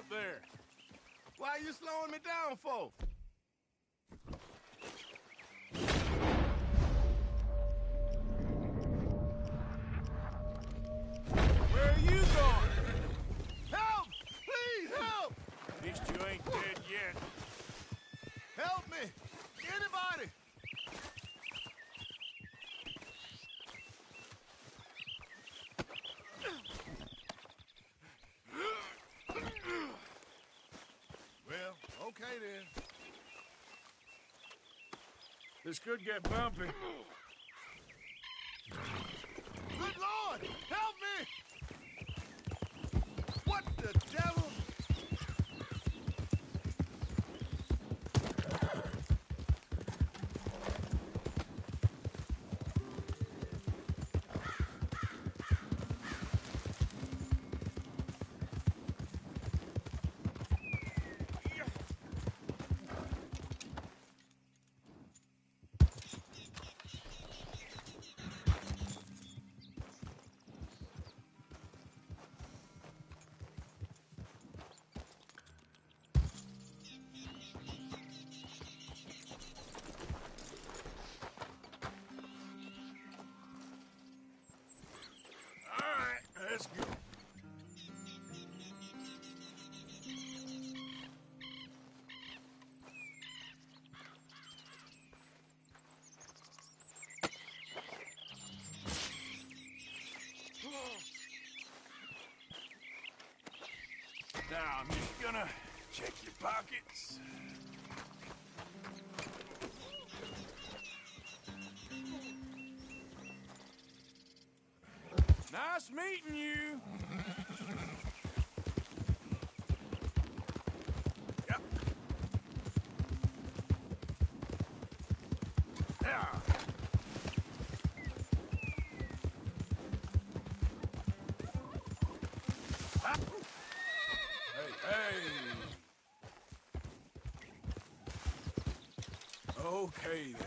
up there. Why are you slowing me down for? Where are you going? Help! Please help! At least you ain't dead yet. Help me! Anybody! Well, okay then. This could get bumpy. Good Lord! Help me! What the devil? Let's go. Now, I'm just gonna check your pockets. Nice meeting you. Yep. Yeah. Ah. Hey. Okay there.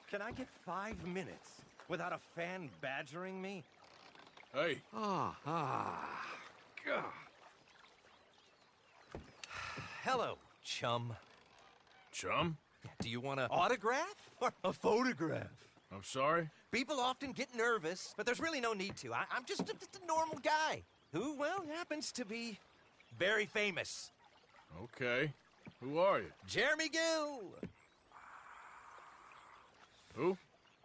Can I get 5 minutes without a fan badgering me? Hey. God. Hello, chum. Chum? Do you want an autograph or a photograph? I'm sorry? People often get nervous, but there's really no need to. I'm just a normal guy who, well, happens to be very famous. Okay. Who are you? Jeremy Gill. Who?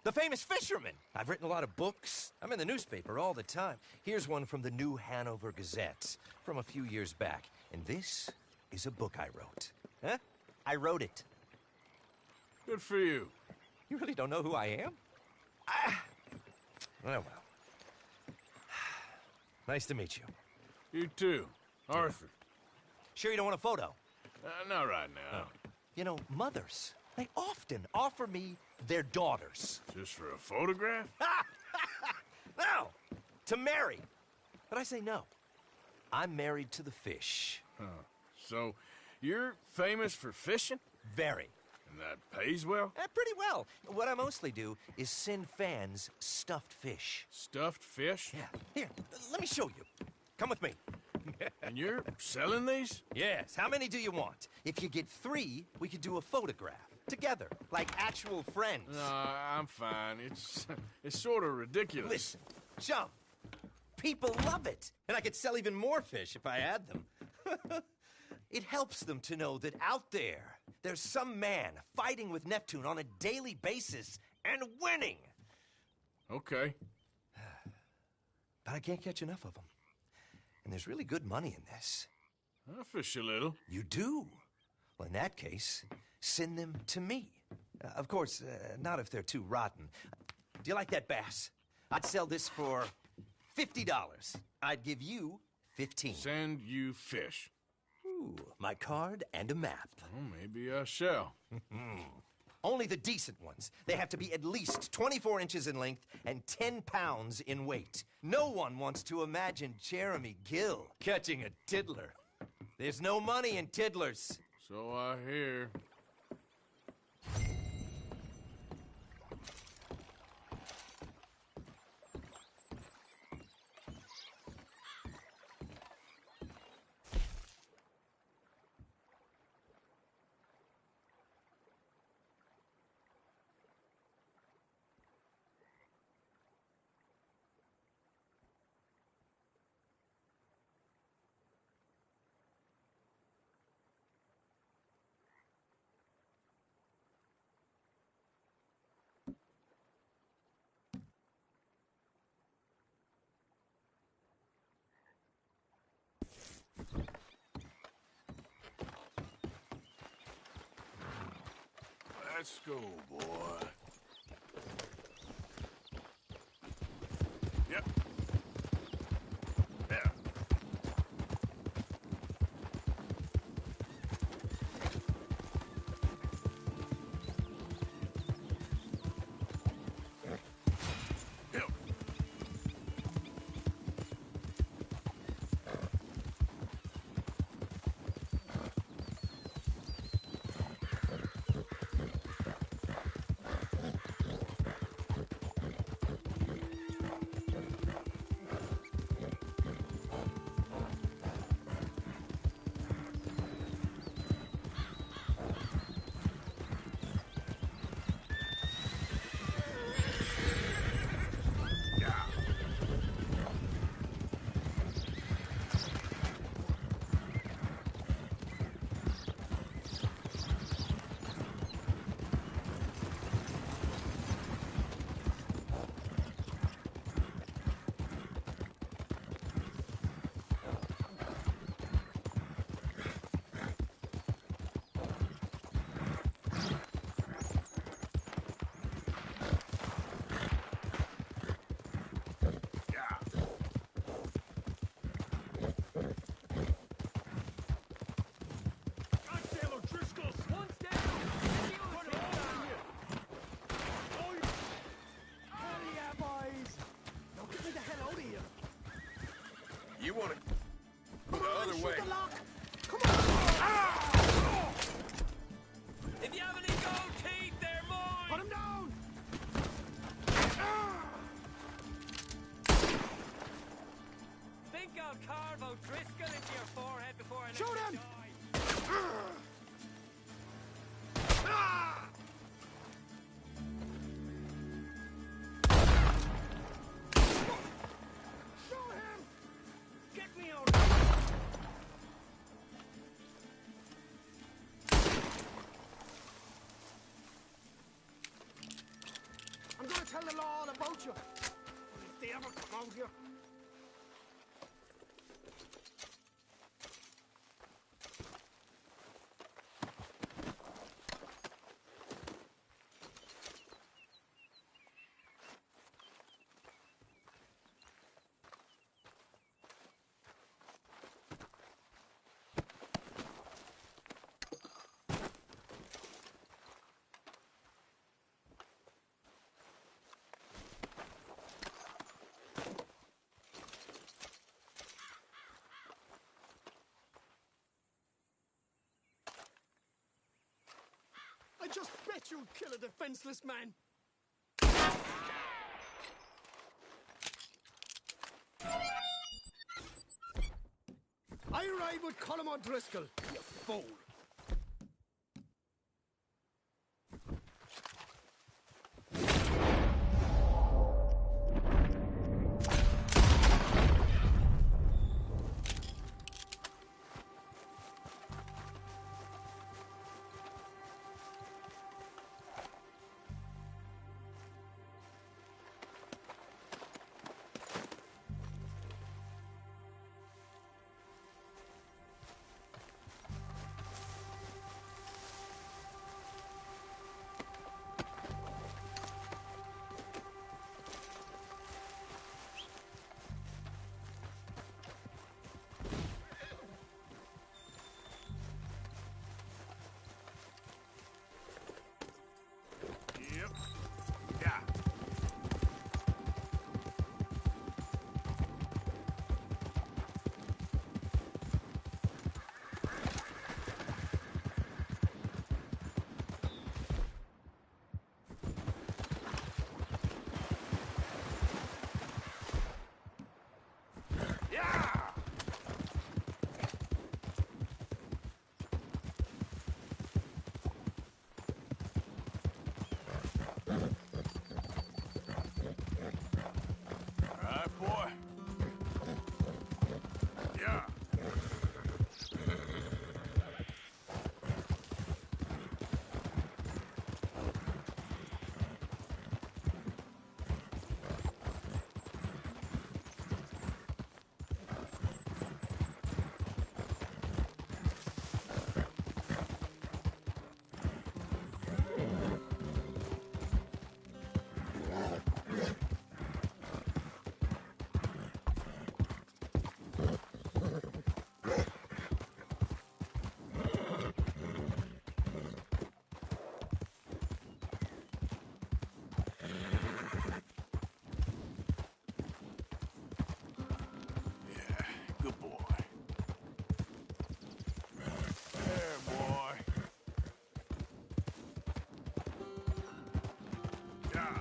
The famous fisherman. I've written a lot of books. I'm in the newspaper all the time. Here's one from the New Hanover Gazette from a few years back. And this is a book I wrote. Huh? I wrote it. Good for you. You really don't know who I am? Oh, well. Nice to meet you. You too. Arthur. Sure you don't want a photo? Not right now. You know, mothers, they often offer me their daughters. Just for a photograph? No, to marry. But I say no. I'm married to the fish. Huh. So, you're famous for fishing? Very. And that pays well? Pretty well. What I mostly do is send fans stuffed fish. Stuffed fish? Yeah. Here, let me show you. Come with me. And you're selling these? Yes. How many do you want? If you get 3, we could do a photograph. Together, like actual friends. No, I'm fine. It's sort of ridiculous. Listen, Chum, people love it. And I could sell even more fish if I add them. It helps them to know that out there's some man fighting with Neptune on a daily basis and winning. Okay. But I can't catch enough of them. And there's really good money in this. I'll fish a little. You do? Well, in that case, send them to me. Of course, not if they're too rotten. Do you like that bass? I'd sell this for $50. I'd give you 15. Send you fish. Ooh, my card and a map. Well, maybe I shall. Only the decent ones. They have to be at least 24 inches in length and 10 pounds in weight. No one wants to imagine Jeremy Gill catching a tiddler. There's no money in tiddlers. So I hear. Let's go, boy. Yep. There. Yep. tell the law all about you. But if they ever come out here... I just bet you'd kill a defenseless man. I ride with Colm O'Driscoll, you fool. Yep. Yeah. Yeah! Right, boy. Yeah. Yeah, good boy. There, boy. Yeah.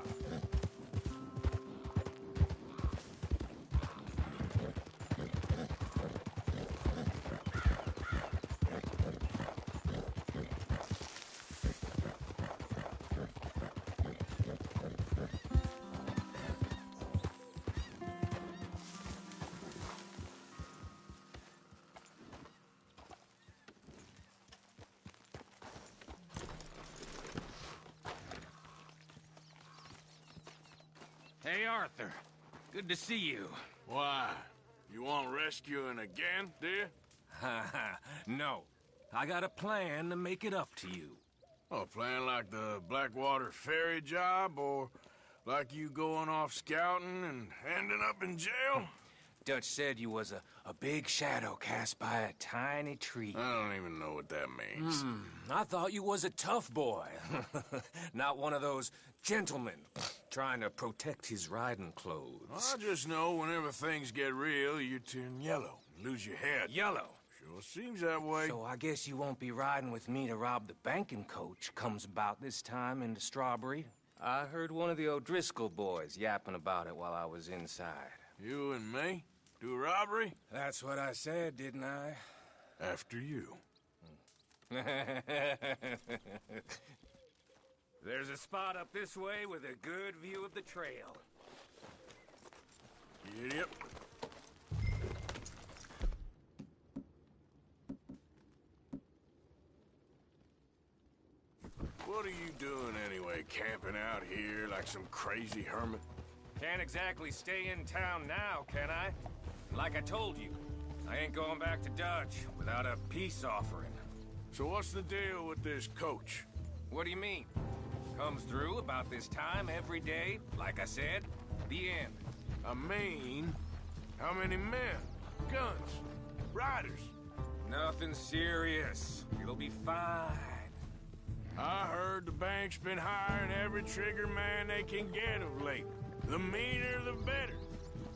Hey, Arthur. Good to see you. Why? You want rescuing again, do you? Ha ha. No. I got a plan to make it up to you. Oh, playing like the Blackwater ferry job, or like you going off scouting and ending up in jail? Dutch said you was a big shadow cast by a tiny tree. I don't even know what that means. I thought you was a tough boy. Not one of those gentlemen trying to protect his riding clothes. I just know whenever things get real, you turn yellow, lose your head. Yellow. Sure seems that way. So I guess you won't be riding with me to rob the banking coach comes about this time in the Strawberry. I heard one of the O'Driscoll boys yapping about it while I was inside. You and me? Do a robbery? That's what I said, didn't I? After you. There's a spot up this way with a good view of the trail. Yep. What are you doing anyway, camping out here like some crazy hermit? Can't exactly stay in town now, can I? Like I told you, I ain't going back to Dutch without a peace offering. So what's the deal with this coach? What do you mean? Comes through about this time every day, like I said, the end. I mean, how many men, guns, riders? Nothing serious. It'll be fine. I heard the bank's been hiring every trigger man they can get of late. The meaner, the better.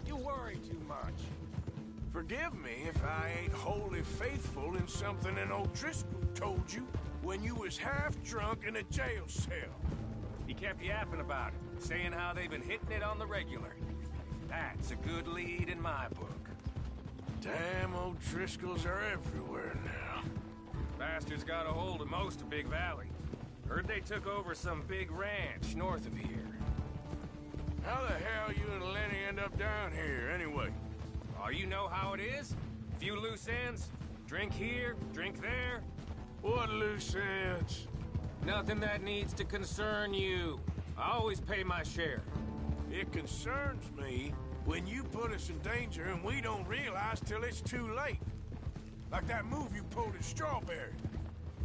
You worry too much. Forgive me if I ain't wholly faithful in something an O'Driscoll told you when you was half drunk in a jail cell. He kept yapping about it, saying how they've been hitting it on the regular. That's a good lead in my book. Damn, O'Driscolls are everywhere now. Bastards got a hold of most of Big Valley. Heard they took over some big ranch north of here. How the hell you and Lenny end up down here, anyway? Oh, you know how it is? Few loose ends. Drink here, drink there. What loose ends? Nothing that needs to concern you. I always pay my share. It concerns me when you put us in danger and we don't realize till it's too late. Like that move you pulled at Strawberry.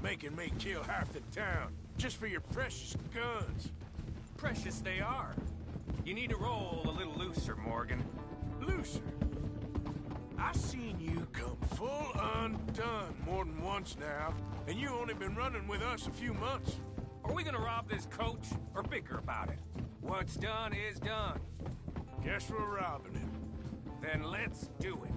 Making me kill half the town, just for your precious guns. Precious they are. You need to roll a little looser, Morgan. Looser? I seen you come full undone more than once now, and you only been running with us a few months. Are we gonna rob this coach, or bicker about it? What's done is done. Guess we're robbing it. Then let's do it.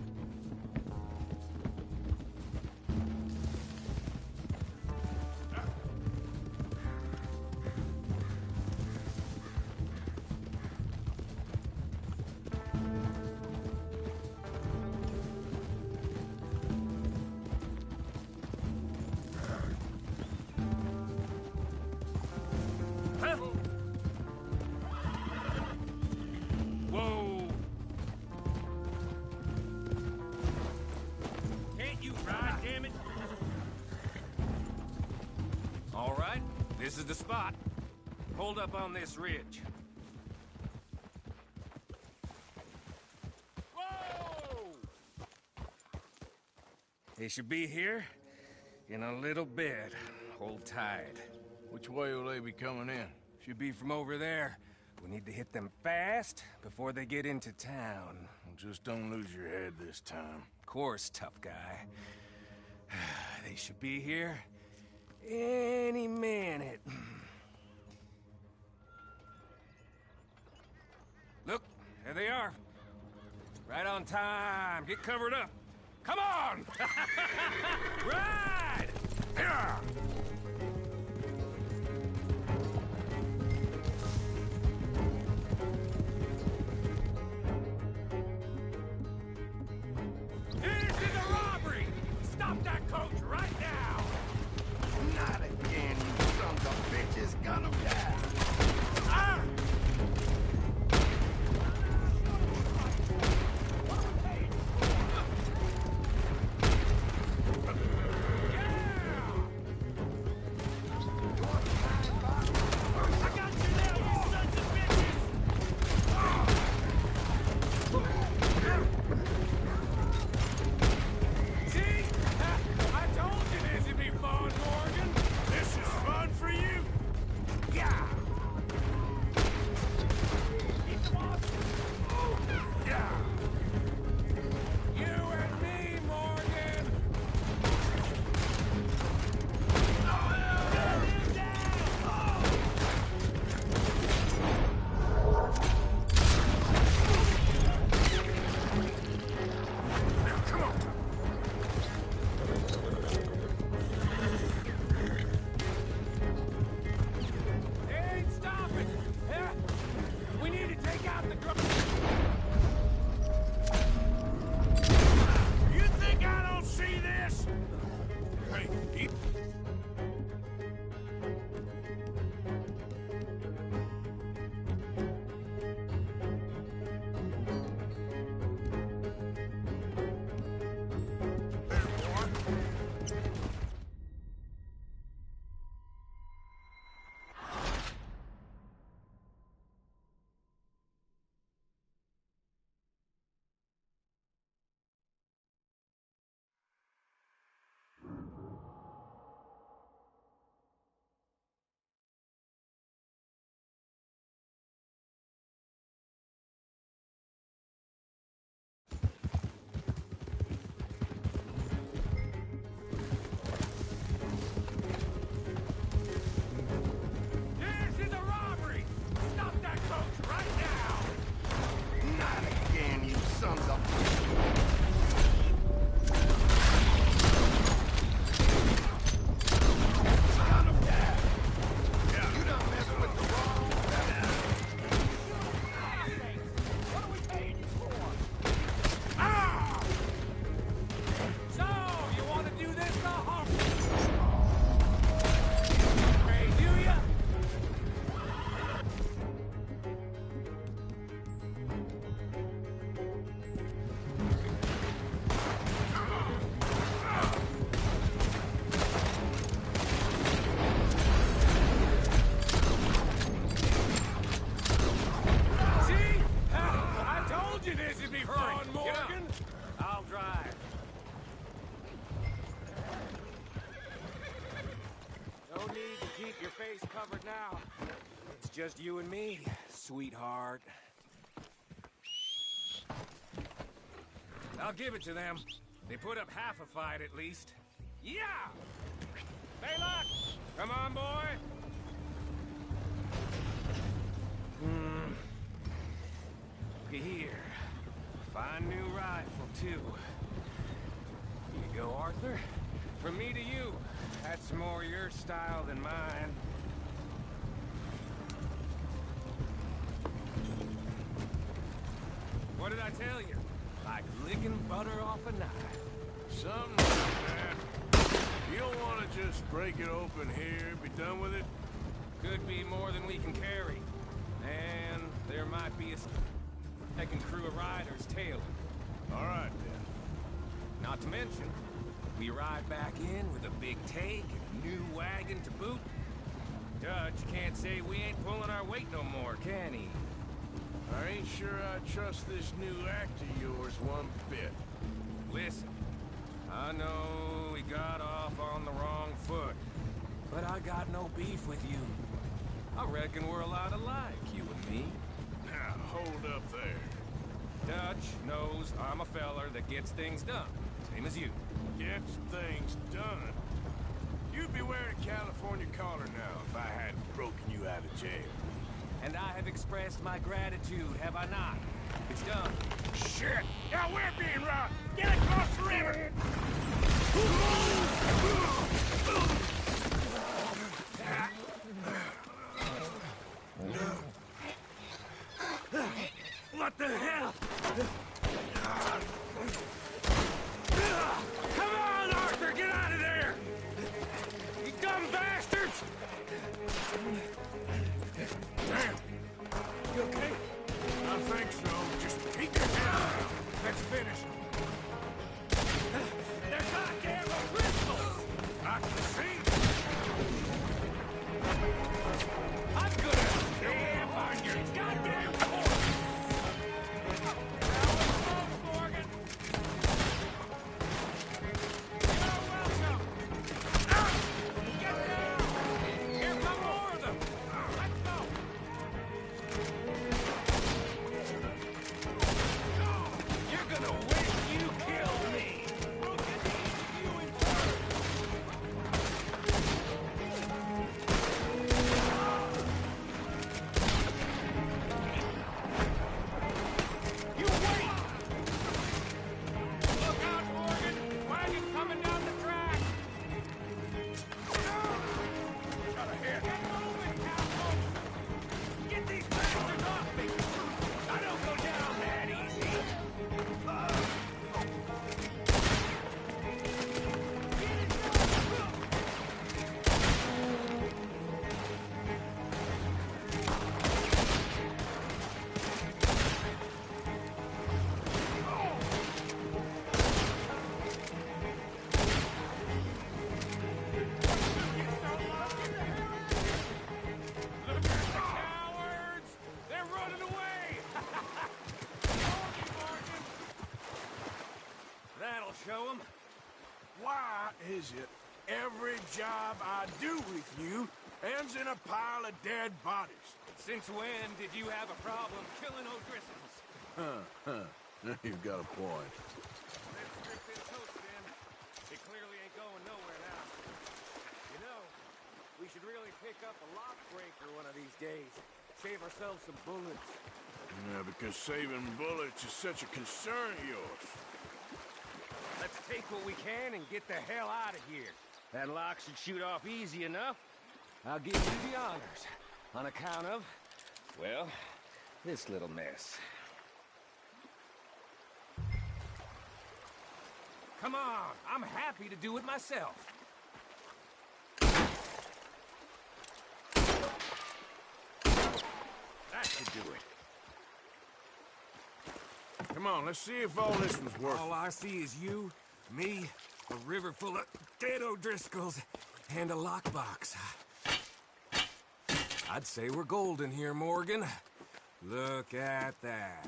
Whoa! Can't you ride, damn it? All right, this is the spot. Hold up on this ridge. Whoa! They should be here in a little bit. Hold tight. Which way will they be coming in? Should be from over there. We need to hit them fast before they get into town. Well, just don't lose your head this time. Of course, tough guy. They should be here any minute. Look, there they are. Right on time. Get covered up. Come on! Ride! Yeah! Here's to the robbery! Stop that coach right now! Not again, you sons of bitches. Gun 'em down. Ah! Yeah! keep your face covered now. It's just you and me, sweetheart. I'll give it to them. They put up half a fight at least. Yeah! Hey, look! Come on, boy! Here. Fine new rifle, too. Here you go, Arthur. From me to you. That's more your style than mine. What did I tell you? Like licking butter off a knife. Something like that. You don't want to just break it open here, be done with it? Could be more than we can carry. And there might be a second crew of riders tailing. All right, then. Not to mention, we ride back in with a big take and a new wagon to boot. Dutch can't say we ain't pulling our weight no more, can he? I ain't sure I trust this new act of yours one bit. Listen, I know we got off on the wrong foot, but I got no beef with you. I reckon we're a lot alike, you and me. Now, hold up there. Dutch knows I'm a feller that gets things done, same as you. Gets things done. You'd be wearing a California collar now if I hadn't broken you out of jail. And I have expressed my gratitude, have I not? It's done. Shit! Now we're being robbed! Get across the river! What the hell? Come on, Arthur, get out of there! You dumb bastards! Damn! You okay? I think so. Just keep your head down. Let's finish. They're goddamn crystals! I can see. I'm gonna stamp on your goddamn corpse! Now it's close, Morgan! You're welcome! Get down! Here come more of them! Let's go! You're gonna wish you killed me! We'll get you in turn! You wait! Look out, Morgan! Wagon coming down the track! Got a hit! Get moving, Castle! Get these bastards off me! I don't go down that easy! Get it done! Look at the cowards! They're running away! Morgan! That'll show them. Why is it every job I do with you ends in a pile of dead bodies? Since when did you have a problem killing O'Driscolls? You've got a point. Let's strip this coast in. It clearly ain't going nowhere now. You know, we should really pick up a lock breaker one of these days. Save ourselves some bullets. Yeah, because saving bullets is such a concern of yours. Let's take what we can and get the hell out of here. That lock should shoot off easy enough. I'll give you the honors. On account of, well, this little mess. Come on, I'm happy to do it myself. That should do it. Come on, let's see if all this was worth All I see is you, me, a river full of dead O'Driscolls, and a lockbox. I'd say we're golden here, Morgan. Look at that.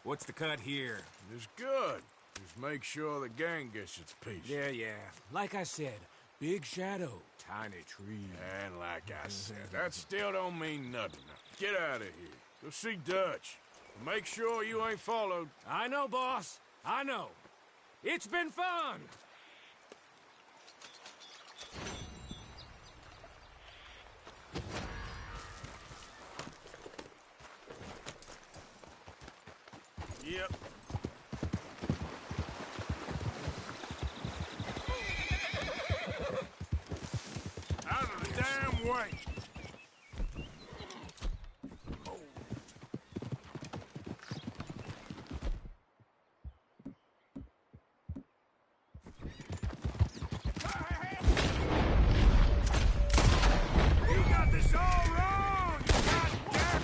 What's the cut here? It's good. Just make sure the gang gets its piece. Yeah. Like I said, Big shadow, tiny tree. And like I said, that still don't mean nothing. Now, get out of here. Go see Dutch. Make sure you ain't followed. I know, boss. I know. It's been fun. Yep. Out of the damn way! You got this all wrong! Goddamn!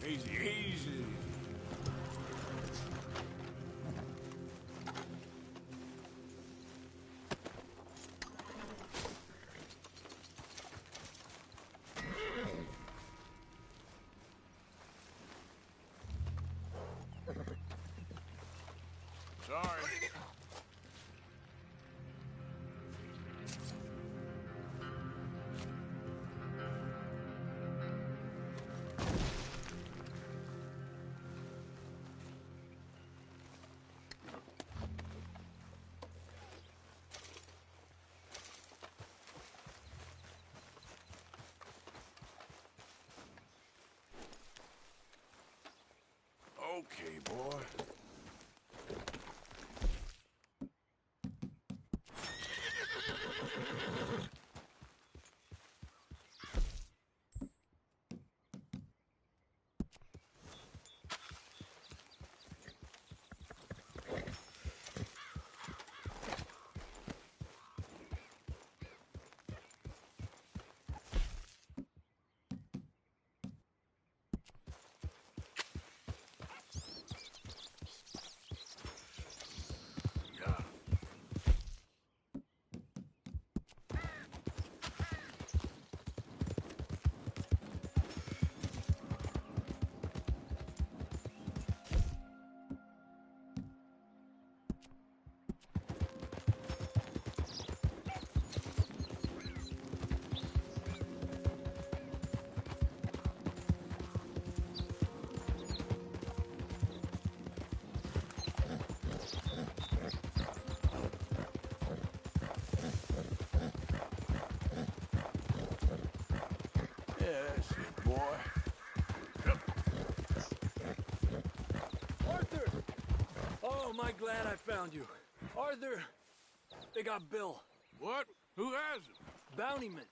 Easy, easy. Sorry. Okay, boy. Yeah. Yeah, that's it, boy. Yep. Arthur! Oh, am I glad I found you. Arthur, they got Bill. What? Who has it? Bountymen.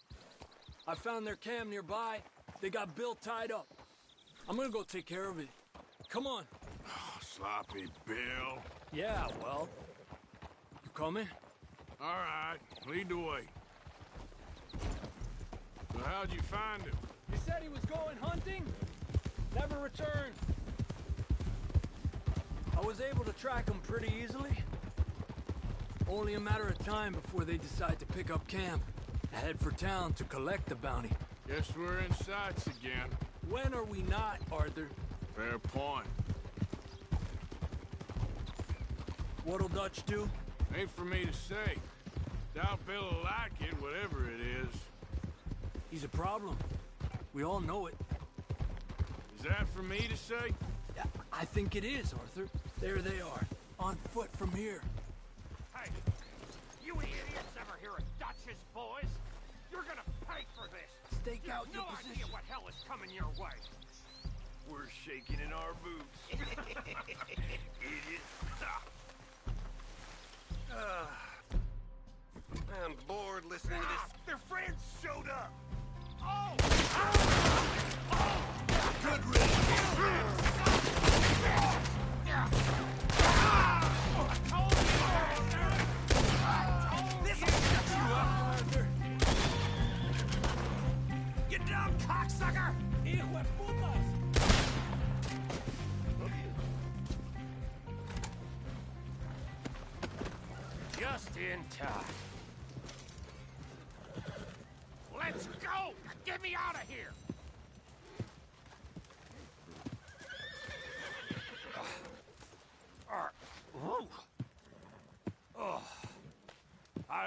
I found their camp nearby. They got Bill tied up. I'm gonna go take care of it. Come on. Oh, sloppy Bill. Yeah, well. You coming? All right, lead the way. So how'd you find him? He said he was going hunting. Never returned. I was able to track him pretty easily. Only a matter of time before they decide to pick up camp and head for town to collect the bounty. Guess we're in sights again. When are we not, Arthur? Fair point. What'll Dutch do? Ain't for me to say. Doubt Bill'll like it, whatever it is. He's a problem. We all know it. Is that for me to say? I think it is, Arthur. There they are. On foot from here. Hey, you idiots ever hear of Dutch's boys? You're gonna pay for this. Stake out No your idea position. what hell is coming your way. We're shaking in our boots. Idiot. I'm bored listening to this. Their friends showed up. Oh! Good riddance. This'll shut you up, Arthur. You dumb cocksucker! Hijo de putas! Just in time.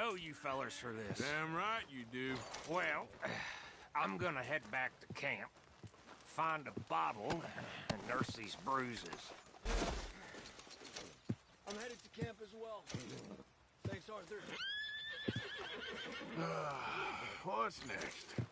know you fellers for this. Damn right you do. Well, I'm gonna head back to camp, find a bottle, and nurse these bruises. I'm headed to camp as well. Thanks, Arthur. What's next?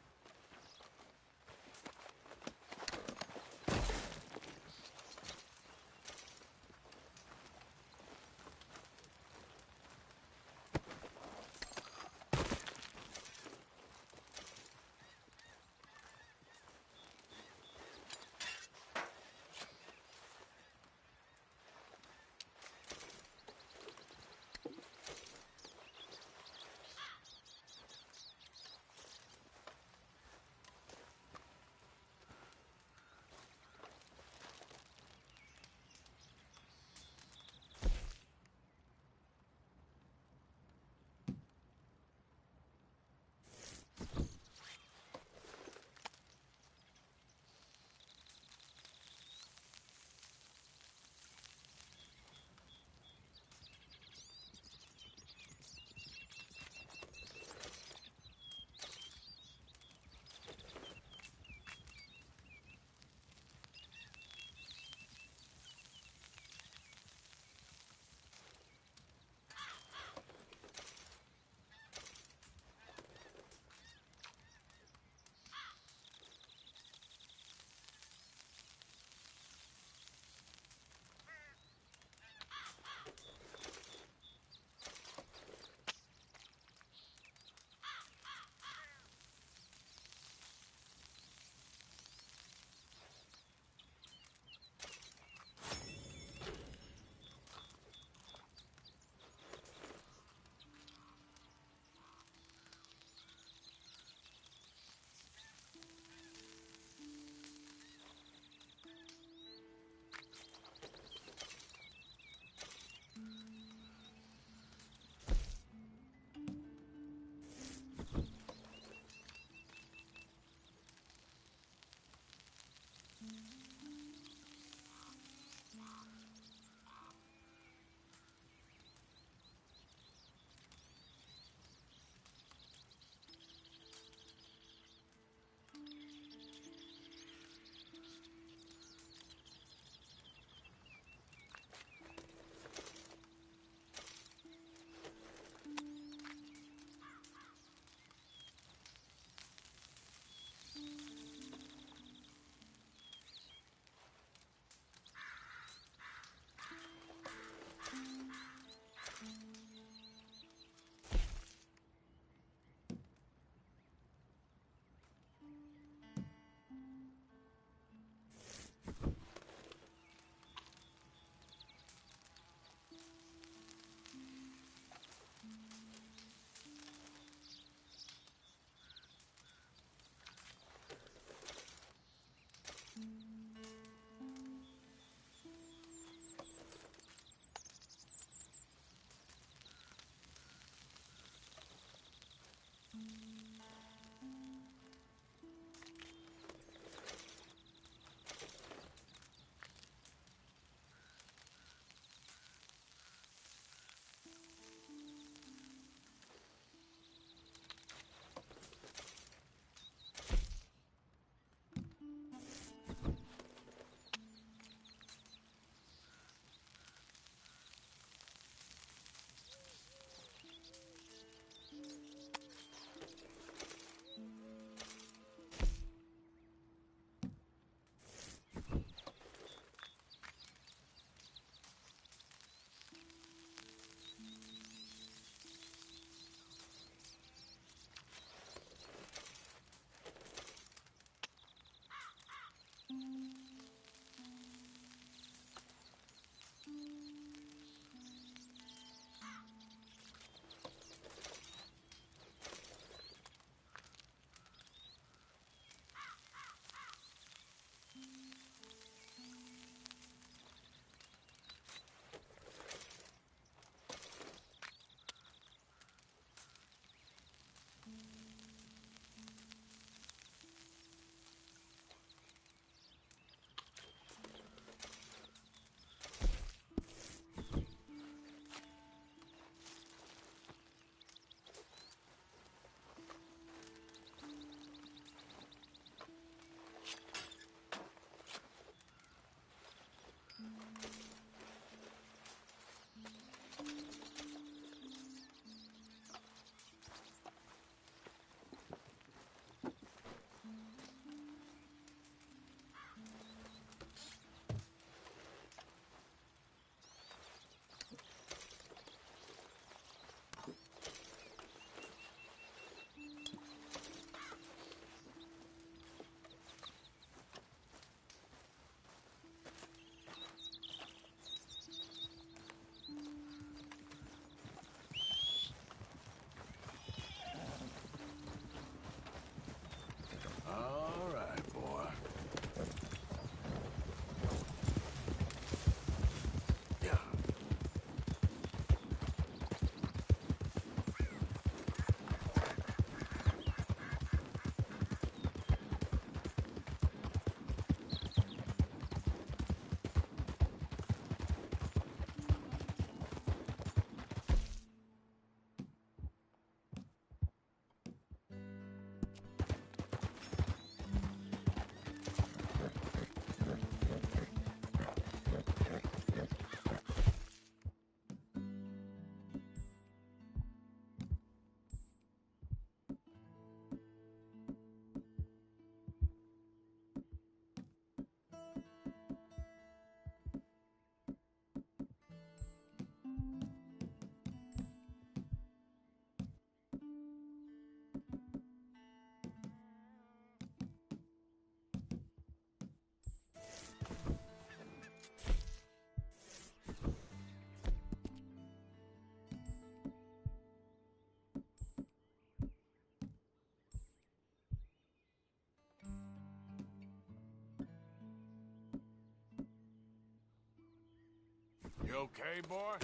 okay, boy?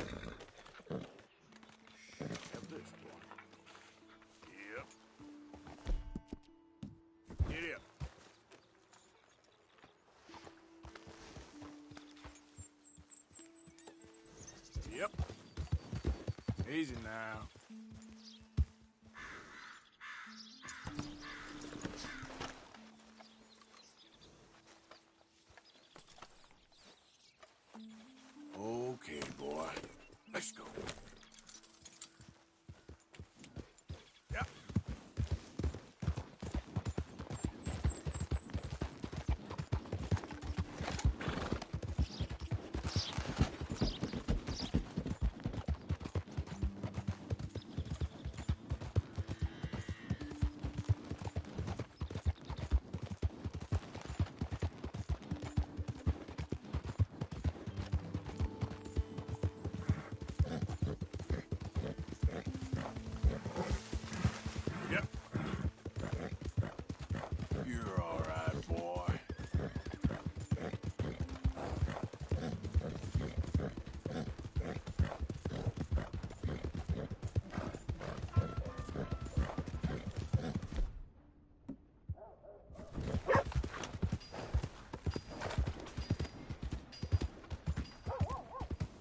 Have this, boy. Yep. Get up. Yep. Easy now. Okay, boy. Let's go. Yep. Yep. You're all right, boy.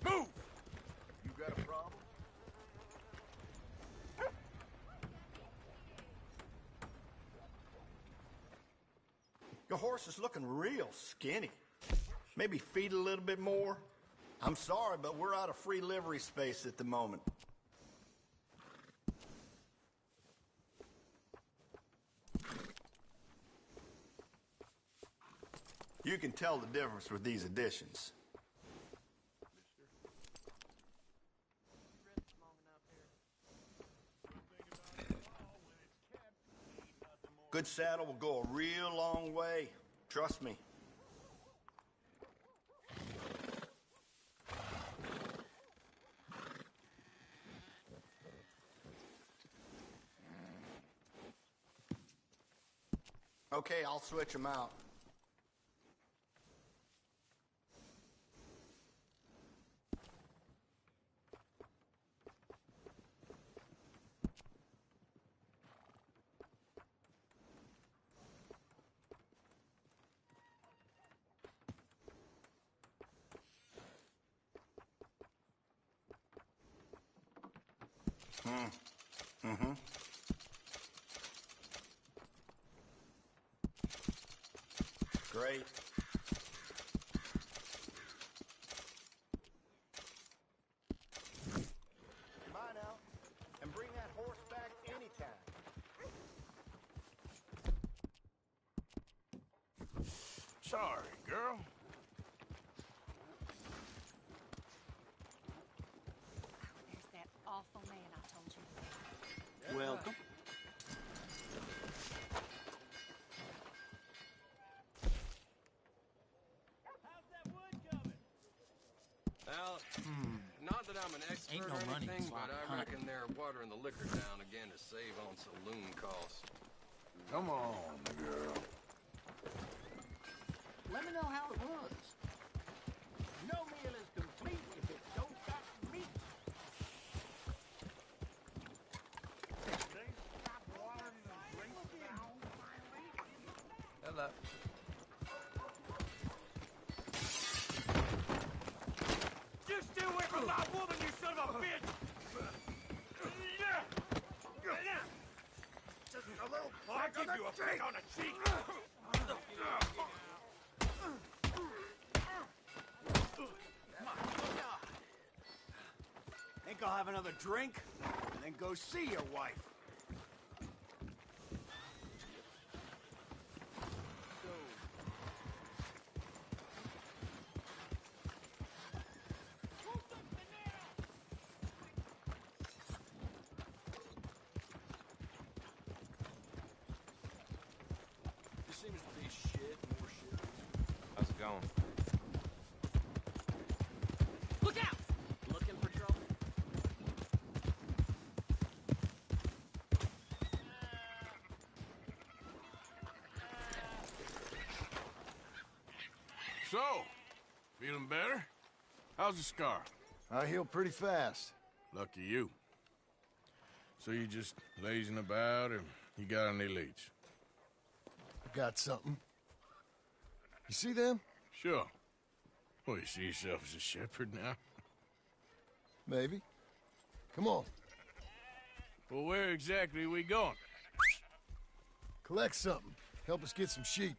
Move! You got a problem? Your horse is looking real skinny. Maybe feed a little bit more? I'm sorry, but we're out of free livery space at the moment. You can tell the difference with these additions. Good saddle will go a real long way. Trust me. Okay, I'll switch them out. Great. Bye now. And bring that horse back anytime. Sorry, girl. There's that awful man I told you about. Welcome. Well, not that I'm an expert Ain't no or money anything, in but I swamp reckon they're watering the liquor down again to save on saloon costs. Come on, girl. Let me know how it was. No meal is complete if it don't got meat. Hello. You stay away from my woman, you son of a bitch! Just a little I'll give you a kick on the cheek! Think I'll have another drink, and then go see your wife. There seems to be shit, more shit. How's it going? Look out! Looking for trouble? So, feeling better? How's the scar? I heal pretty fast. Lucky you. So you just lazing about, or you got any leads? I got something. You see them? Sure. Well, you see yourself as a shepherd now? Maybe. Come on. Well, where exactly are we going? Collect something. Help us get some sheep.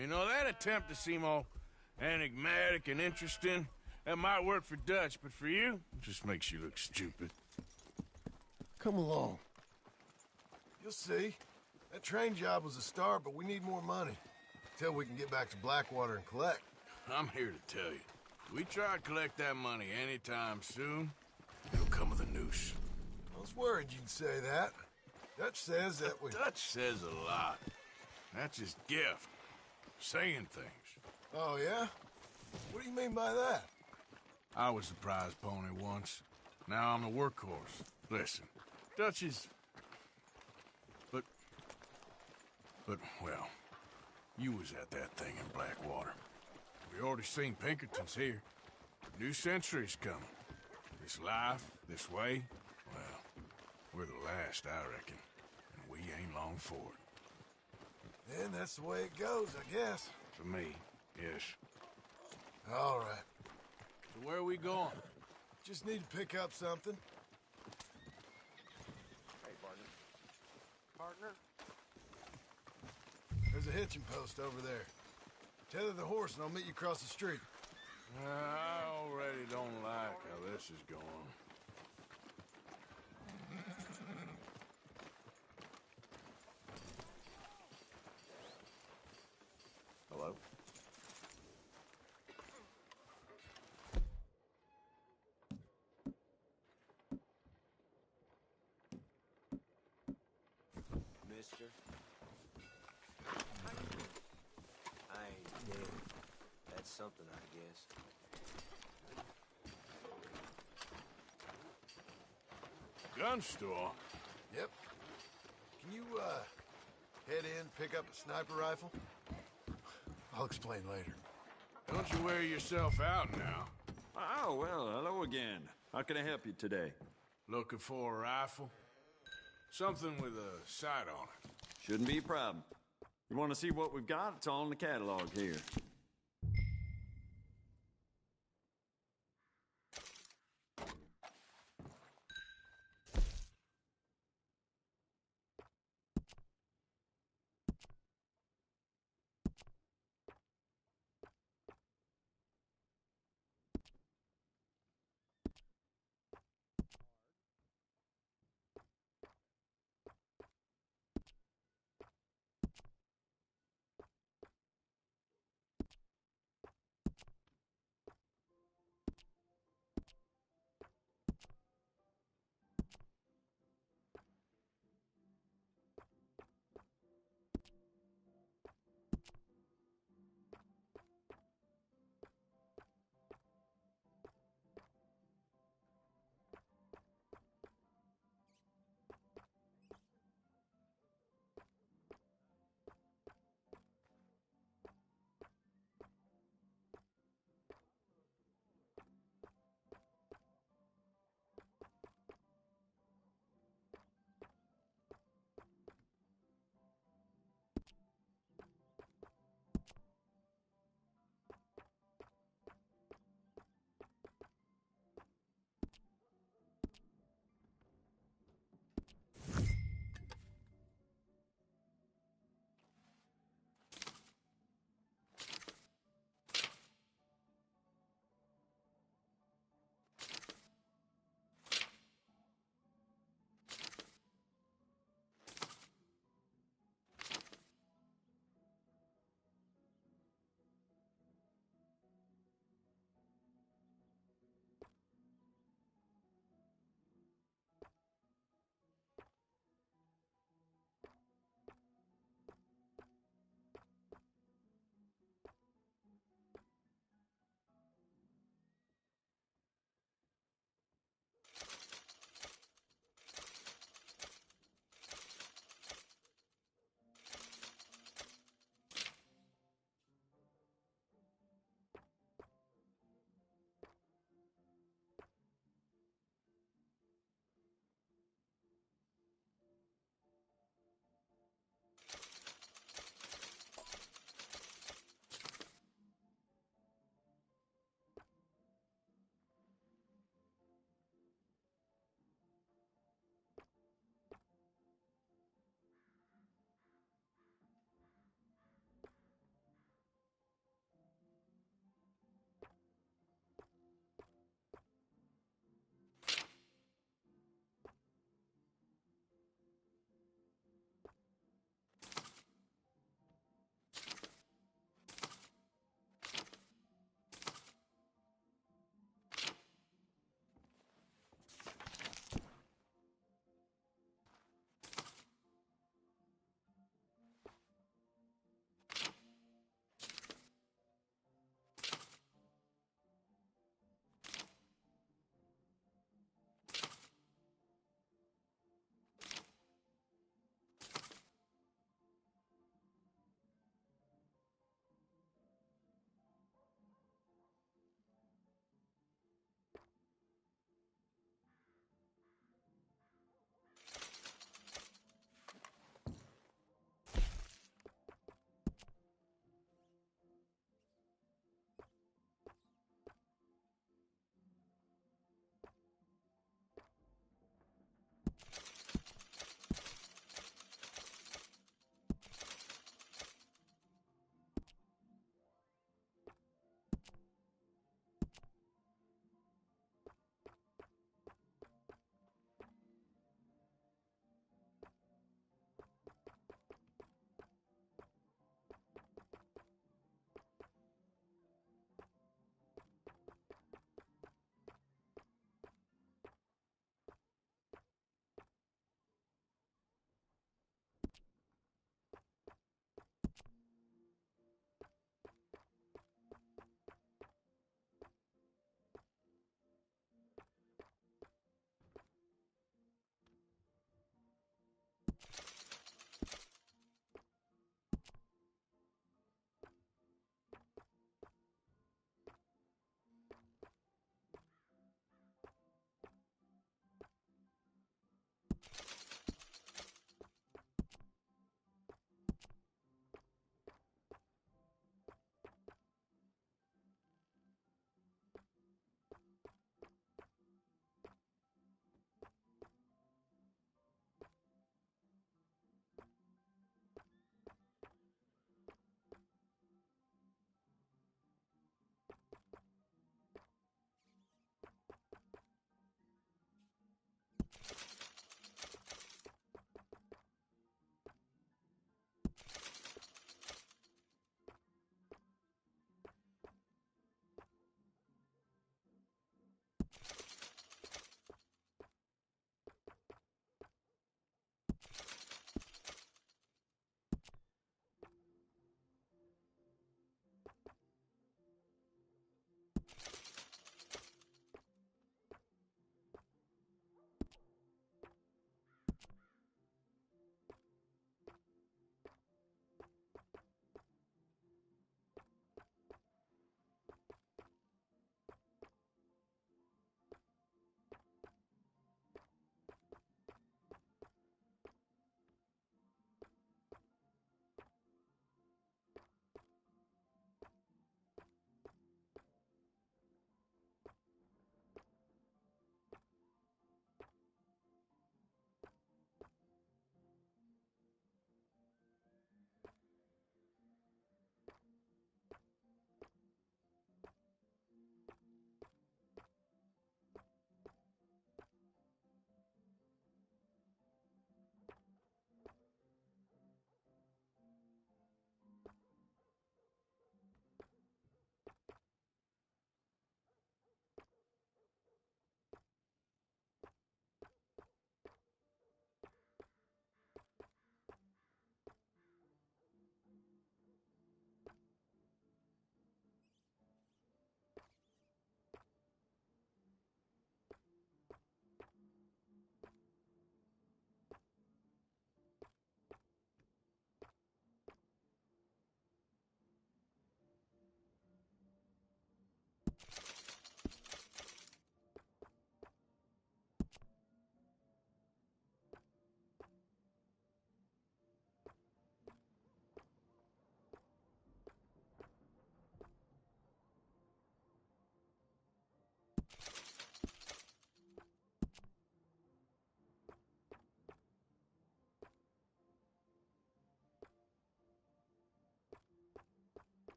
You know, that attempt to seem all enigmatic and interesting, that might work for Dutch, but for you, it just makes you look stupid. Come along. You'll see. That train job was a start, but we need more money. Till we can get back to Blackwater and collect. I'm here to tell you. If we try to collect that money anytime soon, it'll come with a noose. I was worried you'd say that. Dutch says that we... Dutch says a lot. That's his gift. Saying things. Oh, yeah? What do you mean by that? I was the prize pony once. Now I'm the workhorse. Listen, Dutch is... But, well, you was at that thing in Blackwater. We already seen Pinkertons here. New century's coming. This life, this way, well, we're the last, I reckon. And we ain't long for it. Then that's the way it goes, I guess. For me, yes. All right. So where are we going? Just need to pick up something. Hey, partner. Partner? There's a hitching post over there. Tether the horse and I'll meet you across the street. I already don't like how this is going. Hello? Mister? I ain't dead. That's something, I guess. Gun store? Yep. Can you, head in, pick up a sniper rifle? I'll explain later. Don't you wear yourself out now? Oh, well, hello again. How can I help you today? Looking for a rifle? Something with a sight on it. Shouldn't be a problem. You want to see what we've got? It's all in the catalog here.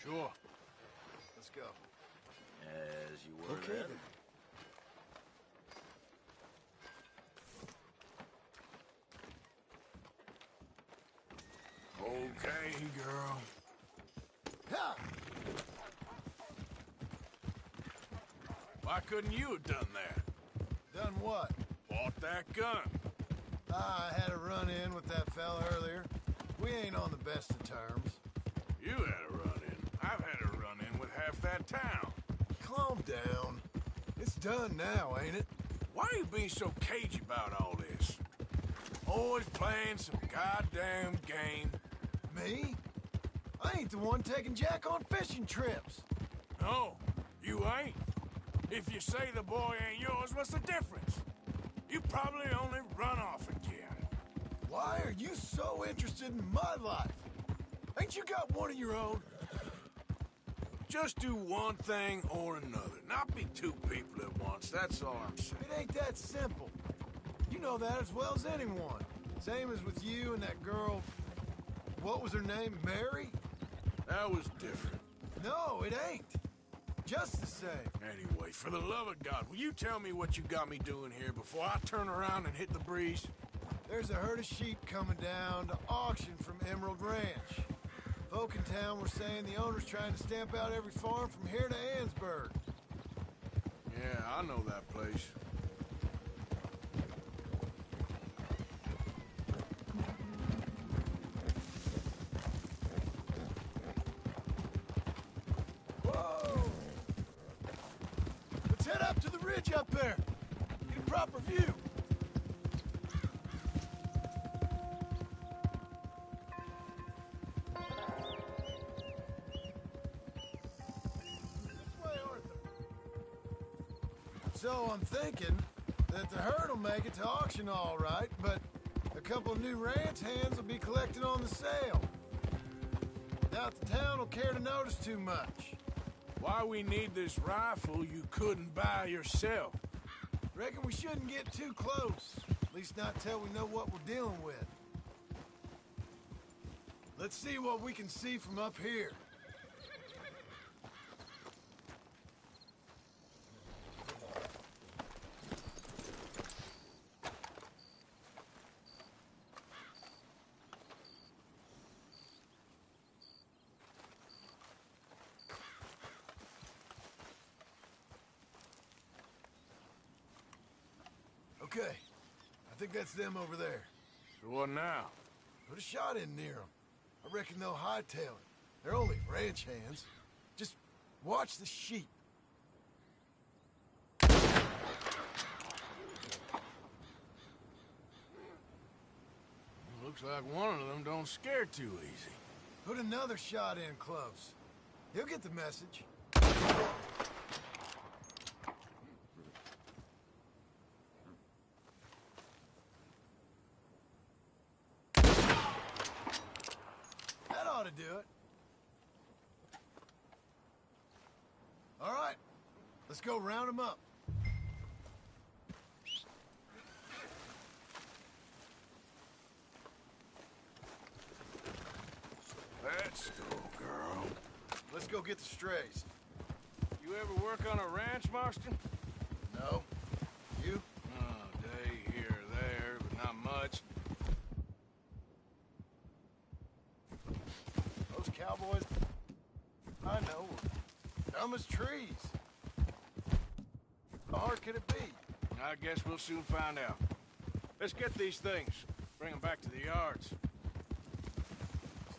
Sure. Let's go. As you were. Okay, then. Okay, girl. Ha! Why couldn't you have done that? Done what? Bought that gun. I had a run-in with that fella earlier. We ain't on the best of terms. You had a run-in. I've had a run-in with half that town. Calm down. It's done now, ain't it? Why you being so cagey about all this? Always playing some goddamn game. Me? I ain't the one taking Jack on fishing trips. No, you ain't. If you say the boy ain't yours, what's the difference? You probably only run off again. Why are you so interested in my life? Ain't you got one of your own? Just do one thing or another. Not be two people at once, that's all I'm saying. It ain't that simple. You know that as well as anyone. Same as with you and that girl... What was her name? Mary? That was different. No, it ain't. Just the same. Anyway, for the love of God, will you tell me what you got me doing here before I turn around and hit the breeze? There's a herd of sheep coming down to auction from Emerald Ranch. Folk in town were saying the owner's trying to stamp out every farm from here to Ansburg. Yeah, I know that place. Whoa! Let's head up to the ridge up there. Get a proper view. So I'm thinking that the herd will make it to auction all right, but a couple of new ranch hands will be collected on the sale. Doubt the town will care to notice too much. Why we need this rifle you couldn't buy yourself? Reckon we shouldn't get too close. At least not till we know what we're dealing with. Let's see what we can see from up here. Okay, I think that's them over there. So what now? Put a shot in near them. I reckon they'll hightail it. They're only ranch hands. Just watch the sheep. Looks like one of them don't scare too easy. Put another shot in close. He'll get the message. That ought to do it. All right, let's go round them up. Let's go, girl. Let's go get the strays. You ever work on a ranch, Marston? No. You? Oh, day here or there, but not much. Those cowboys, I know, are dumb as trees. How hard could it be? I guess we'll soon find out. Let's get these things. Bring them back to the yards.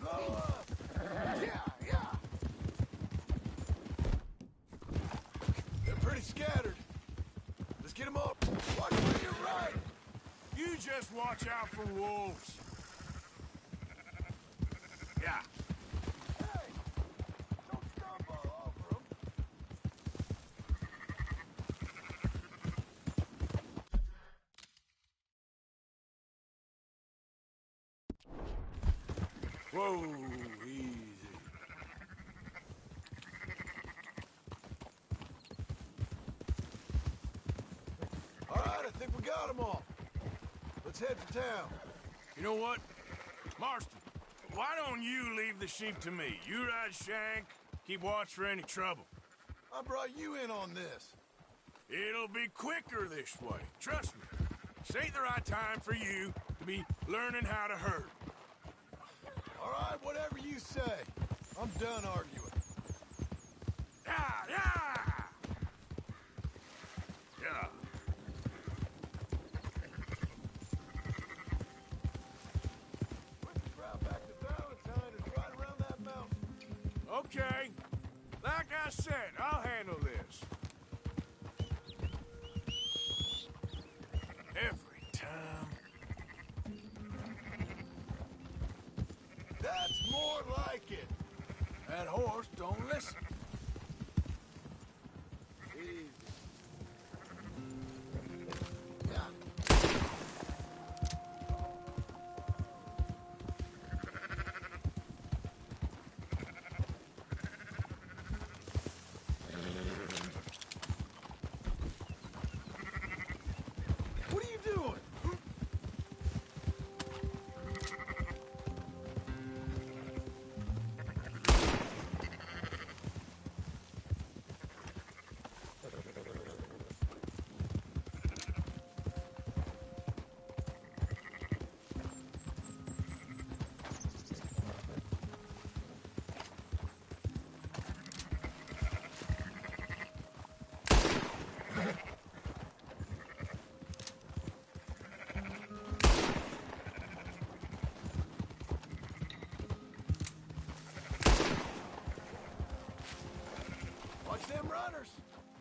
Slow up! Yeah, yeah! They're pretty scattered. Let's get them all. Watch where you're right! You just watch out for wolves. Yeah. Hey! Don't stumble all over them. Whoa, easy. All right, I think we got them all. Let's head for town. You know what? Marston, why don't you leave the sheep to me? You ride Shank, keep watch for any trouble. I brought you in on this. It'll be quicker this way. Trust me. This ain't the right time for you to be learning how to herd. All right, whatever you say. I'm done arguing. Yeah, yeah! Yeah. Quickest route back to Valentine is right around that mountain. Okay. Like I said, I'll handle this. Every time. That's more like it. That horse don't listen. Easy. Yeah. What are you doing? Watch them runners.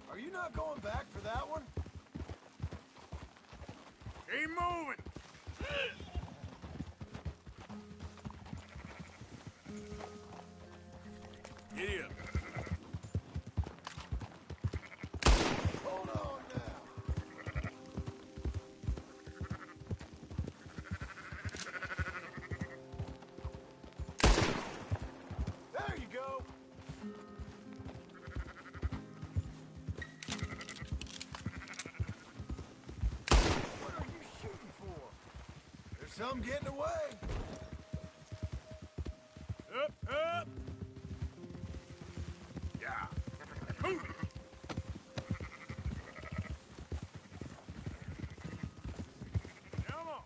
Are you not going back for that one? Keep moving. Giddy up. Hold on now. some getting away. Up, up! Yeah. Move. Come on.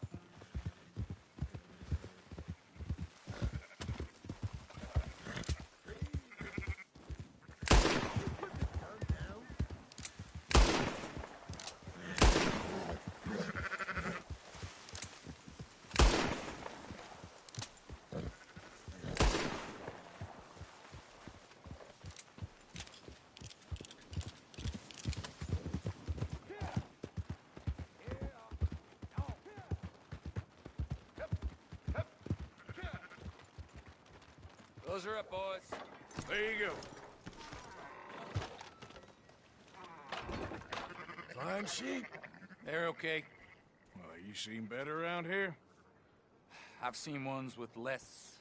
Close her up, boys. There you go. Fine sheep. They're okay. Well, you seem better around here. I've seen ones with less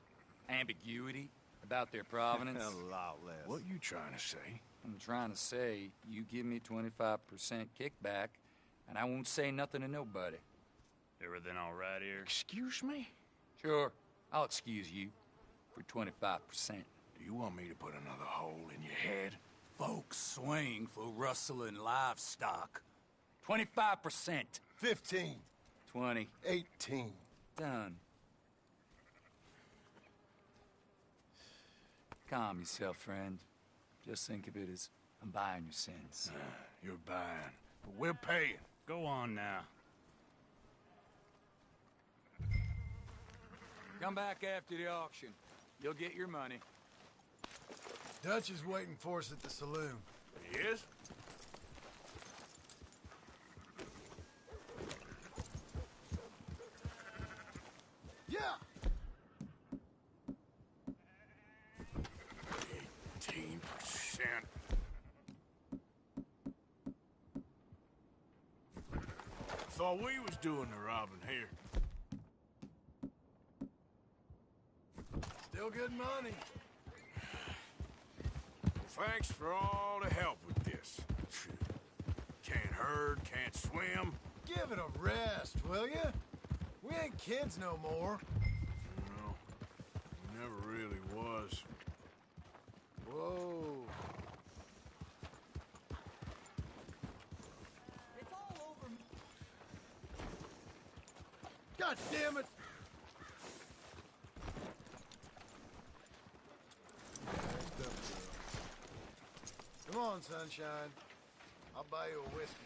ambiguity about their provenance. A lot less. What you trying to say? I'm trying to say, you give me 25% kickback, and I won't say nothing to nobody. Everything all right here? Excuse me? Sure, I'll excuse you for 25%. Do you want me to put another hole in your head? Folks swing for rustling livestock. 25%. 15. 20. 18. Done. Calm yourself, friend. Just think of it as I'm buying your sins. You're buying, but we're paying. Go on now. Come back after the auction. You'll get your money. Dutch is waiting for us at the saloon. He is? Yeah! 18%. Thought we was doing the robbing here. Still good money. Thanks for all the help with this. Can't herd, can't swim. Give it a rest, will ya? We ain't kids no more. No, never really was. Whoa. It's all over me. God damn it! Come on, sunshine. I'll buy you a whiskey.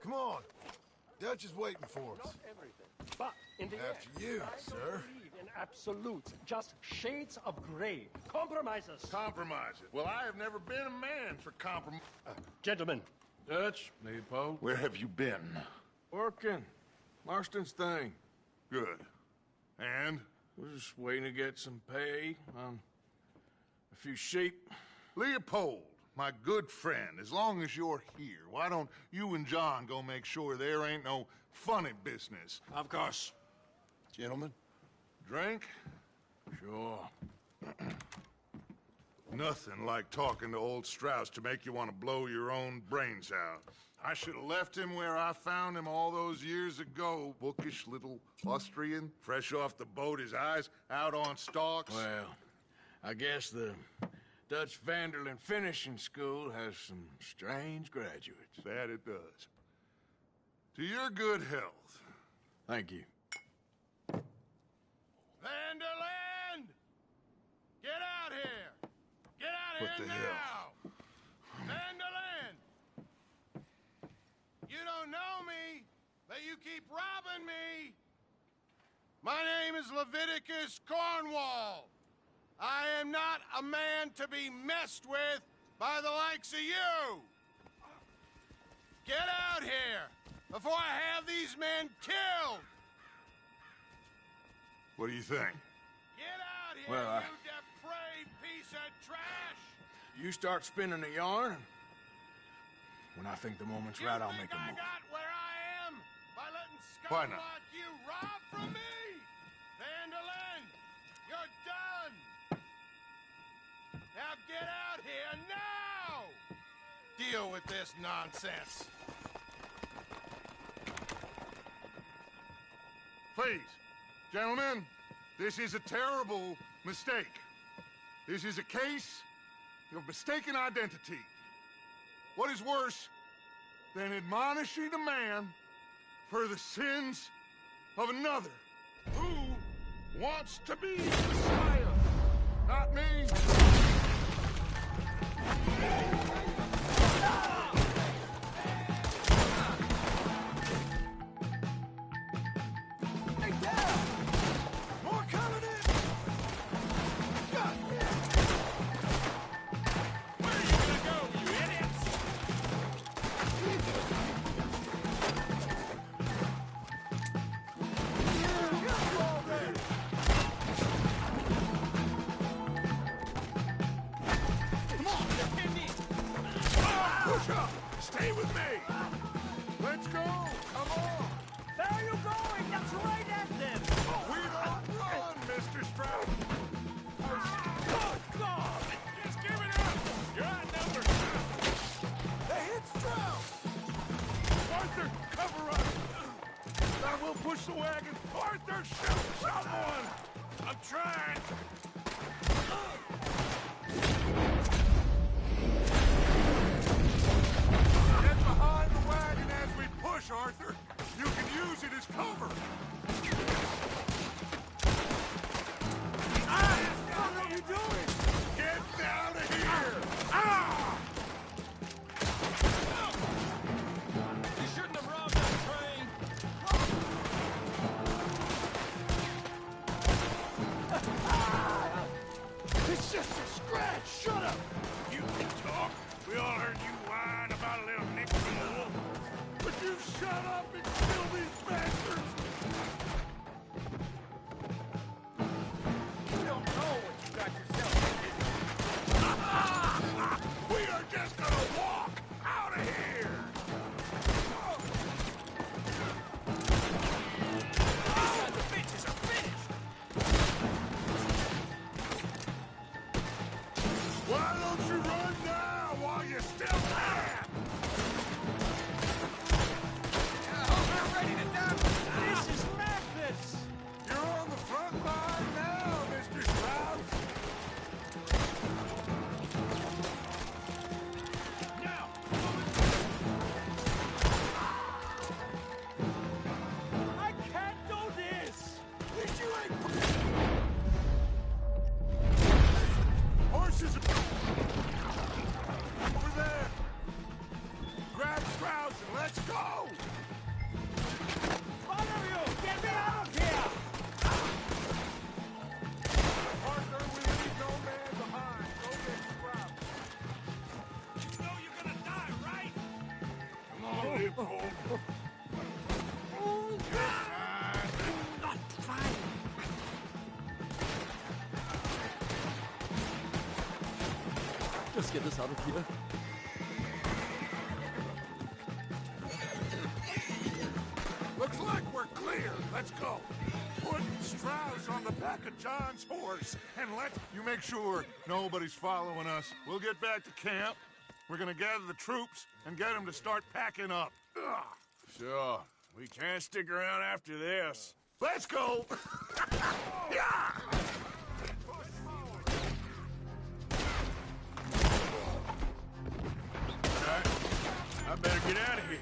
Come on. Dutch is waiting for us. Not everything, but in the After end, you, I sir. don't believe in absolutes, just shades of gray. Compromises. Compromise it. Well, I have never been a man for compromise. Gentlemen. Dutch, Leopold. Where have you been? Working. Marston's thing. Good. And? We're just waiting to get some pay on a few sheep. Leopold, my good friend, as long as you're here, why don't you and John go make sure there ain't no funny business? Of course. Gentlemen. Drink? Sure. Nothing like talking to old Strauss to make you want to blow your own brains out. I should have left him where I found him all those years ago. Bookish little Austrian, fresh off the boat, his eyes out on stalks. Well, I guess the Dutch Vanderlyn Finishing School has some strange graduates. That it does. To your good health. Thank you. Vanderland! Get out here! Get out What here the now! hell? Vanderland! You don't know me, but you keep robbing me! My name is Leviticus Cornwall. I am not a man to be messed with by the likes of you! Get out here before I have these men killed! What do you think? Get out here, Well, you depraved piece said trash! You start spinning the yarn, and when I think the moment's right, I'll make a move. Got where I am by letting Why scum not? like you rob from me! Vandalin, you're done! Now get out here now! Deal with this nonsense. Please, gentlemen, this is a terrible mistake. This is a case of mistaken identity. What is worse than admonishing a man for the sins of another who wants to be Messiah? Not me. Hey, down! More coming in! God, Where are you gonna go, you idiots? come on! Push up. Stay with me. Let's go. Come on. Where are you going? That's right at them! We don't run, Mr. Strauss. Good God! Just give it up! You're outnumbered. They hit Strauss! Arthur, cover us. Now we'll push the wagon. Arthur, shoot someone. I'm trying. Get behind the wagon as we push, Arthur. You can use it as cover. What are you doing? Get out of here. Ah! You shouldn't have robbed that train. It's just a scratch! Shut up! You can talk. We all heard you whine about a little nick from the wolf. Would you shut up and kill these bastards? You don't know what you got yourself into. We are just gonna walk out of here. These sons of bitches are finished. Why don't you run now while you still can? We're ready to die. This is madness! You're on the front line now, Mr. Strauss. Now, I can't do this! Horses are... Over there. Grab Strauss and let's go. One of you! Get me out of here! Arthur, we leave no man behind. Go get Strauss. you know you're gonna die, right? Come on, Leopold. Let's get this out of here. Looks like we're clear. Let's go. Put Strauss on the back of John's horse and let you make sure nobody's following us. We'll get back to camp. We're gonna gather the troops and get them to start packing up. Ugh. Sure. We can't stick around after this. Let's go. Yeah. All right. I better get out of here.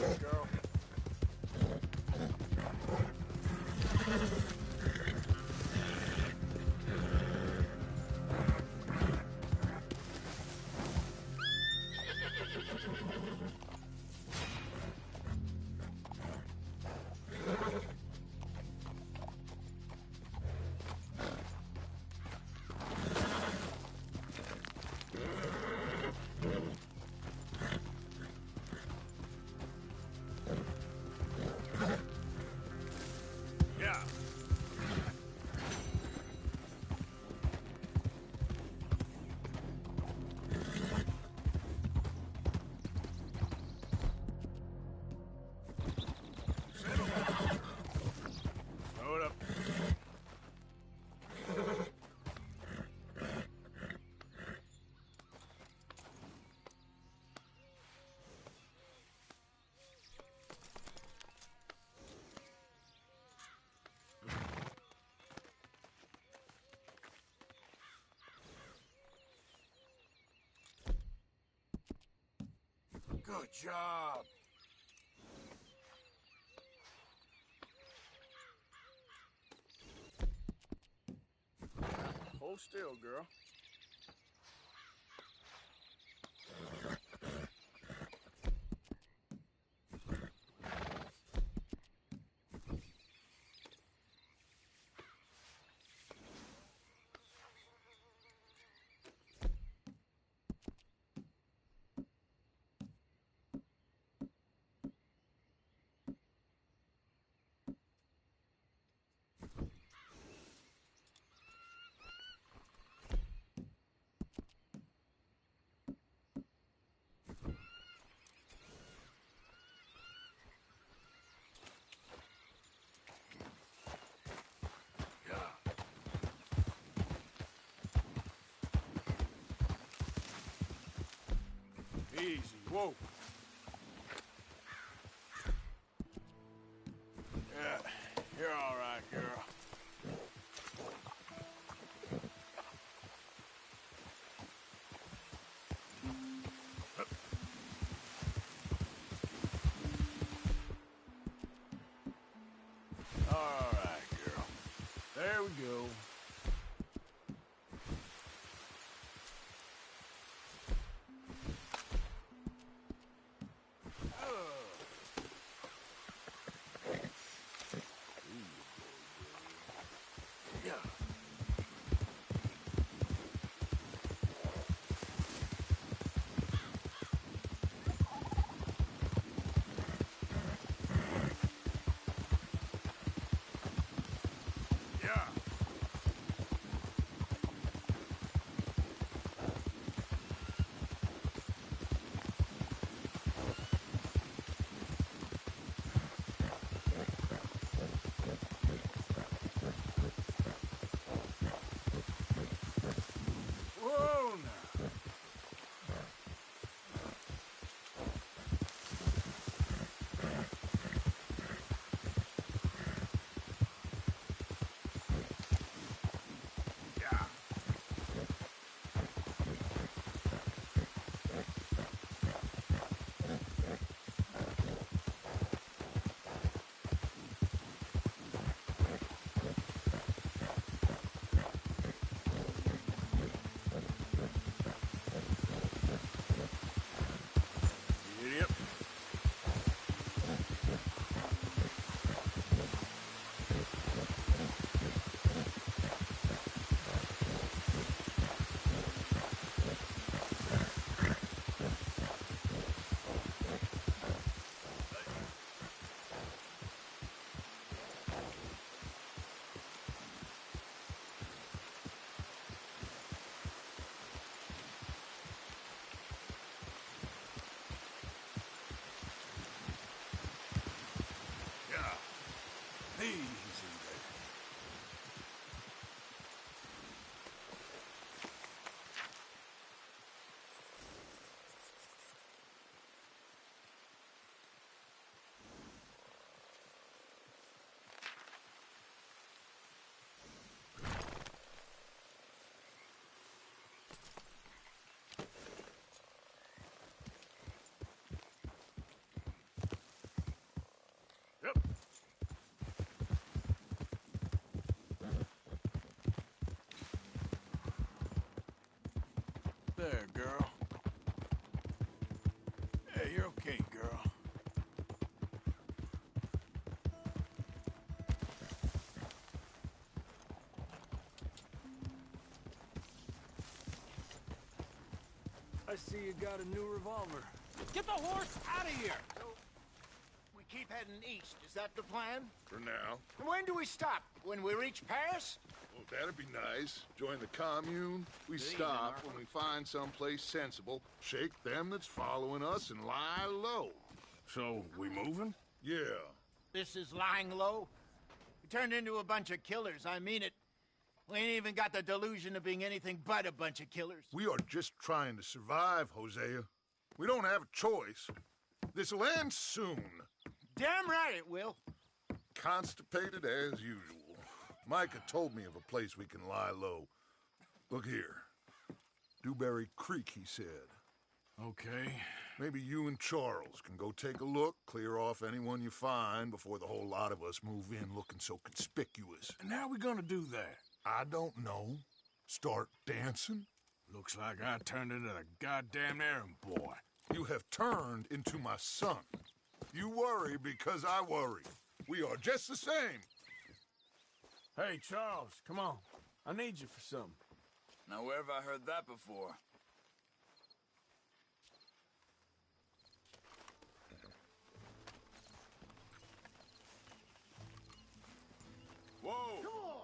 girl. Yeah. Slow it up. Good job. Hold still, girl. Easy, whoa. Yeah, you're all right, girl. All right, girl. There we go. Yeah. Yeah. I see you got a new revolver. Get the horse out of here! We keep heading east. Is that the plan? For now. And when do we stop? When we reach Paris? Well, that'd be nice. Join the commune. We stop when we find someplace sensible, shake them that's following us, and lie low. So, we moving? Yeah. This is lying low? We turned into a bunch of killers, I mean it. We ain't even got the delusion of being anything but a bunch of killers. We are just trying to survive, Hosea. We don't have a choice. This'll end soon. Damn right it will. Constipated as usual. Micah told me of a place we can lie low. Look here. Dewberry Creek, he said. Okay. Maybe you and Charles can go take a look, clear off anyone you find before the whole lot of us move in looking so conspicuous. And how we gonna do that? I don't know. Start dancing? Looks like I turned into the goddamn errand boy. You have turned into my son. You worry because I worry. We are just the same. Hey, Charles, come on. I need you for something. Now, where have I heard that before? Whoa! Come on!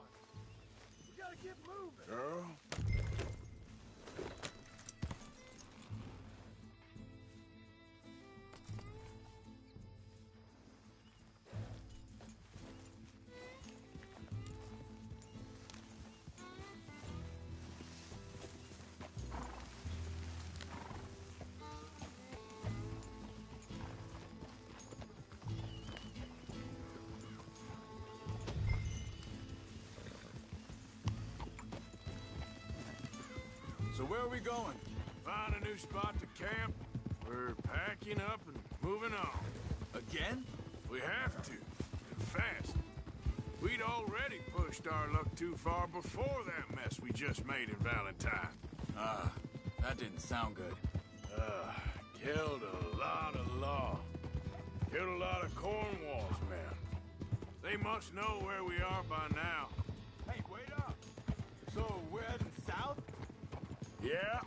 We gotta get moving! Girl? So where are we going? Find a new spot to camp. We're packing up and moving on. Again? We have to. And fast. We'd already pushed our luck too far before that mess we just made in Valentine. That didn't sound good. Killed a lot of law. Killed a lot of Cornwall's men. They must know where we are by now. Hey, wait up! So, we're heading south? Yeah.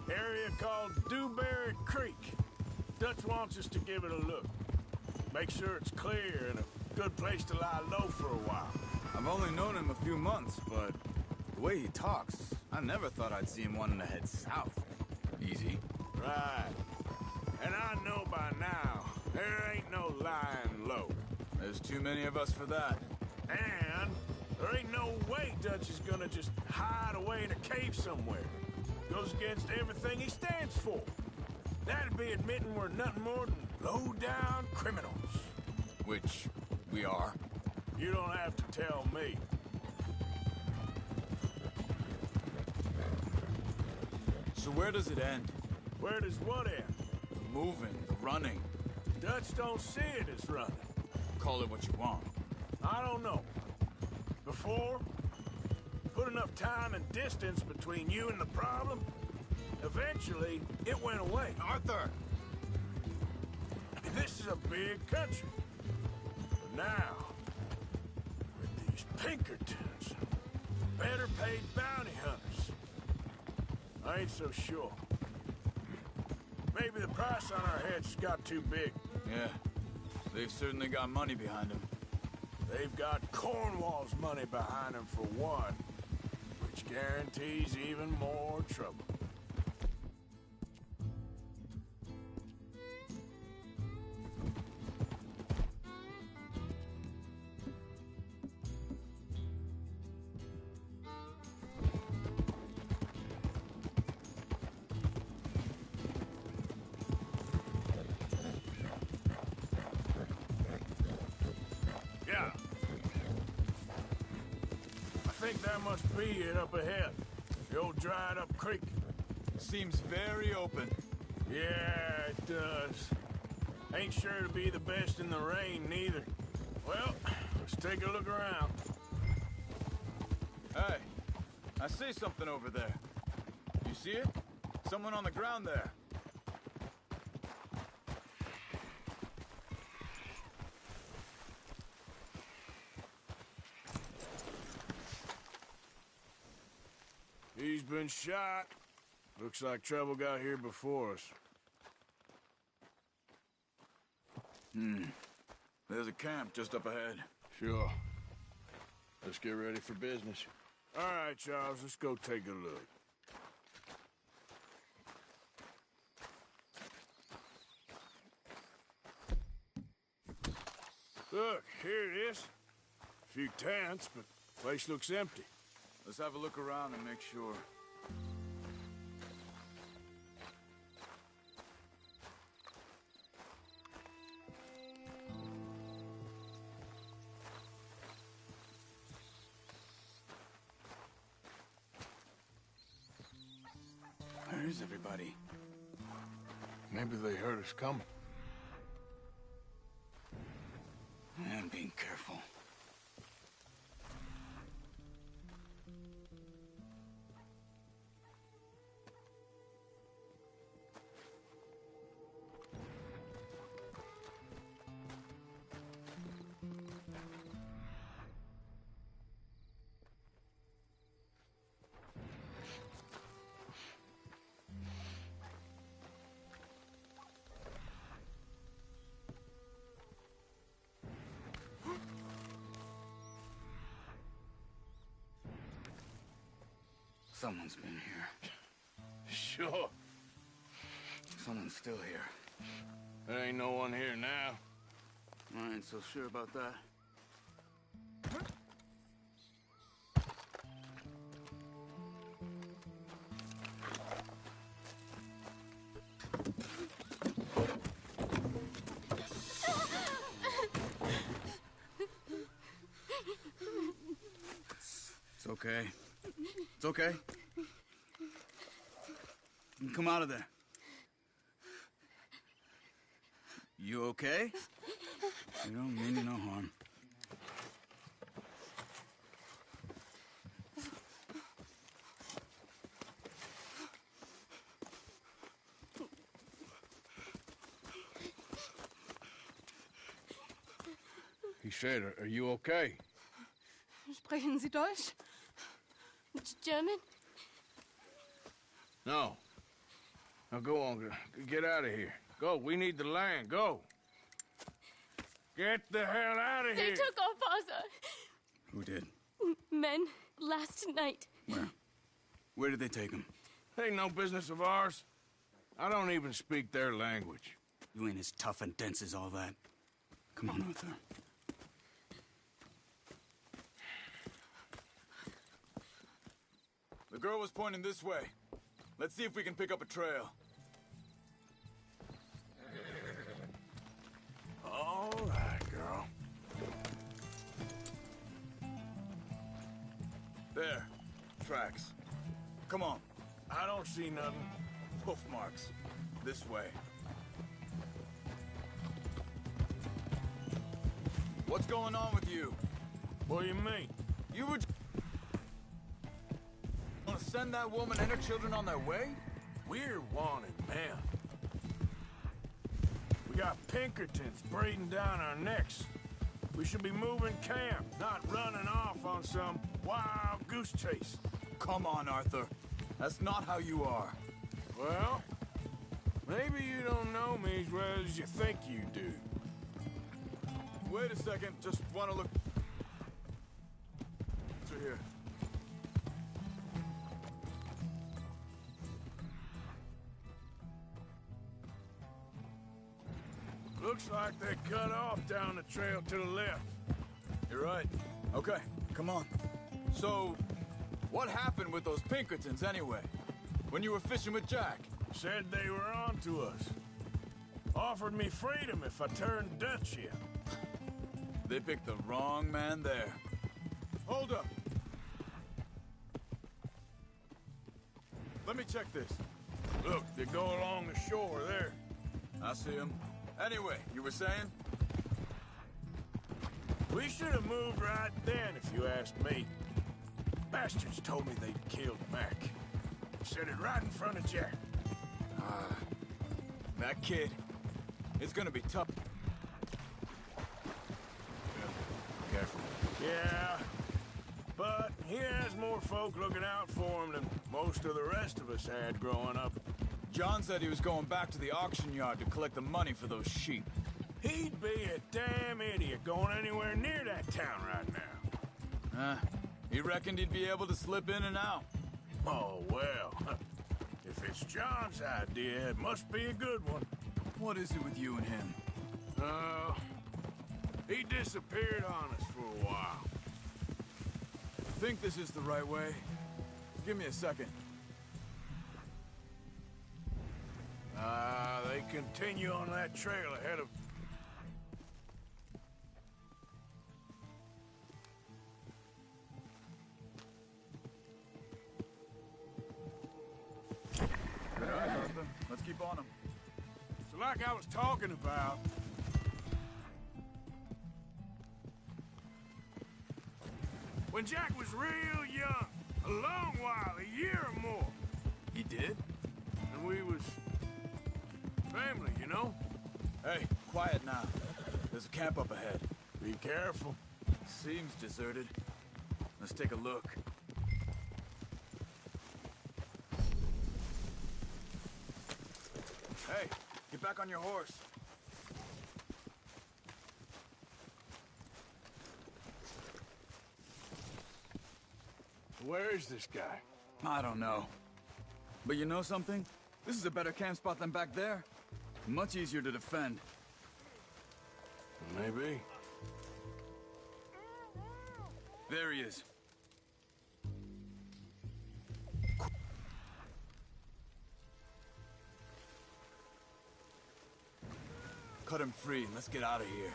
Area called Dewberry Creek. Dutch wants us to give it a look. Make sure it's clear and a good place to lie low for a while. I've only known him a few months, but the way he talks, I never thought I'd see him wanting to head south. Easy. Right. And I know by now, there ain't no lying low. There's too many of us for that. And there ain't no way Dutch is gonna just hide away in a cave somewhere. Goes against everything he stands for. That'd be admitting we're nothing more than low-down criminals. Which we are. You don't have to tell me. So where does it end? Where does what end? The moving, the running. Dutch don't see it as running. Call it what you want. I don't know. Before, put enough time and distance between you and the problem, eventually it went away. Arthur! This is a big country. But now, with these Pinkertons, better paid bounty hunters, I ain't so sure. Maybe the price on our heads got too big. Yeah, they've certainly got money behind them. They've got Cornwall's money behind them for one, which guarantees even more trouble. Yeah. I think that must be it up ahead. The old dried-up creek. Seems very open. Yeah, it does. Ain't sure to be the best in the rain, neither. Well, let's take a look around. Hey, I see something over there. You see it? Someone on the ground there. He's been shot. Looks like trouble got here before us. There's a camp just up ahead. Sure. Let's get ready for business. All right, Charles, let's go take a look. Look, here it is. A few tents, but the place looks empty. Let's have a look around and make sure. Where is everybody? Maybe they heard us coming. I'm being careful. Someone's been here. Sure. Someone's still here. There ain't no one here now. I ain't so sure about that. It's okay. It's okay. You can come out of there. You okay? You don't mean you no harm. He said, are you okay? Sprechen Sie Deutsch? German? No. Now go on, get out of here. Go, we need the land, go. Get the hell out of here! They took our father. Who did? Men, last night. Where? Where did they take him? Ain't no business of ours. I don't even speak their language. You ain't as tough and dense as all that. Come on, Arthur. The girl was pointing this way. Let's see if we can pick up a trail. All right, girl. There. Tracks. Come on. I don't see nothing. Hoof marks. This way. What's going on with you? What do you mean? You were... Gonna send that woman and her children on their way? We're wanted, man. We got Pinkertons breathing down our necks. We should be moving camp, not running off on some wild goose chase. Come on, Arthur. That's not how you are. Well, maybe you don't know me as well as you think you do. Wait a second. Just want to look... Through here. Looks like they cut off down the trail to the left. You're right. Okay, come on. So, what happened with those Pinkertons anyway? When you were fishing with Jack? Said they were on to us. Offered me freedom if I turned Dutch here. They picked the wrong man there. Hold up. Let me check this. Look, they go along the shore there. I see them. Anyway, you were saying? We should have moved right then, if you ask me. Bastards told me they'd killed Mac. Said it right in front of Jack. That kid. It's gonna be tough. Careful. Yeah, but he has more folk looking out for him than most of the rest of us had growing up. John said he was going back to the auction yard to collect the money for those sheep. He'd be a damn idiot going anywhere near that town right now. He reckoned he'd be able to slip in and out. Oh, well. If it's John's idea, it must be a good one. What is it with you and him? He disappeared on us for a while. Think this is the right way? Give me a second. They continue on that trail ahead of... Good eye, Arthur. Let's keep on him. So like I was talking about... When Jack was real young, a long while, a year or more. He did? And we was... family, you know? Hey, quiet now. There's a camp up ahead. Be careful. Seems deserted. Let's take a look. Hey, get back on your horse. Where is this guy? I don't know. But you know something? This is a better camp spot than back there. Much easier to defend. Maybe. There he is. Cut him free and let's get out of here.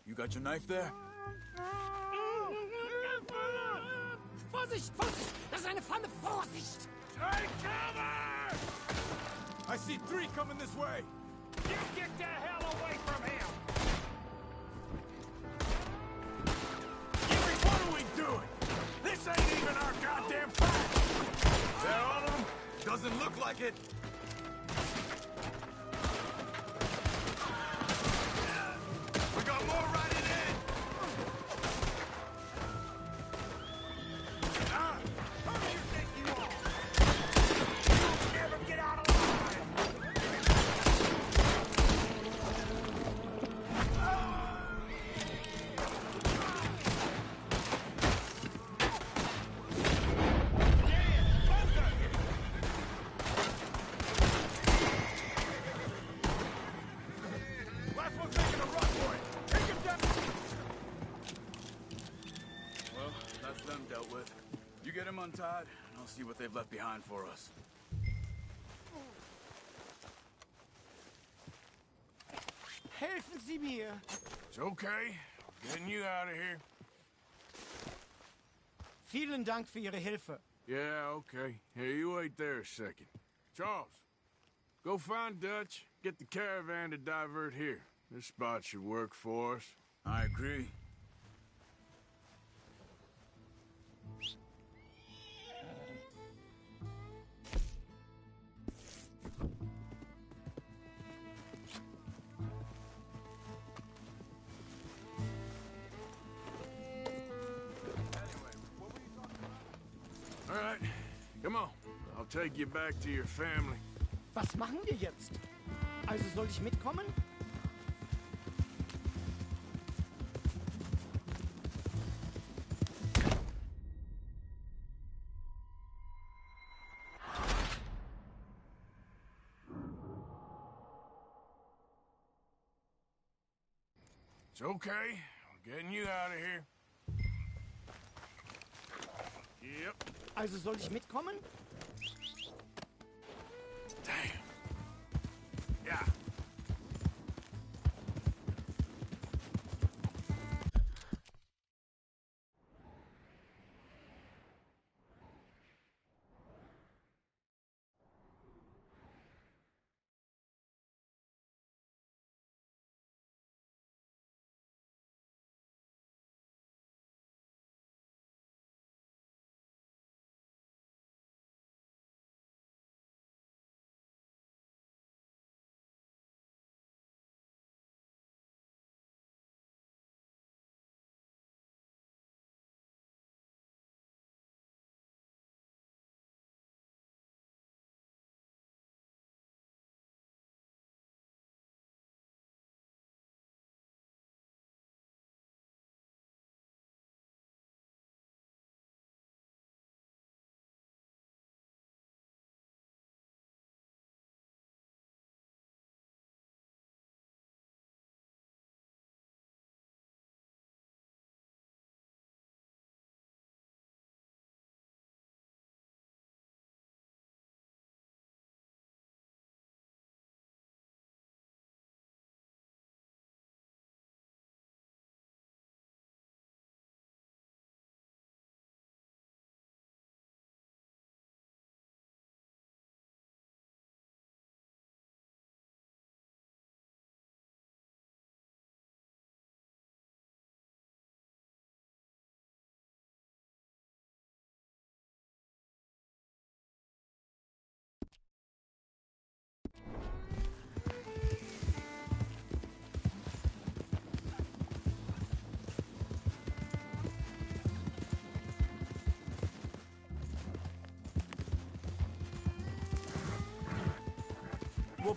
You got your knife there? Vorsicht, Vorsicht! Das ist eine Pfanne! Vorsicht! Take cover! I see 3 coming this way. You get the hell away from him! Jimmy, what are we doing? This ain't even our goddamn fight! They're on him? Doesn't look like it. We got more riding in! Who do you think you are? You'll never get out alive! Last one's making a run for it! Take him down! Well, that's them dealt with. You get him untied, and I'll see what they've left behind for us. Helfen Sie mir! It's okay. Getting you out of here. Vielen Dank für Ihre Hilfe. Yeah, okay. Here, you wait there a second. Charles, go find Dutch. Get the caravan to divert here. This spot should work for us. I agree. All right, come on. I'll take you back to your family. Was machen wir jetzt? Also soll ich mitkommen? It's okay. We're getting you out of here. Yep. Also soll ich mitkommen? Damn. Yeah.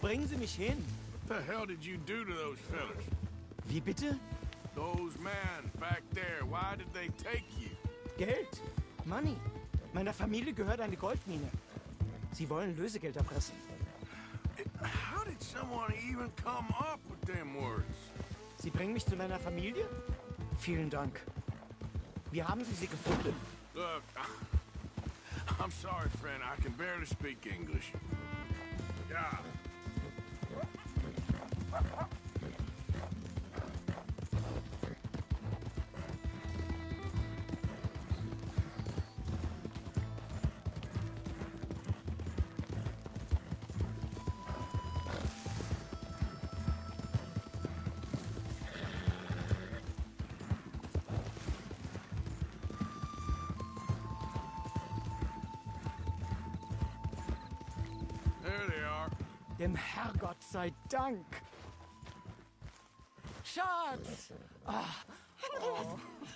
bringen Sie mich hin? What the hell did you do to those fellas? Wie bitte? Those men back there, why did they take you? Geld. Money. Meiner Familie gehört eine Goldmine. Sie wollen Lösegeld erpressen. How did someone even come up with them words? Sie bringen mich zu deiner Familie? Vielen Dank. Wie haben Sie sie gefunden? Look, I'm sorry, friend. I can barely speak English. Yeah. There they are. Dem Herrgott sei Dank. Schatz!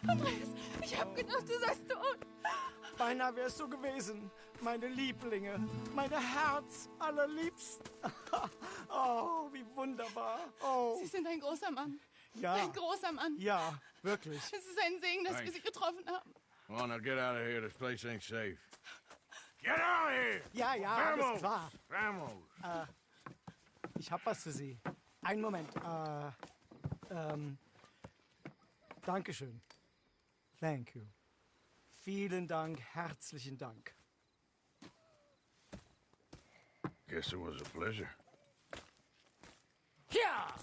Andreas, ich hab gedacht, du seist tot. Beinahe wär's so gewesen. Meine Lieblinge, meine Herz allerliebsten. Oh, wie wunderbar. Oh. Sie sind ein großer Mann. Ja. Ein großer Mann. Ja, wirklich. Es ist ein Segen, dass wir Thanks. Sie getroffen haben. Come on, now get out of here. This place ain't safe. Get out of here! Ja, ja, alles klar. Vamos! Ich hab was für Sie. Einen Moment. Dankeschön. Thank you. Vielen Dank, herzlichen Dank. Guess it was a pleasure. Ja!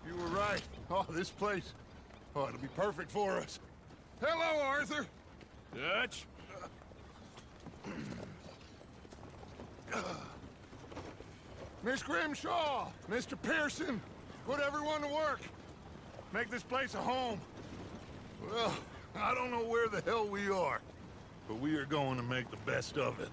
You were right. Oh, this place. Oh, it'll be perfect for us. Hello, Arthur. Dutch? Miss Grimshaw, Mr. Pearson, put everyone to work. Make this place a home. Well, I don't know where the hell we are, but we are going to make the best of it.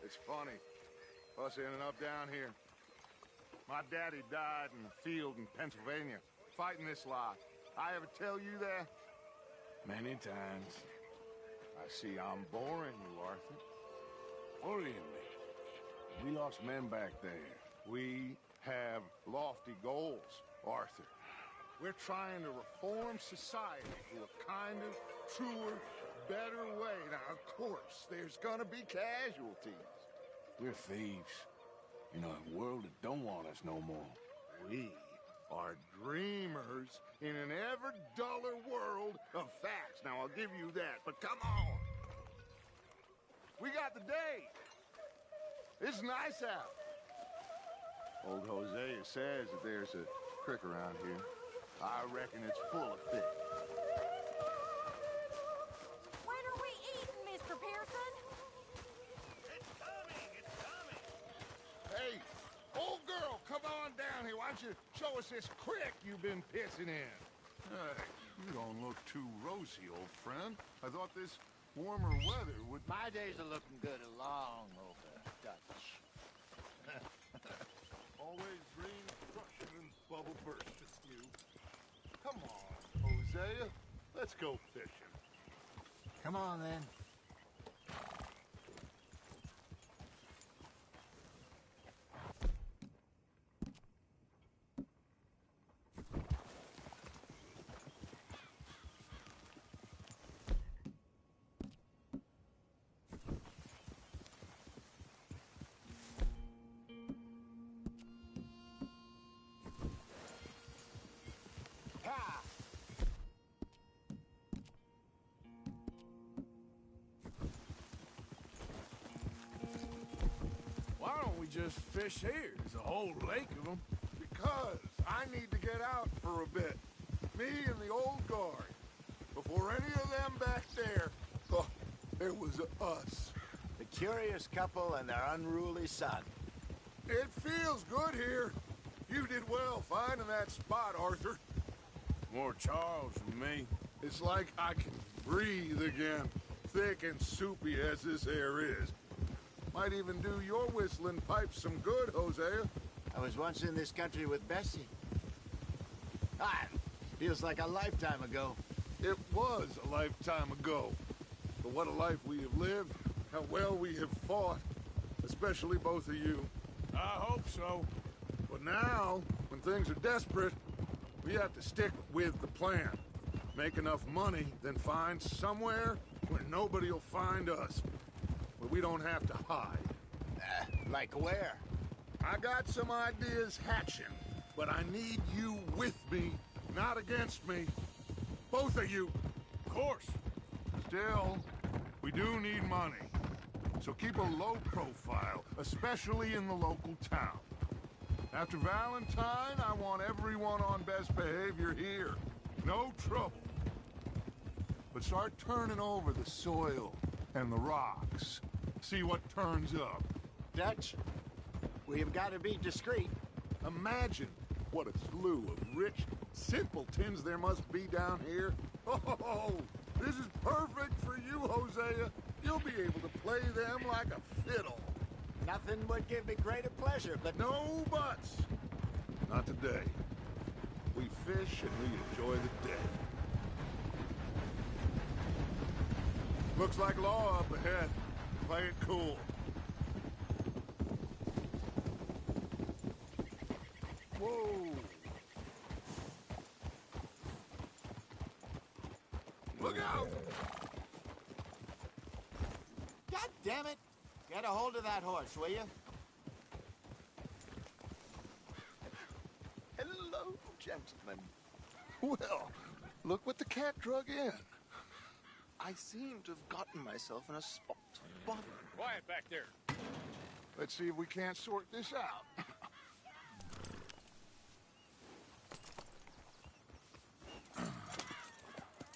It's funny, us ending up down here. My daddy died in the field in Pennsylvania, fighting this lot. I ever tell you that? Many times. I see I'm boring you, Arthur. Worrying me. We lost men back there. We have lofty goals, Arthur. We're trying to reform society to a kinder, truer, better way. Now, of course, there's gonna be casualties. We're thieves. In a world that don't want us no more. We are dreamers in an ever duller world of facts. Now, I'll give you that, but come on. We got the date. It's nice out. Old Hosea says that there's a creek around here. I reckon it's full of fish. When are we eating, Mr. Pearson? It's coming! It's coming! Hey, old girl, come on down here. Why don't you show us this creek you've been pissing in? Hey, you don't look too rosy, old friend. I thought this warmer weather would... My days are looking good along over, Dutch. Always green, crushing, and bubble burst with you. Come on, Hosea. Let's go fishing. Come on, then. Why don't we just fish here? There's a whole lake of them. Because I need to get out for a bit. Me and the old guard. Before any of them back there, oh, it was us. The curious couple and their unruly son. It feels good here. You did well finding that spot, Arthur. More Charles than me. It's like I can breathe again, thick and soupy as this air is. Might even do your whistling pipes some good, Hosea. I was once in this country with Bessie. Feels like a lifetime ago. It was a lifetime ago. But what a life we have lived, how well we have fought, especially both of you. I hope so. But now, when things are desperate, we have to stick with the plan. Make enough money, then find somewhere where nobody will find us. Where we don't have to hide. Like where? I got some ideas hatching, but I need you with me, not against me. Both of you. Of course. Still, we do need money. So keep a low profile, especially in the local town. After Valentine, I want everyone on best behavior here. No trouble. But start turning over the soil and the rocks. See what turns up. Dutch, we've got to be discreet. Imagine what a slew of rich simpletons there must be down here. Oh, this is perfect for you, Hosea. You'll be able to play them like a fiddle. Nothing would give me greater pleasure, but... No buts. Not today. We fish and we enjoy the day. Looks like law up ahead. Play it cool. Whoa. Look out! God damn it! Get a hold of that horse, will you? Hello, gentlemen. Well, look what the cat drug in. I seem to have gotten myself in a spot of bother. Quiet back there. Let's see if we can't sort this out.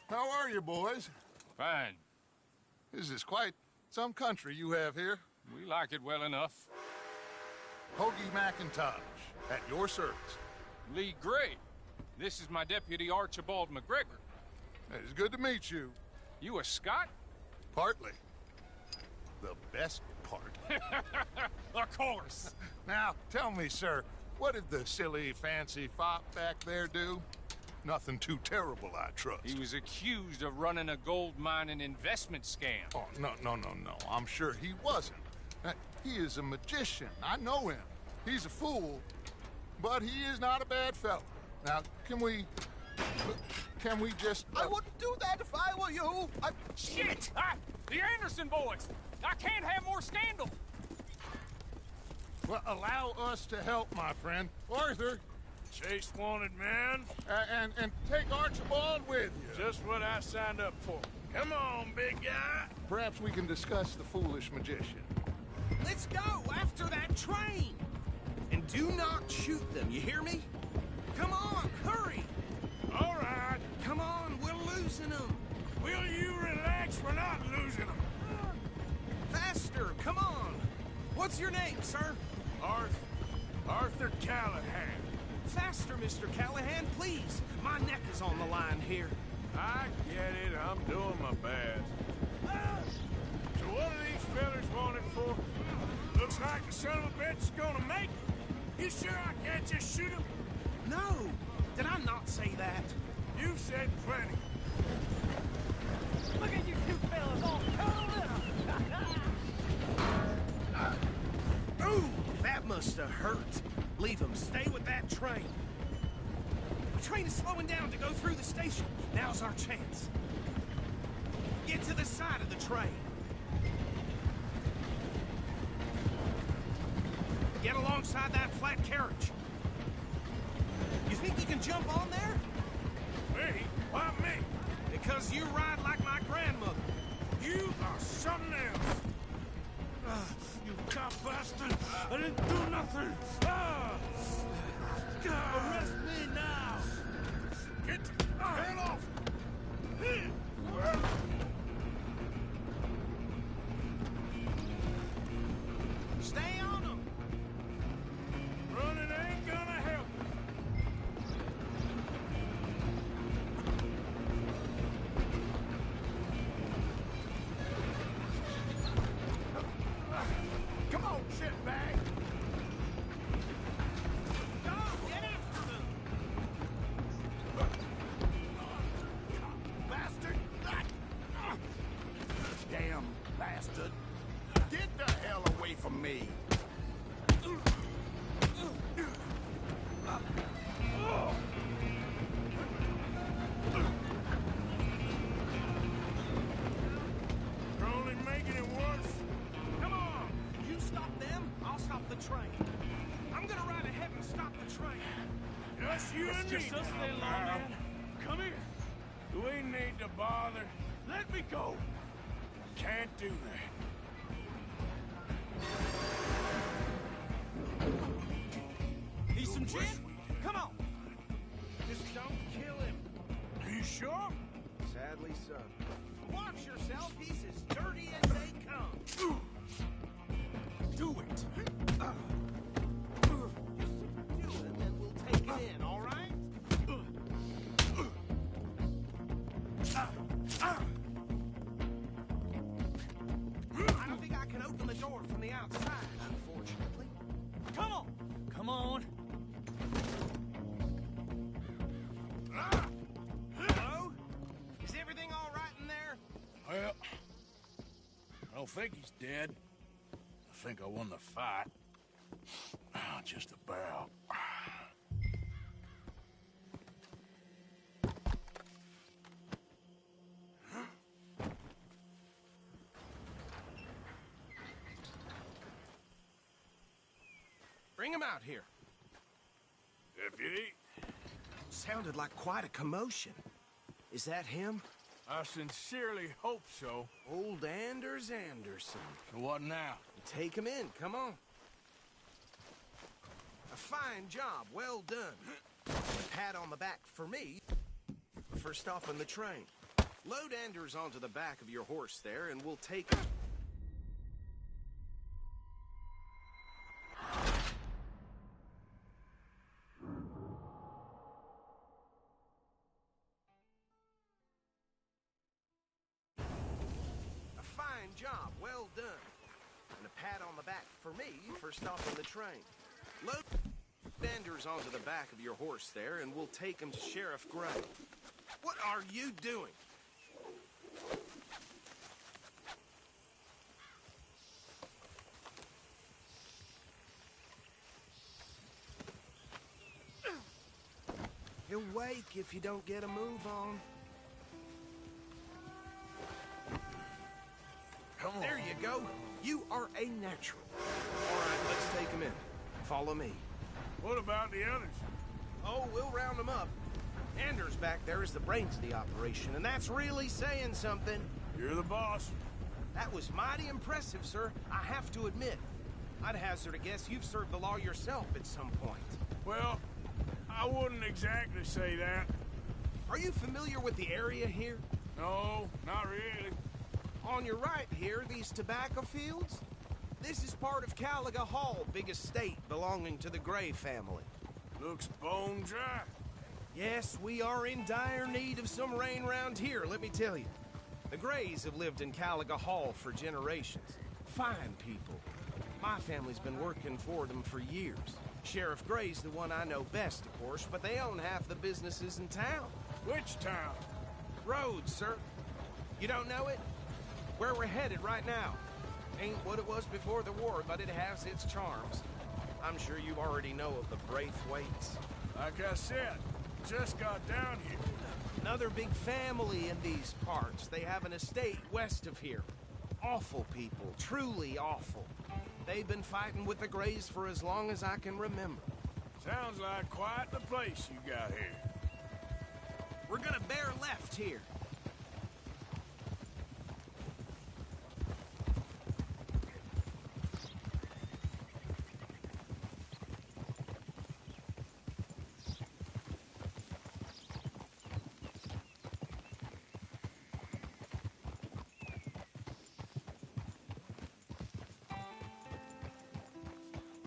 How are you, boys? Fine. This is quite some country you have here. We like it well enough. Hoagie McIntosh, at your service. Lee Gray. This is my deputy Archibald McGregor. It is good to meet you. You a Scot? Partly. The best part. Of course. Now, tell me, sir, what did the silly, fancy fop back there do? Nothing too terrible, I trust. He was accused of running a gold mining investment scam. Oh, no. I'm sure he wasn't. He is a magician. I know him. He's a fool, but he is not a bad fellow. Now, can we just... I wouldn't do that if I were you. Shit! The Anderson boys! I can't have more scandal! Well, allow us to help, my friend. Arthur! Chase wanted man. And take Archibald with you. Just what I signed up for. Come on, big guy. Perhaps we can discuss the foolish magician. Let's go after that train. And do not shoot them, you hear me? Come on, hurry. All right. Come on, we're losing them. Will you relax? We're not losing them. Faster, come on. What's your name, sir? Arthur Callahan. Faster, Mr. Callahan, please. My neck is on the line here. I get it. I'm doing my best. So what are these fellas wanted for? Looks like the son of a bitch is gonna make it. You sure I can't just shoot him? No. Did I not say that? You said plenty. Look at you two fellas all curled up! Ooh, that must have hurt. Leave him. Stay with that train. The train is slowing down to go through the station. Now's our chance. Get to the side of the train. Get alongside that flat carriage. You think you can jump on there? Me? Why me? Because you ride like my grandmother. You are something else. You cop bastard! I didn't do nothing! Arrest me now! Get hand off! Stay on them! Running ain't gonna help. Come on, shitbag! Go! Get after them! Bastard! Damn bastard! Get the hell away from me! You're only making it worse. Come on! You stop them, I'll stop the train. I'm gonna ride ahead and stop the train. Just you and me. Just us stay alone, man. Come here. Do we need to bother? Let me go. Can't do that. Need some gin? Come on! Just don't kill him. Are you sure? Sadly so. Watch yourself, he's as dirty as they come. Do it. Do it, and we'll take it in, all right? I don't think I can open the door from the outside, unfortunately. Come on! Come on. Hello? Is everything all right in there? Well, I don't think he's dead. I think I won the fight. Just about. Bring him out here. Deputy, Sounded like quite a commotion. Is that him? I sincerely hope so. Old Anders Anderson. So what now? Take him in, come on. A fine job, well done. A pat on the back for me for stopping the train. Load Anders onto the back of your horse there, and we'll take him. A fine job, well done. And a pat on the back for me for stopping the train. Load Anders onto the back of your horse there, and we'll take him to Sheriff Gray. What are you doing? He'll wake if you don't get a move on. Come on. There you go. You are a natural. All right, let's take him in. Follow me. What about the others? Oh, we'll round them up. Anders back there is the brains of the operation, and that's really saying something. You're the boss. That was mighty impressive, sir. I have to admit. I'd hazard a guess you've served the law yourself at some point. Well, I wouldn't exactly say that. Are you familiar with the area here? No, not really. On your right here, these tobacco fields? This is part of Caliga Hall, big estate belonging to the Gray family. Looks bone dry. Yes, we are in dire need of some rain round here, let me tell you. The Grays have lived in Caliga Hall for generations. Fine people. My family's been working for them for years. Sheriff Gray's the one I know best, of course, but they own half the businesses in town. Which town? Rhodes, sir. You don't know it? Where we're headed right now. Ain't what it was before the war, but it has its charms. I'm sure you already know of the Braithwaites. Like I said, just got down here. Another big family in these parts. They have an estate west of here. Awful people, truly awful. They've been fighting with the Greys for as long as I can remember. Sounds like quite the place you got here. We're gonna bear left here.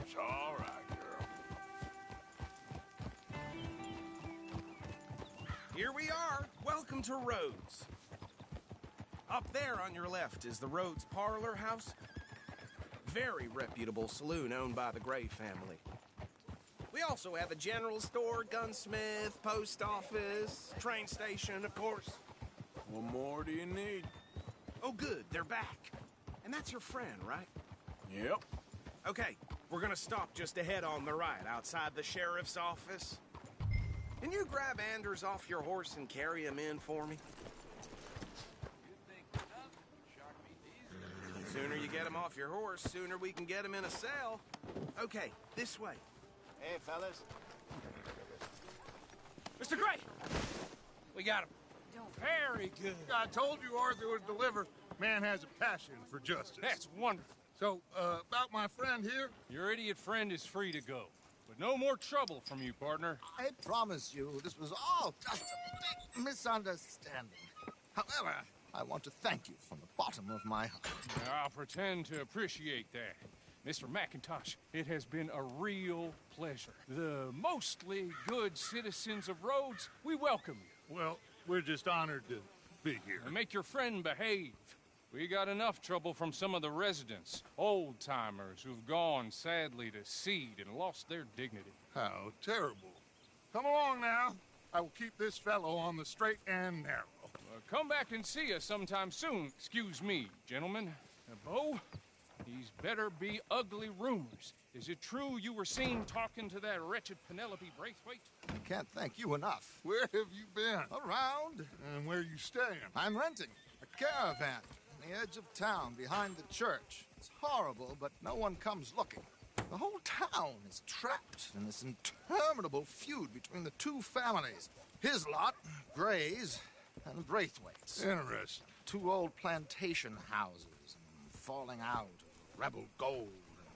It's all right, girl. Here we are. Welcome to Rhodes. Up there on your left is the Rhodes Parlor House. Very reputable saloon owned by the Gray family. We also have a general store, gunsmith, post office, train station, of course. What more do you need? Oh, good. They're back. And that's your friend, right? Yep. Okay, we're gonna stop just ahead on the right, outside the sheriff's office. Can you grab Anders off your horse and carry him in for me? Sooner you get him off your horse, sooner we can get him in a cell. Okay, this way. Hey, fellas. Mr. Gray! We got him. Very good. I told you Arthur would deliver. Man has a passion for justice. That's wonderful. So, about my friend here? Your idiot friend is free to go. But no more trouble from you, partner. I promise you, this was all just a big misunderstanding. However, I want to thank you from the bottom of my heart. I'll pretend to appreciate that. Mr. McIntosh, it has been a real pleasure. The mostly good citizens of Rhodes, we welcome you. Well, we're just honored to be here. And make your friend behave. We got enough trouble from some of the residents, old-timers who've gone, sadly, to seed and lost their dignity. How terrible. Come along now. I will keep this fellow on the straight and narrow. Come back and see us sometime soon. Excuse me, gentlemen. Bo, these better be ugly rumors. Is it true you were seen talking to that wretched Penelope Braithwaite? I can't thank you enough. Where have you been? Around. And where you staying? I'm renting a caravan on the edge of town behind the church. It's horrible, but no one comes looking. The whole town is trapped in this interminable feud between the two families. His lot, Gray's, and Braithwaite's. Interesting. Two old plantation houses, and falling out of rebel gold,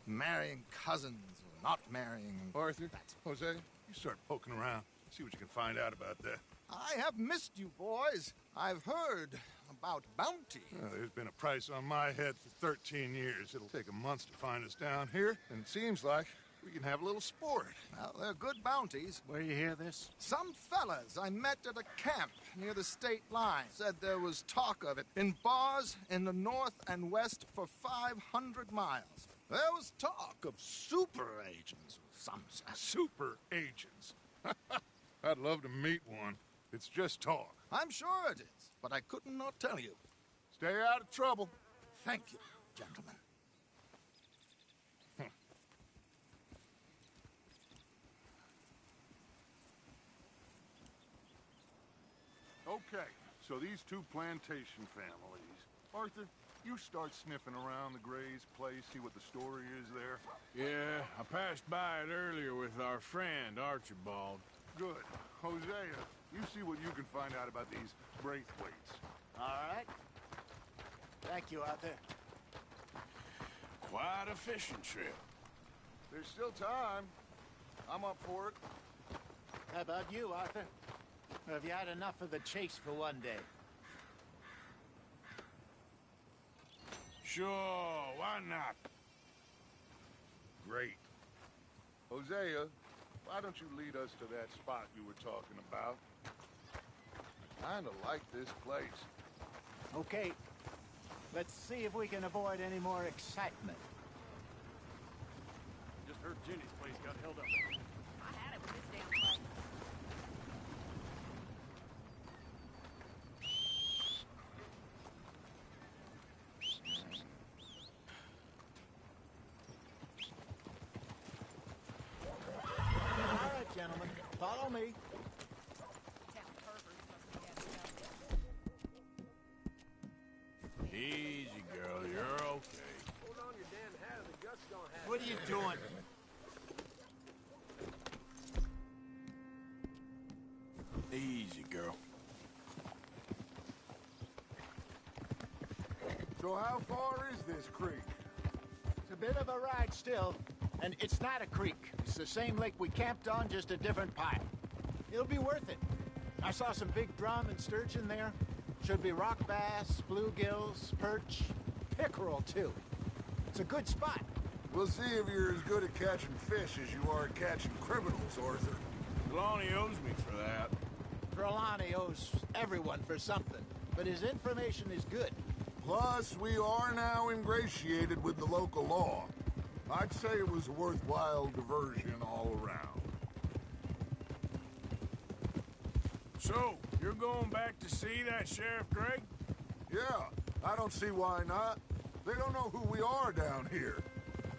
and marrying cousins, or not marrying. Arthur, Jose, you start poking around. See what you can find out about that. I have missed you, boys. I've heard about bounty. Well, there's been a price on my head for 13 years. It'll take a month to find us down here, and it seems like we can have a little sport. Well, they're good bounties. Where you hear this? Some fellas I met at a camp near the state line said there was talk of it in bars in the north and west for 500 miles. There was talk of super agents of some sort. Super agents? I'd love to meet one. It's just talk. I'm sure it is, but I couldn't not tell you. Stay out of trouble. Thank you, gentlemen. Okay, so these two plantation families. Arthur, you start sniffing around the Gray's place, see what the story is there. Yeah, I passed by it earlier with our friend, Archibald. Good. Hosea, you see what you can find out about these Braithwaites. All right. Thank you, Arthur. Quite a fishing trip. There's still time. I'm up for it. How about you, Arthur? Or have you had enough of the chase for one day? Sure, why not? Great. Hosea, why don't you lead us to that spot you were talking about? I kinda like this place. Okay. Let's see if we can avoid any more excitement. Just heard Jenny's place got held up. I had it with this damn place. gentlemen. Follow me. Easy, girl. You're okay. Hold on your damn hat or the gut's gonna happen. What are you doing? Easy, girl. So how far is this creek? It's a bit of a ride still. And it's not a creek. It's the same lake we camped on, just a different pile. It'll be worth it. I saw some big drum and sturgeon there. Should be rock bass, bluegills, perch, pickerel, too. It's a good spot. We'll see if you're as good at catching fish as you are at catching criminals, Arthur. Trelawney owes me for that. Trelawney owes everyone for something, but his information is good. Plus, we are now ingratiated with the local law. I'd say it was a worthwhile diversion all around. So, you're going back to see that Sheriff Gregg? Yeah, I don't see why not. They don't know who we are down here.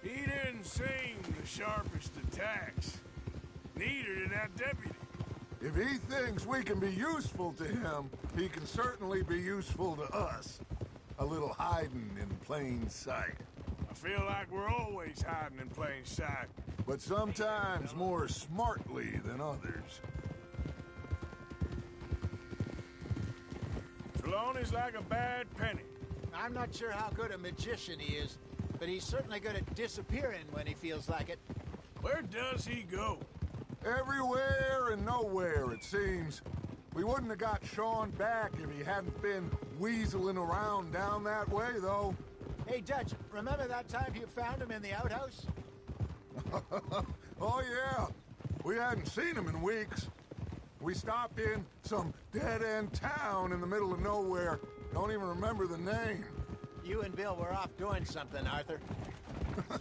He didn't seem the sharpest attacks. Neither did that deputy. If he thinks we can be useful to him, he can certainly be useful to us. A little hiding in plain sight. I feel like we're always hiding in plain sight. But sometimes more smartly than others. Trelawney's like a bad penny. I'm not sure how good a magician he is, but he's certainly good at disappearing when he feels like it. Where does he go? Everywhere and nowhere, it seems. We wouldn't have got Sean back if he hadn't been weaseling around down that way, though. Hey, Dutch, remember that time you found him in the outhouse? Oh, yeah. We hadn't seen him in weeks. We stopped in some dead-end town in the middle of nowhere. Don't even remember the name. You and Bill were off doing something, Arthur.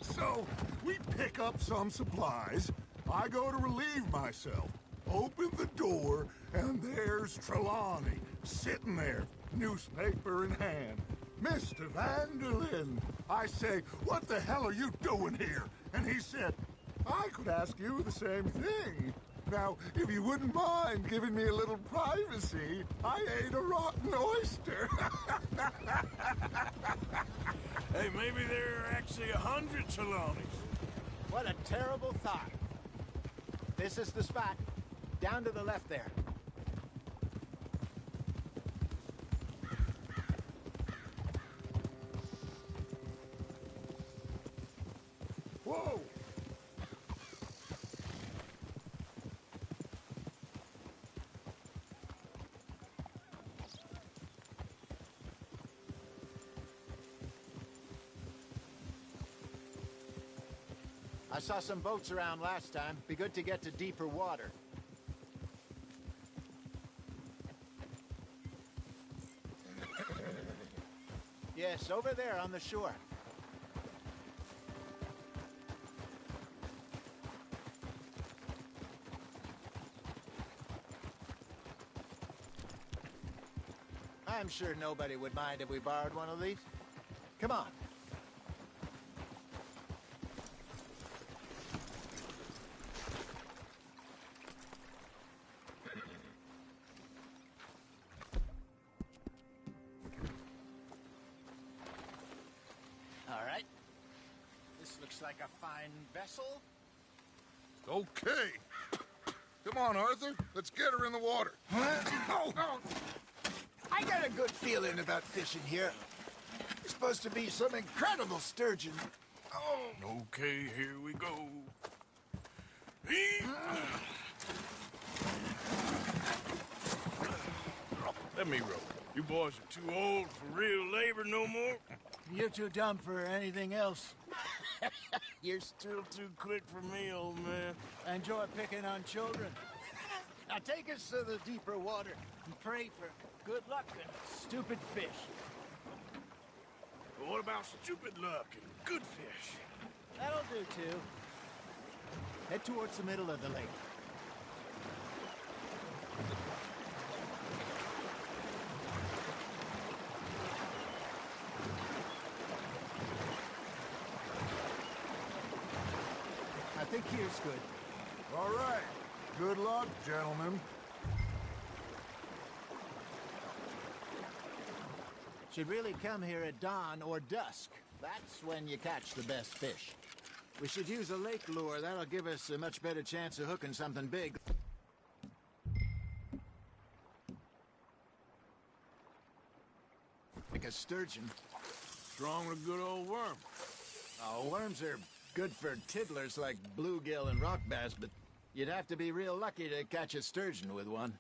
So, we pick up some supplies. I go to relieve myself. Open the door, and there's Trelawney, sitting there, newspaper in hand. Mr. Vanderlyn. I say, what the hell are you doing here? And he said, I could ask you the same thing. Now, if you wouldn't mind giving me a little privacy, I ate a rotten oyster. Hey, maybe there are actually 100 Trelawneys. What a terrible thought. This is the spot. Down to the left there. Whoa! I saw some boats around last time. Be good to get to deeper water. Yes, over there on the shore. I'm sure nobody would mind if we borrowed one of these. Come on. All right. This looks like a fine vessel. Okay. Come on, Arthur. Let's get her in the water. Oh. I got a good feeling about fishing here. It's supposed to be some incredible sturgeon. Oh. Okay, here we go. Let me row. You boys are too old for real labor no more. You're too dumb for anything else. You're still too quick for me, old man. I enjoy picking on children. Now take us to the deeper water and pray for good luck and stupid fish. But what about stupid luck and good fish? That'll do, too. Head towards the middle of the lake. I think here's good. All right. Good luck, gentlemen. Should really come here at dawn or dusk. That's when you catch the best fish. We should use a lake lure. That'll give us a much better chance of hooking something big. Like a sturgeon. Strong with a good old worm. Oh, worms are good for tiddlers like bluegill and rock bass, but you'd have to be real lucky to catch a sturgeon with one.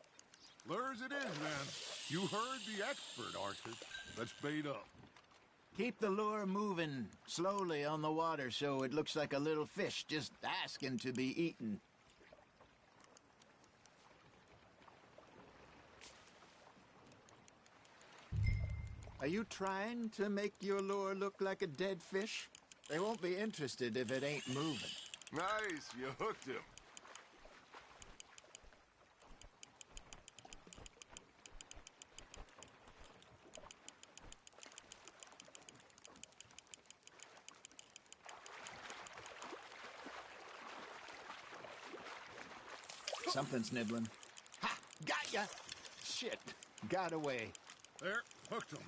Lures it is, then. You heard the expert, Arthur. Let's bait up. Keep the lure moving slowly on the water so it looks like a little fish just asking to be eaten. Are you trying to make your lure look like a dead fish? They won't be interested if it ain't moving. Nice, you hooked him. Something's nibbling. Ha! Got ya! Shit. Got away. There, hooked him.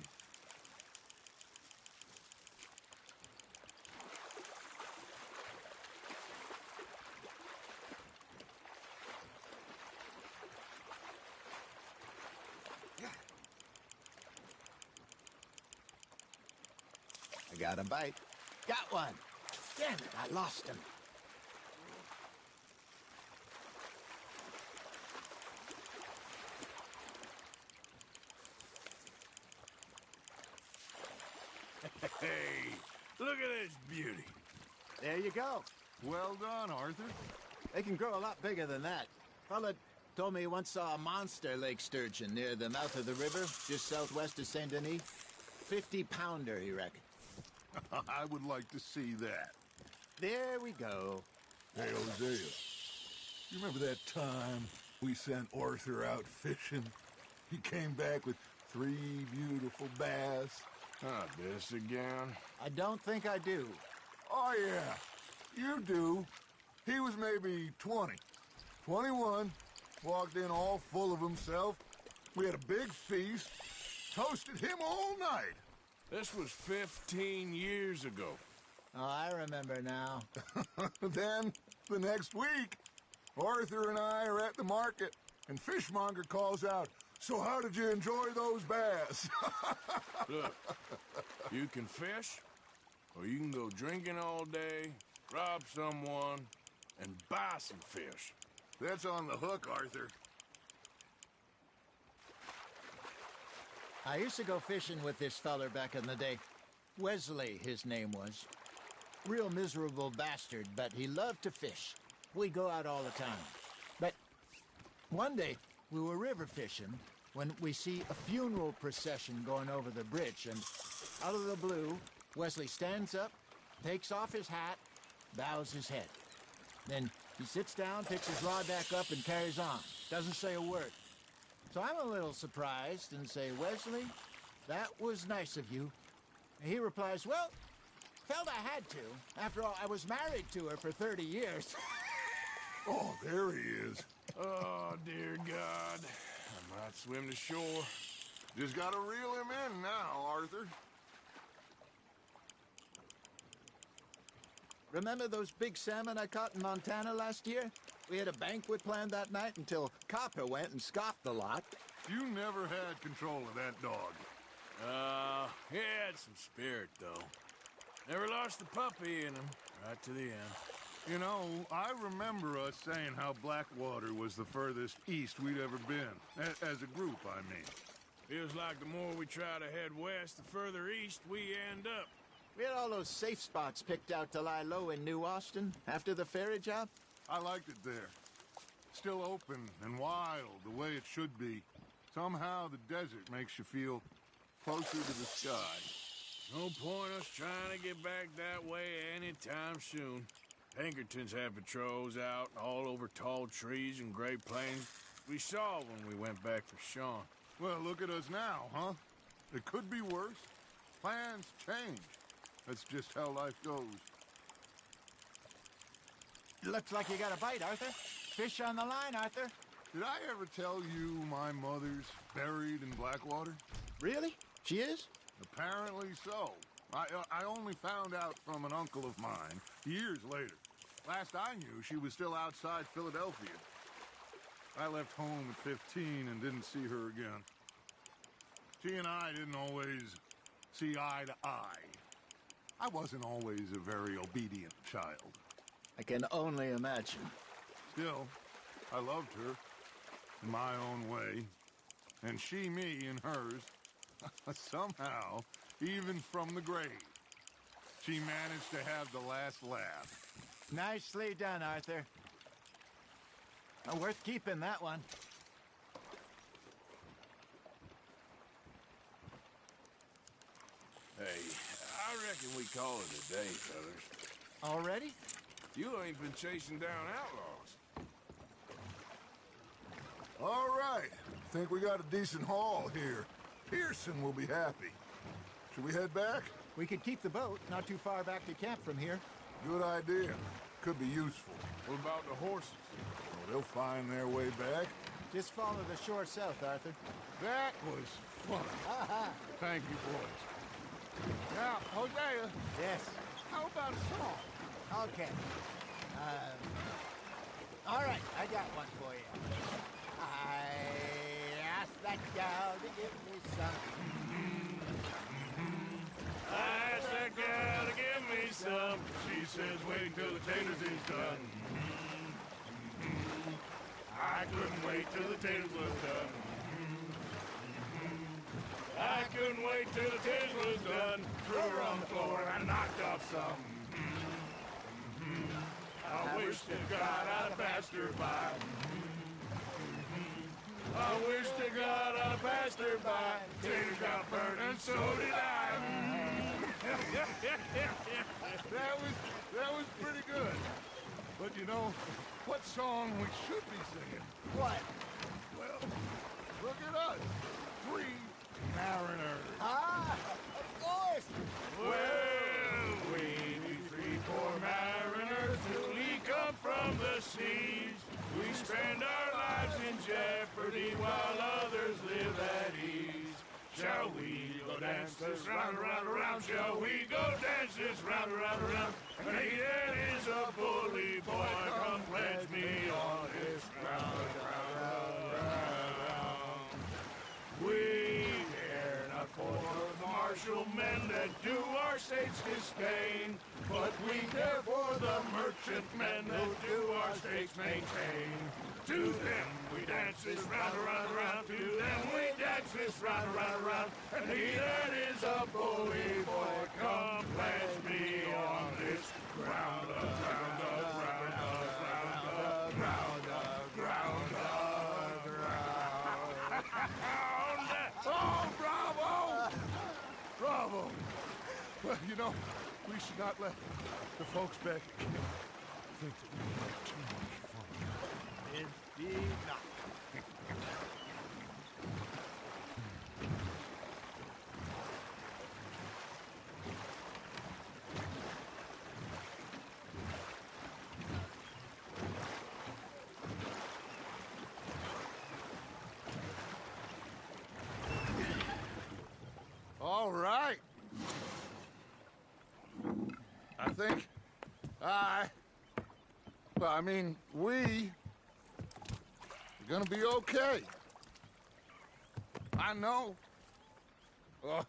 I got a bite. Got one. Damn it, I lost him. Hey, look at this beauty. There you go. Well done, Arthur. They can grow a lot bigger than that. Fella told me he once saw a monster lake sturgeon near the mouth of the river, just southwest of Saint Denis. 50-pounder, he reckoned. I would like to see that. There we go. Hey, Hosea. You remember that time we sent Arthur out fishing? He came back with 3 beautiful bass. Ah, this again? I don't think I do. Oh, yeah. You do. He was maybe 20. 21. Walked in all full of himself. We had a big feast. Toasted him all night. This was 15 years ago. Oh, I remember now. Then, the next week, Arthur and I are at the market, and Fishmonger calls out, "So how did you enjoy those bass?" Look, you can fish, or you can go drinking all day, rob someone, and buy some fish. That's on the hook, Arthur. I used to go fishing with this feller back in the day. Wesley, his name was. Real miserable bastard, but he loved to fish. We'd go out all the time. But one day, we were river fishing when we see a funeral procession going over the bridge, and out of the blue, Wesley stands up, takes off his hat, bows his head. Then he sits down, picks his rod back up, and carries on. Doesn't say a word. So I'm a little surprised and say, "Wesley, that was nice of you." And he replies, "Well, felt I had to. After all, I was married to her for 30 years. Oh, there he is. Oh, dear God. I might swim to shore. Just gotta reel him in now, Arthur. Remember those big salmon I caught in Montana last year? We had a banquet planned that night until Copper went and scoffed the lot. You never had control of that dog. He had some spirit, though. Never lost the puppy in him, right to the end. You know, I remember us saying how Blackwater was the furthest east we'd ever been. As a group, I mean. Feels like the more we try to head west, the further east we end up. We had all those safe spots picked out to lie low in New Austin after the ferry job. I liked it there. Still open and wild, the way it should be. Somehow the desert makes you feel closer to the sky. No point us trying to get back that way anytime soon. Pinkertons have patrols out all over tall trees and Great Plains. We saw when we went back for Sean. Well, look at us now, huh? It could be worse. Plans change. That's just how life goes. Looks like you got a bite, Arthur. fish on the line, Arthur. Did I ever tell you my mother's buried in Blackwater? Really? She is? Apparently so. I only found out from an uncle of mine years later. Last I knew, she was still outside Philadelphia. I left home at 15 and didn't see her again. She and I didn't always see eye to eye. I wasn't always a very obedient child. I can only imagine. Still, I loved her in my own way, and she me in hers. Somehow, even from the grave, she managed to have the last laugh. Nicely done, Arthur. Worth keeping, that one. Hey, I reckon we call it a day, fellas. Already? You ain't been chasing down outlaws. All right. Think we got a decent haul here. Pearson will be happy. Should we head back? We could keep the boat not too far back to camp from here. Good idea. Could be useful. What about the horses? Well, they'll find their way back. Just follow the shore south, Arthur. That was fun. Thank you, boys. Now, Hosea. Yes. How about a song? Okay. All right, I got one for you. I asked that gal to give me some. I asked that gal to give me some. She says, wait till the taters is done. I couldn't wait till the taters was done. I couldn't wait till the taters was done. Threw her on the floor and I knocked off some. I wish to God I'd have passed her by. I wish to God I'd have passed her by. Taters got burned and so did I. That was pretty good. But you know, what song we should be singing? What? Well, look at us. 3 mariners. Of course. Well, we be 3 poor mariners till we come from the seas. We spend our lives in jeopardy while others live at ease. Shall we go dance this round, around, around? Shall we go dance this round, around, around? And he that is a bully boy, come pledge me on his ground, round. We care not for the martial men that do our states disdain, but we care for the merchant men that do our states maintain. To them we dance this round, around, around. To them we dance this round, around, around. And he that is a bully boy, come pledge me on this ground, ground, ground, ground, ground, ground, ground. Oh, bravo! Bravo! Well, you know, we should not let the folks back at camp think that we had too much fun. Indeed not. All right. I think we are gonna be okay. I know. I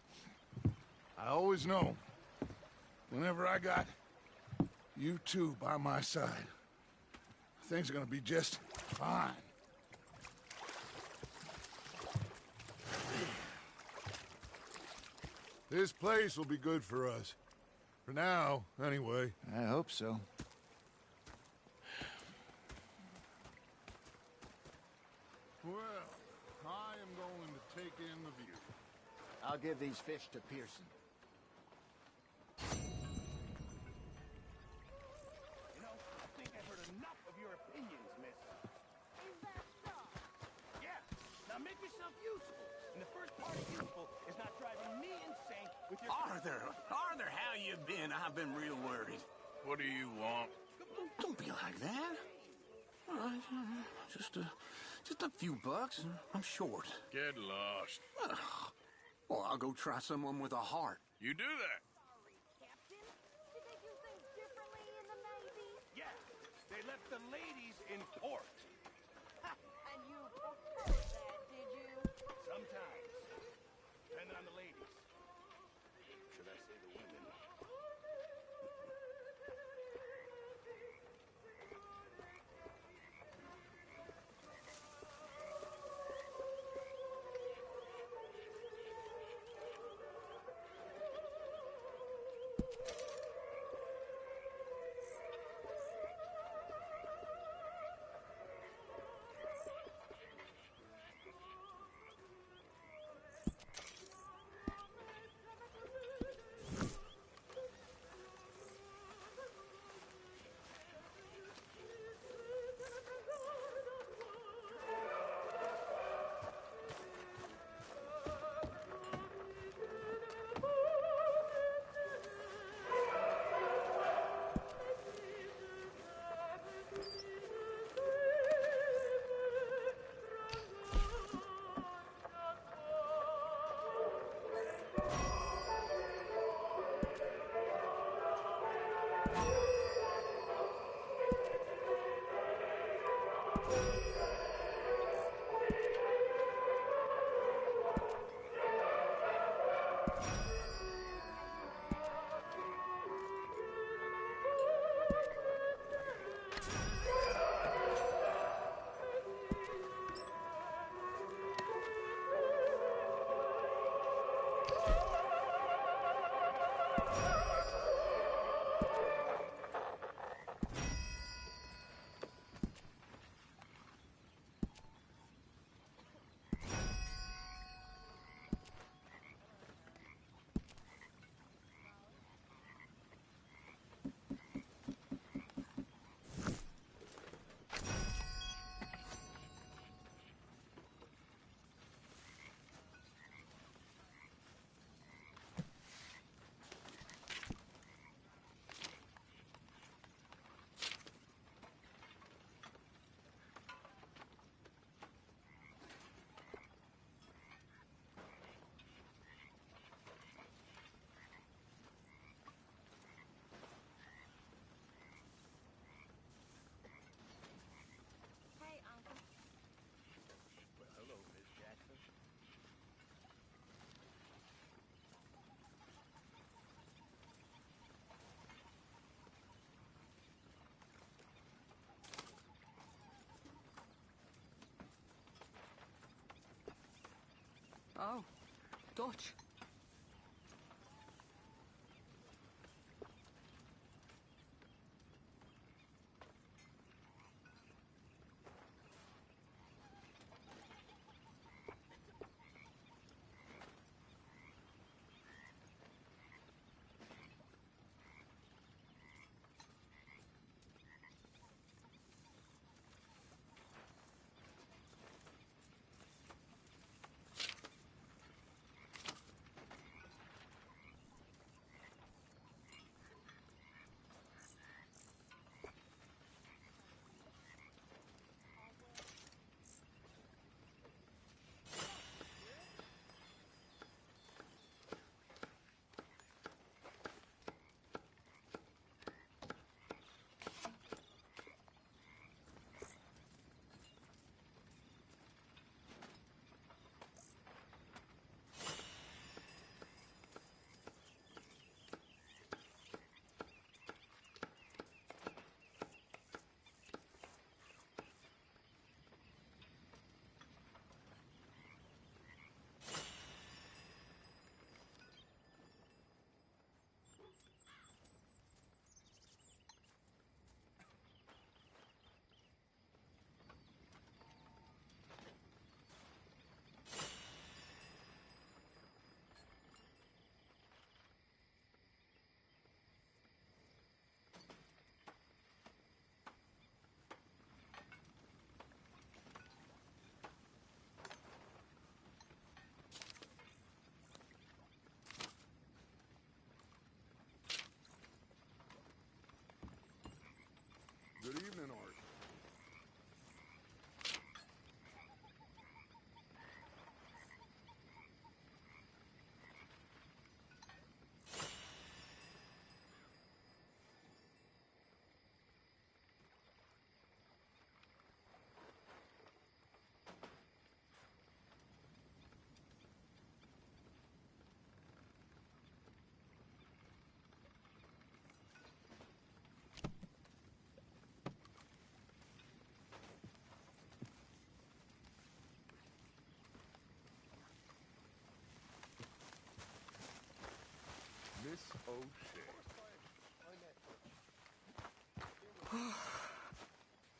always know. Whenever I got you two by my side, things are gonna be just fine. This place will be good for us. For now, anyway. I hope so. Well, I am going to take in the view. I'll give these fish to Pearson. You know, I think I've heard enough of your opinions, miss. Is that so? Yeah, now make yourself useful. And the first part of useful is not driving me insane with your... Arthur, how you been? I've been real worried. What do you want? Don't be like that. All right, just a few bucks. I'm short. Get lost. Well, I'll go try someone with a heart. You do that. Yeah, they left the ladies in port. And you preferred that, did you? Sometimes. Depending on the ladies. Should I say the women? Hey, Uncle. Well, hello, Miss Jackson. Oh, Dutch.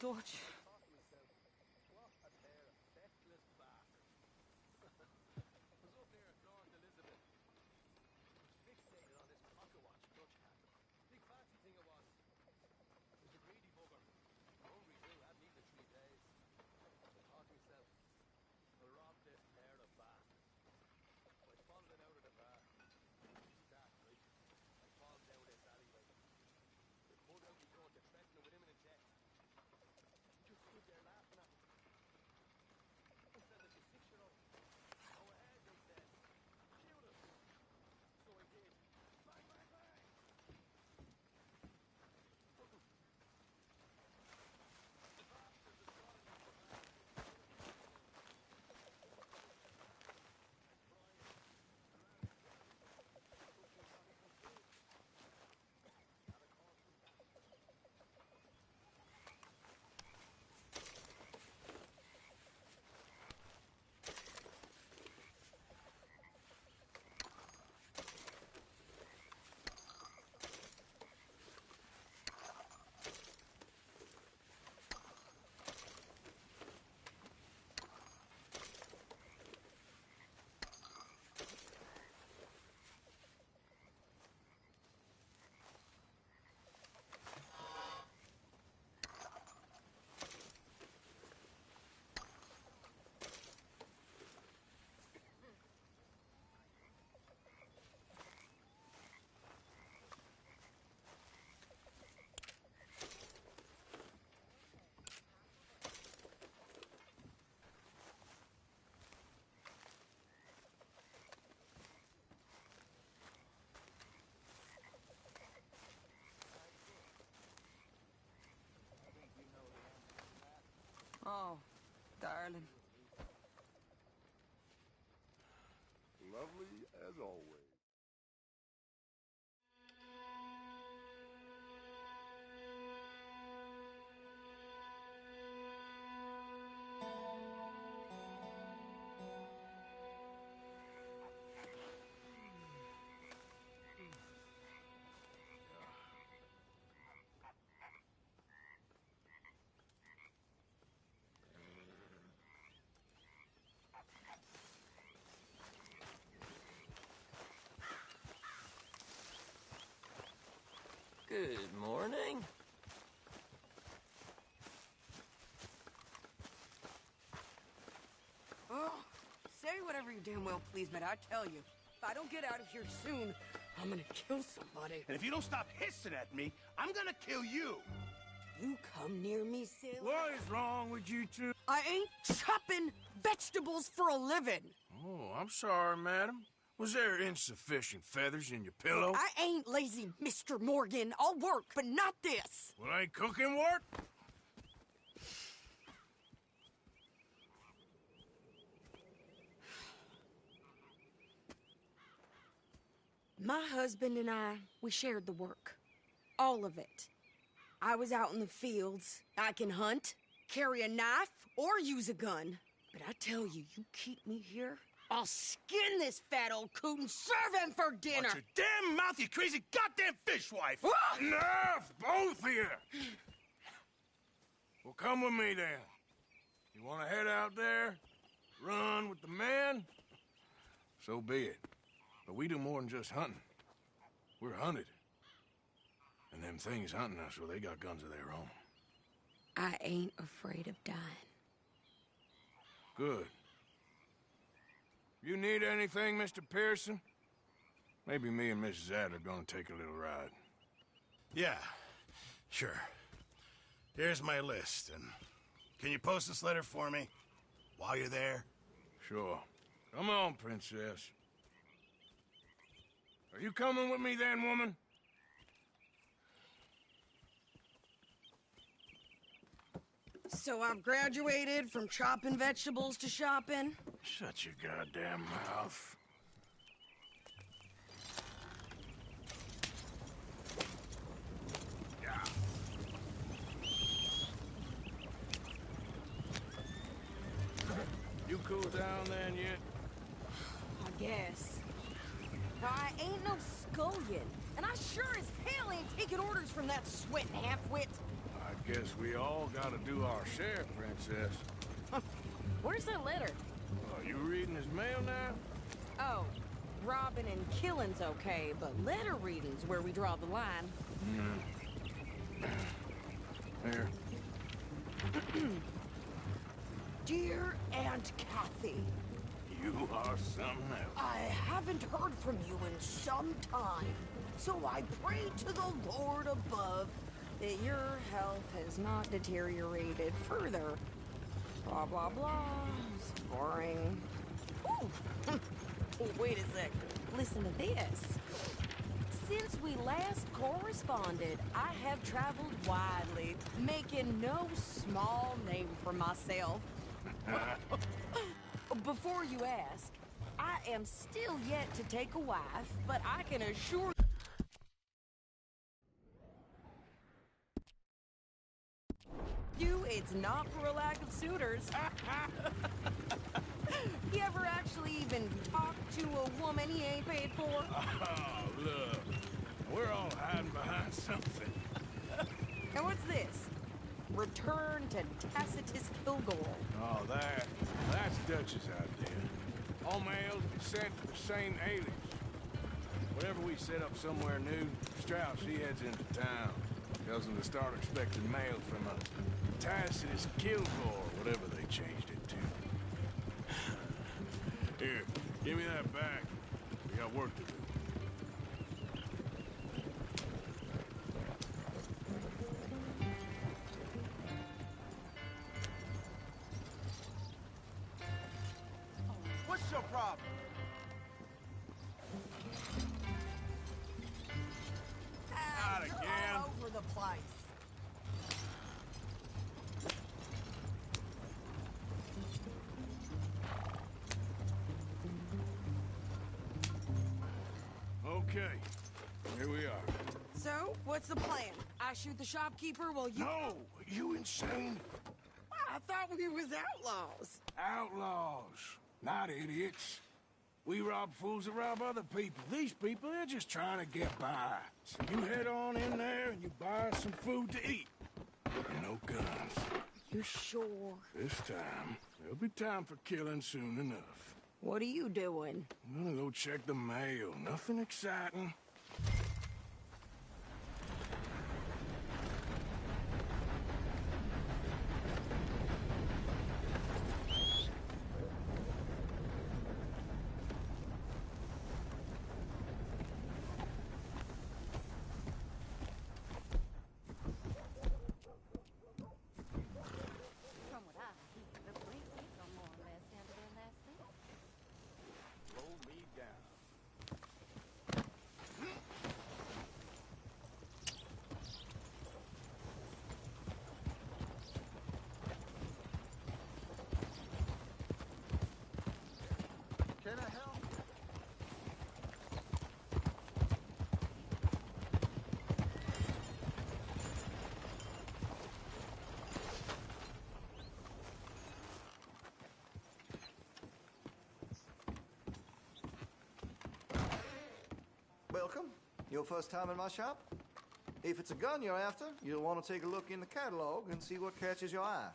torch. Oh, darling. Lovely as always. Good morning. Oh, say whatever you damn well please, but I tell you, if I don't get out of here soon, I'm gonna kill somebody. And if you don't stop hissing at me, I'm gonna kill you. You come near me, Sil. What is wrong with you two? I ain't chopping vegetables for a living. Oh, I'm sorry, madam. Was there insufficient feathers in your pillow? I ain't lazy, Mr. Morgan. I'll work, but not this. Well, ain't cooking work? My husband and I, we shared the work. All of it. I was out in the fields. I can hunt, carry a knife, or use a gun. But I tell you, you keep me here, I'll skin this fat old coot and serve him for dinner. Watch your damn mouth, you crazy goddamn fishwife! Ah! Enough, both of you! Well, come with me then. You want to head out there, run with the men? So be it. But we do more than just hunting. We're hunted. And them things hunting us, well, they got guns of their own. I ain't afraid of dying. Good. You need anything, Mr. Pearson? Maybe me and Mrs. Adler are gonna take a little ride. Yeah, sure. Here's my list, and can you post this letter for me while you're there? Sure. Come on, princess. Are you coming with me then, woman? So I've graduated from chopping vegetables to shopping. Shut your goddamn mouth. You cool down then yet? I guess. Now, I ain't no scullion, and I sure as hell ain't taking orders from that sweating half-wit. I Guess we all gotta do our share, Princess. Where's that letter? Are you reading his mail now? Oh, robbing and killing's okay, but letter reading's where we draw the line. Here. Dear Aunt Kathy, You are something else. I haven't heard from you in some time, so I pray to the Lord above that your health has not deteriorated further. Blah, blah, blah. It's boring. Ooh. Wait a sec. Listen to this. Since we last corresponded, I have traveled widely, making no small name for myself. Before you ask, I am still yet to take a wife, but I can assure you it's not for a lack of suitors. You ever actually even talked to a woman he ain't paid for? Oh, look. We're all hiding behind something. And what's this? Return to Tacitus Kilgore. Oh, that's Dutch's idea. All mail is sent to the same alias. Whenever we set up somewhere new, Strauss, he heads into town. Tells them to start expecting mail from a Tacitus Kilgore, whatever they changed it to. Here, give me that back. We got work to do. What's your problem? Not You're again. all over the place. Okay, here we are. So, what's the plan? I shoot the shopkeeper while you... No! You insane? I thought we was outlaws. Outlaws, not idiots. We rob fools that rob other people. These people, they're just trying to get by. So you head on in there and you buy some food to eat. And no guns. You sure? This time, there'll be time for killing soon enough. What are you doing? I'm gonna go check the mail. Nothing exciting. From what I hear, the great people are more or less down to their last thing. Roll me down. Can I help? Welcome. Your first time in my shop? If it's a gun you're after, you'll want to take a look in the catalog and see what catches your eye.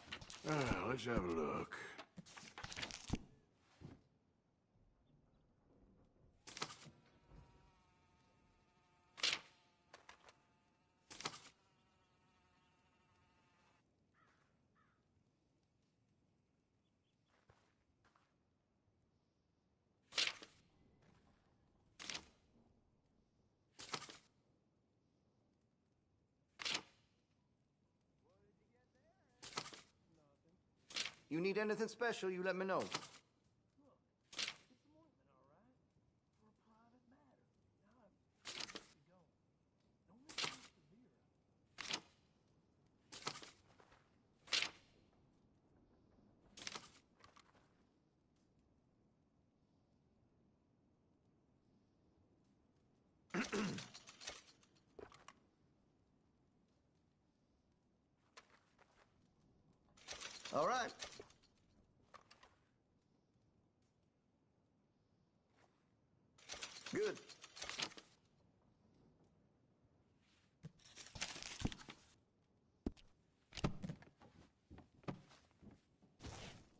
Let's have a look. You need anything special, you let me know. All right. Good.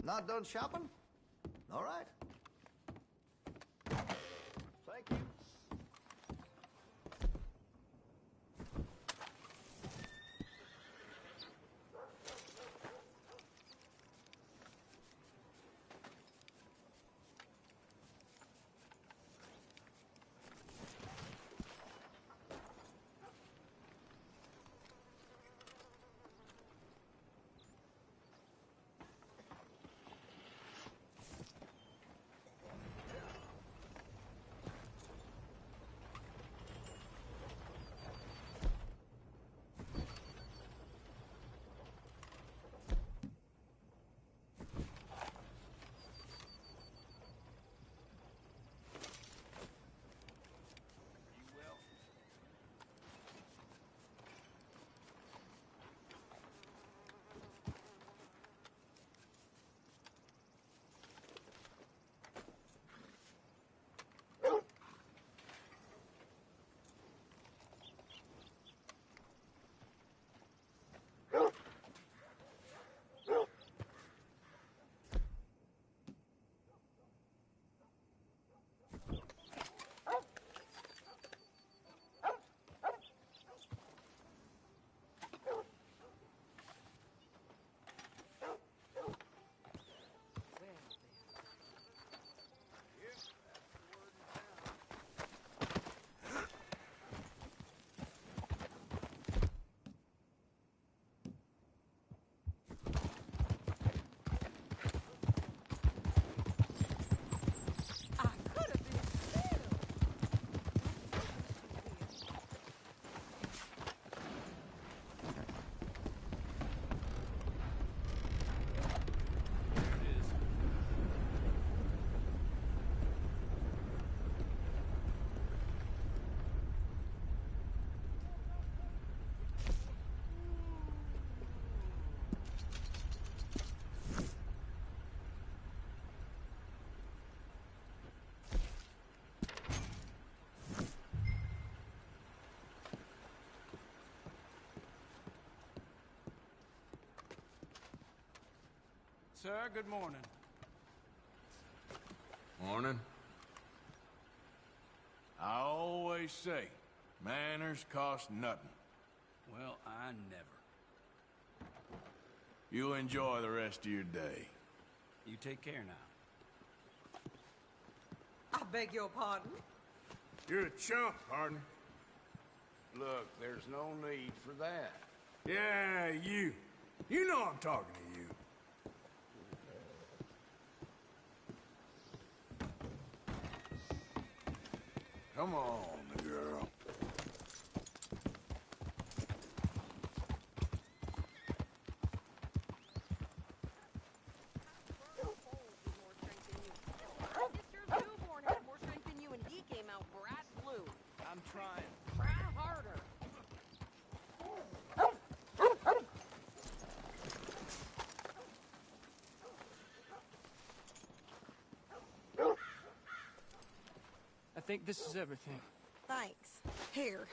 Not done shopping? All right. Thank you. Sir, good morning. Morning. I always say, manners cost nothing. Well, I never. You enjoy the rest of your day. You take care now. I beg your pardon? You're a chump, partner. Look, there's no need for that. Yeah, you. You know I'm talking to you. Come on, girl. I'm trying. Try harder. I think this is everything. Thanks. Here,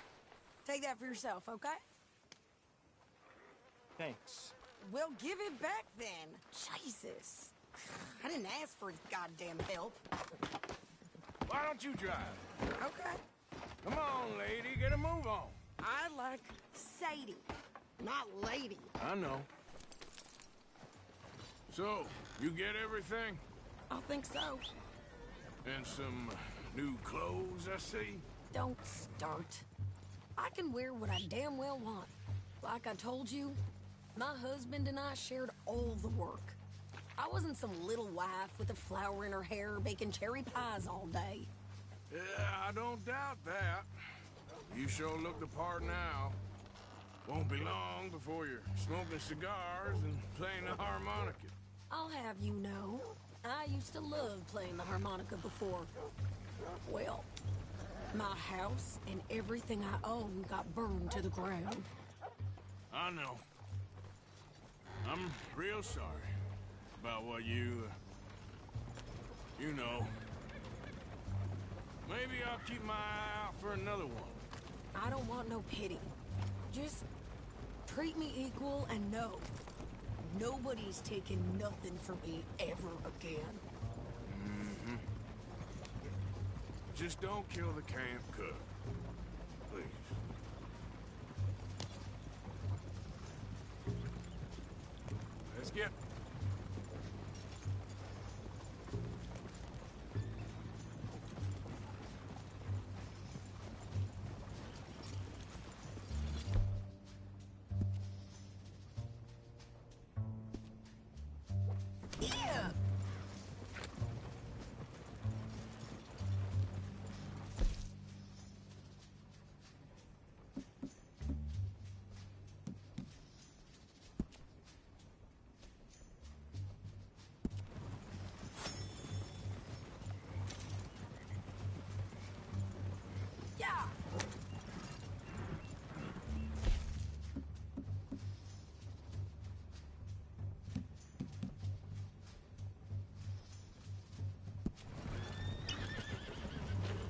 take that for yourself, okay? Thanks. We'll give it back then. Jesus. I didn't ask for his goddamn help. Why don't you drive? Okay. Come on, lady, get a move on. I like Sadie, not lady. I know. So, you get everything? I think so. And some new clothes, I see? Don't start. I can wear what I damn well want. Like I told you, my husband and I shared all the work. I wasn't some little wife with a flower in her hair baking cherry pies all day. Yeah, I don't doubt that. You sure look the part now. Won't be long before you're smoking cigars and playing the harmonica. I'll have you know, I used to love playing the harmonica before. Well, my house and everything I own got burned to the ground. I know. I'm real sorry about what you know. Maybe I'll keep my eye out for another one. I don't want no pity. Just treat me equal and know Nobody's taking nothing from me ever again. Mm-hmm. Just don't kill the camp cook. Please. Let's get... Yeah! Yeah!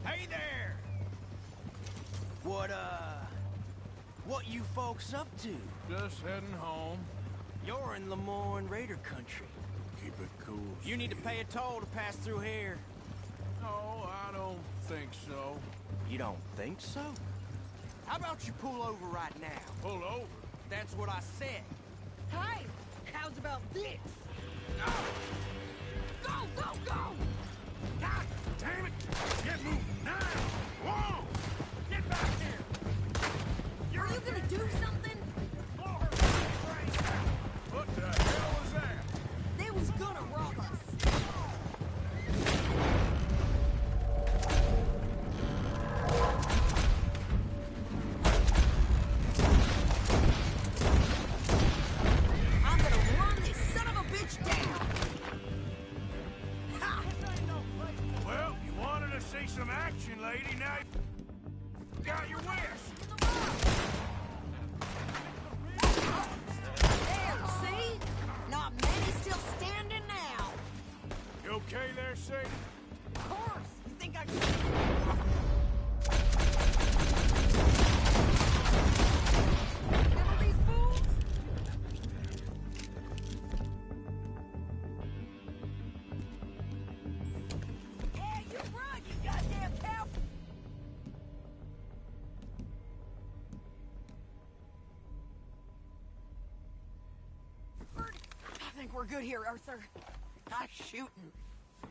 Hey there! What you folks up to? Just heading home. You're in Lemoyne Raider country. Keep it cool. You need to pay a toll to pass through here. No, I don't think so. You don't think so? How about you pull over right now? Pull over? That's what I said. Hey! How's about this? Go, go, go! God damn it! Get moving now! Whoa! Get back here! Are you gonna do something? What the hell was that? They was gonna rob us. I'm gonna run this son of a bitch down. Ha! Well, you wanted to see some action, lady. Now you got your wish. There, see? Not many still standing now. You okay there, Sadie? Of course. You think I can... Remember these fools? Yeah, you run, you goddamn cow! I think we're good here, Arthur. Nice shooting.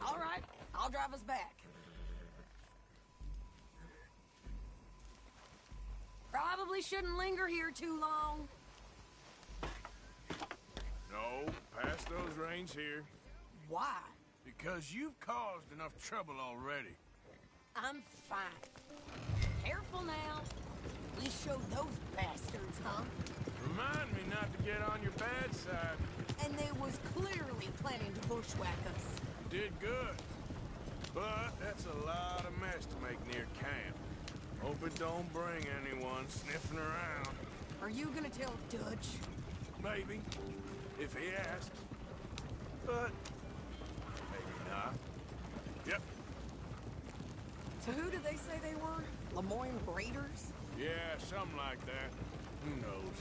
All right, I'll drive us back. Probably shouldn't linger here too long. No, pass those reins here. Why? Because you've caused enough trouble already. I'm fine. Careful now. We showed those bastards, huh? Remind me not to get on your bad side. And they was clearly planning to bushwhack us. Did good. But that's a lot of mess to make near camp. Hope it don't bring anyone sniffing around. Are you gonna tell Dutch? Maybe, if he asks. But maybe not. Yep. So who did they say they were? Lemoyne Raiders? Yeah, something like that. Who knows?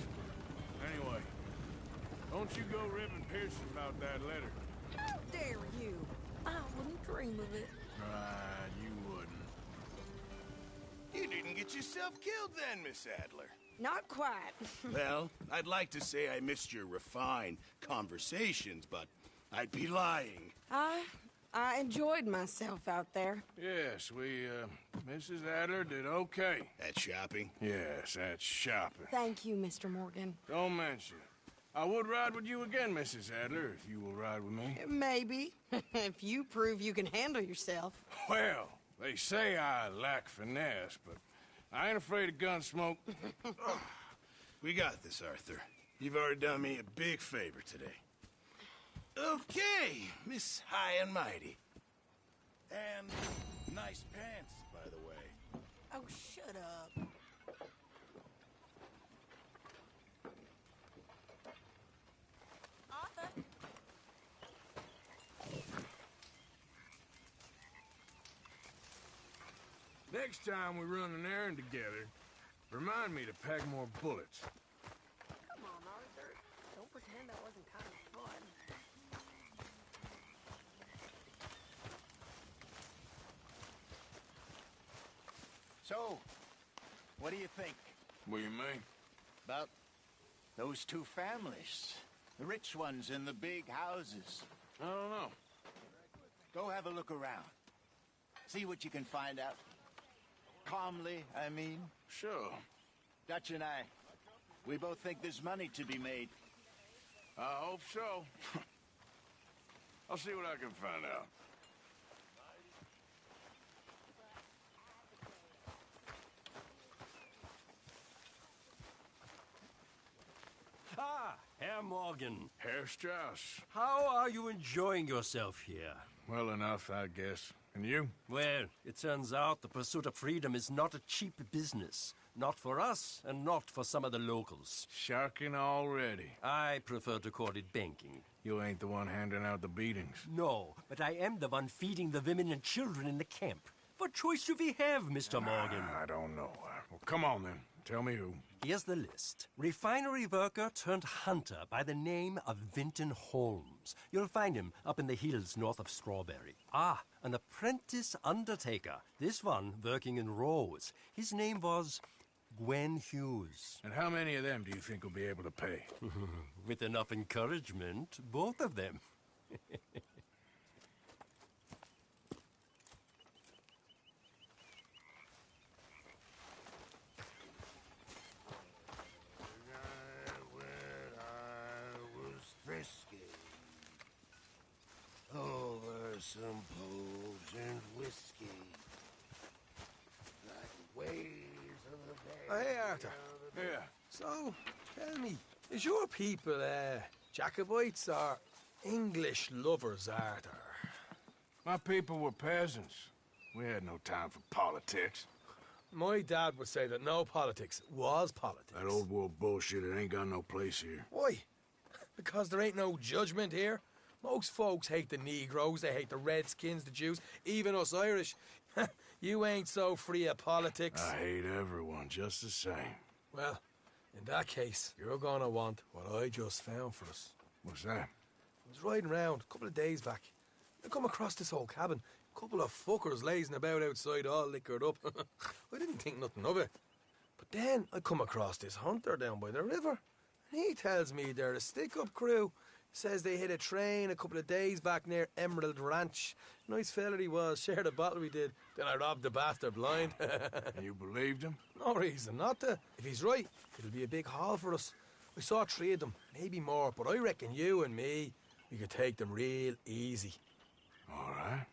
Anyway, don't you go ribbing Pearson about that letter. How dare you? I wouldn't dream of it. Right, you wouldn't. You didn't get yourself killed then, Miss Adler. Not quite. Well, I'd like to say I missed your refined conversations, but I'd be lying. I enjoyed myself out there. Yes, Mrs. Adler did okay. At shopping? Yes, that's shopping. Thank you, Mr. Morgan. Don't mention it. I would ride with you again, Mrs. Adler, if you will ride with me. Maybe. If you prove you can handle yourself. Well, they say I lack finesse, but I ain't afraid of gun smoke. We got this, Arthur. You've already done me a big favor today. Okay, Miss High and Mighty. And nice pants, by the way. Oh, shut up. Arthur? Next time we run an errand together, remind me to pack more bullets. Come on, Arthur. Don't pretend that wasn't kind of So, what do you think? What do you mean? About those two families. The rich ones in the big houses. I don't know. Go have a look around. See what you can find out. Calmly, I mean. Sure. Dutch and I, we both think there's money to be made. I hope so. I'll see what I can find out. Ah, Herr Morgan. Herr Strauss. How are you enjoying yourself here? Well enough, I guess. And you? Well, it turns out the pursuit of freedom is not a cheap business. Not for us, and not for some of the locals. Sharking already. I prefer to call it banking. You ain't the one handing out the beatings. No, but I am the one feeding the women and children in the camp. What choice do we have, Mr. Morgan? I don't know. Well, come on then. Tell me who. Here's the list. Refinery worker turned hunter by the name of Vinton Holmes. You'll find him up in the hills north of Strawberry. Ah, an apprentice undertaker. This one working in rows. His name was Gwen Hughes. And how many of them do you think will be able to pay? With enough encouragement, both of them. Frisky. Over some potent whiskey. Like the waves of the bay. Hey, Arthur. Yeah. So, tell me, is your people, Jacobites or English lovers, Arthur? My people were peasants. We had no time for politics. My dad would say that no politics was politics. That old world bullshit, it ain't got no place here. Why? Because there ain't no judgment here. Most folks hate the Negroes, they hate the Redskins, the Jews, even us Irish. You ain't so free of politics. I hate everyone just the same. Well, in that case, you're gonna want what I just found for us. What's that? I was riding around a couple of days back. I come across this old cabin. A couple of fuckers lazing about outside all liquored up. I didn't think nothing of it. But then I come across this hunter down by the river. And he tells me they're a stick-up crew. Says they hit a train a couple of days back near Emerald Ranch. Nice fella he was, shared a bottle we did. Then I robbed the bastard blind. And you believed him? No reason not to. If he's right, it'll be a big haul for us. I saw 3 of them, maybe more, but I reckon you and me, we could take them real easy. All right.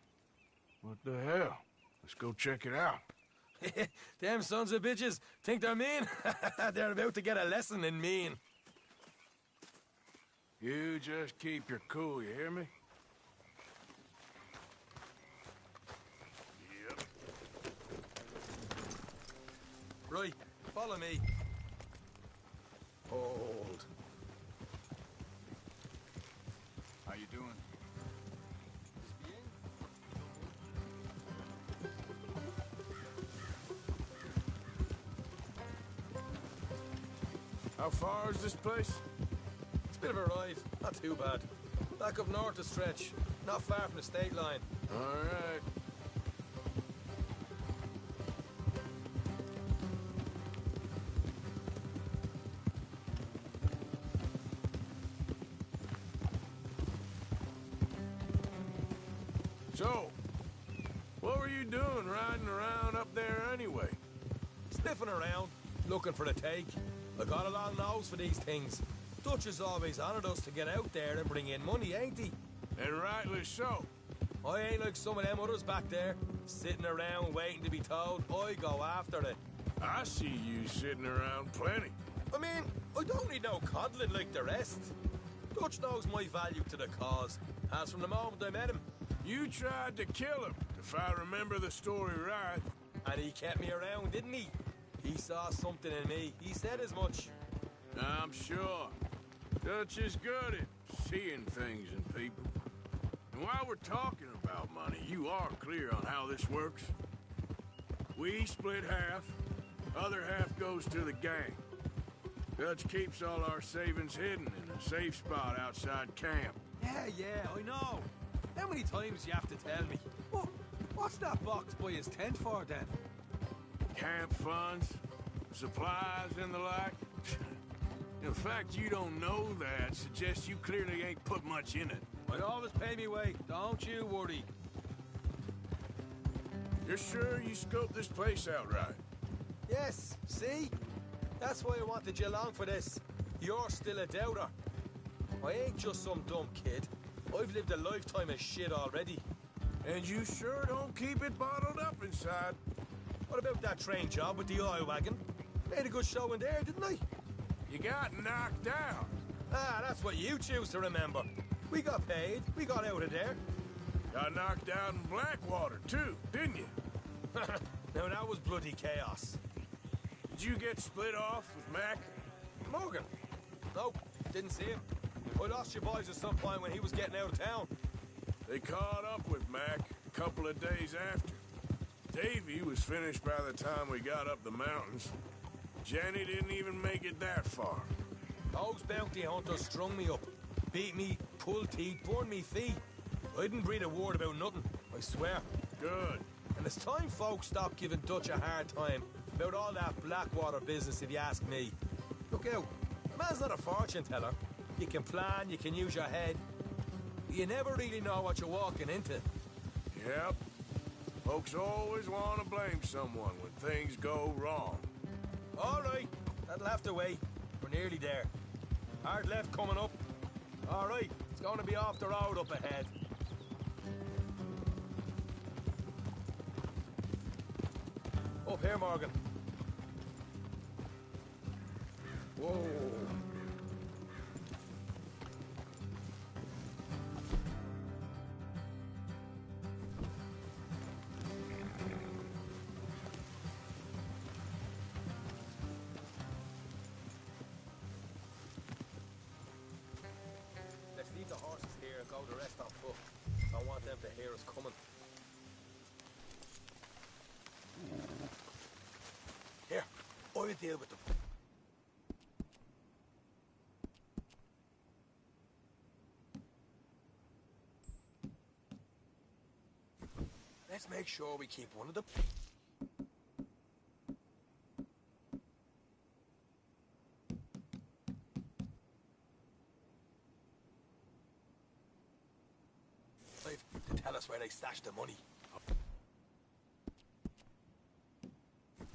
What the hell? Let's go check it out. Them sons of bitches think they're mean. They're about to get a lesson in mean. You just keep your cool, you hear me? Yep. Right, follow me. Hold. How you doing? How far is this place? It's a bit of a ride, not too bad. Back up north a stretch, not far from the state line. All right. So, what were you doing riding around up there anyway? Sniffing around, looking for the take. I got a long nose for these things. Dutch has always honoured us to get out there and bring in money, ain't he? And rightly so. I ain't like some of them others back there, sitting around waiting to be told. I go after it. I see you sitting around plenty. I mean, I don't need no coddling like the rest. Dutch knows my value to the cause, as from the moment I met him. You tried to kill him, if I remember the story right. And he kept me around, didn't he? He saw something in me. He said as much. I'm sure. Dutch is good at seeing things in people. And while we're talking about money, you are clear on how this works? We split half, other half goes to the gang. Dutch keeps all our savings hidden in a safe spot outside camp. Yeah, I know. How many times you have to tell me? What's that box by his tent for, then? Camp funds, supplies, and the like. The fact you don't know that suggests you clearly ain't put much in it. I always pay me way, don't you worry. You're sure you scoped this place out right? Yes, see? That's why I wanted you along for this. You're still a doubter. I ain't just some dumb kid. I've lived a lifetime of shit already. And you sure don't keep it bottled up inside. What about that train job with the oil wagon? Made a good show in there, didn't I? You got knocked out. Ah, that's what you choose to remember. We got paid. We got out of there. Got knocked out in Blackwater, too, didn't you? Now, that was bloody chaos. Did you get split off with Mac? Morgan? No, didn't see him. I lost your boys at some point when he was getting out of town. They caught up with Mac a couple of days after. Davy was finished by the time we got up the mountains. Jenny didn't even make it that far. Those bounty hunters strung me up. Beat me, pulled teeth, burned me feet. I didn't breathe a word about nothing, I swear. Good. And it's time folks stopped giving Dutch a hard time about all that Blackwater business, if you ask me. Look out, a man's not a fortune teller. You can plan, you can use your head. You never really know what you're walking into. Yep. Folks always want to blame someone when things go wrong. All right, that'll have to wait. We're nearly there. Hard left coming up. All right, it's going to be off the road up ahead. Up here, Morgan. Whoa. Let's leave the horses here and go the rest on foot. I want them to hear us coming. Here, I'll deal with them. Let's make sure we keep one of them. To tell us where they stashed the money.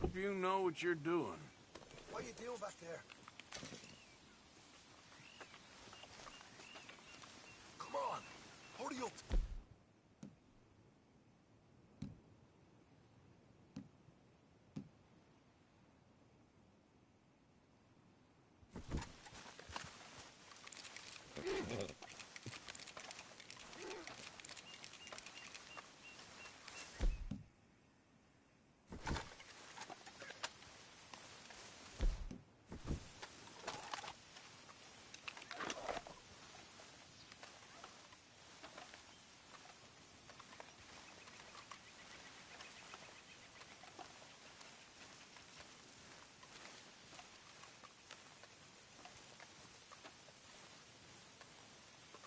Hope you know what you're doing. What are you doing back there? Come on, hurry up.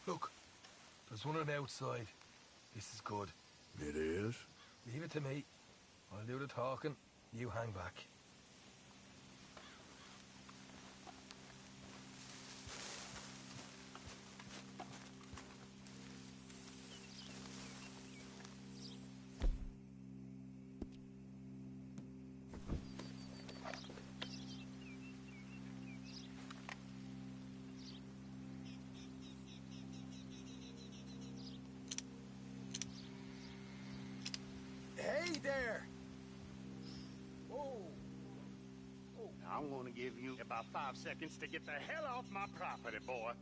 Look, there's one on the outside. This is good. It is? Leave it to me. I'll do the talking. You hang back. Hey there! Whoa! I want to give you about 5 seconds to get the hell off my property, boy.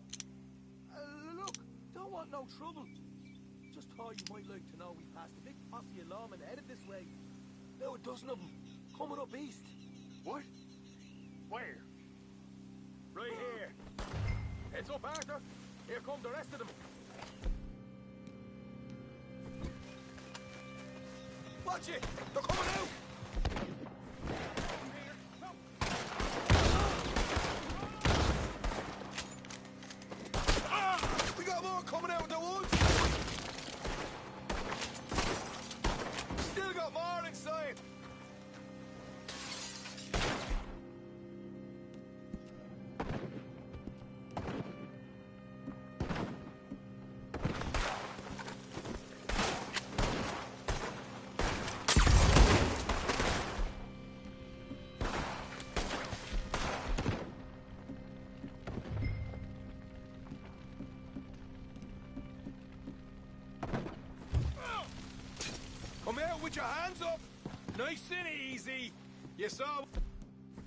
Look, don't want no trouble. Just thought you might like to know we passed a big posse of lawmen headed this way. Now a dozen of them, coming up east. What? Where? Right here. Heads up, Arthur. Here come the rest of them. Watch it! They're coming out! We got more coming out of the woods! Still got more inside! out with your hands up! Nice and easy. You saw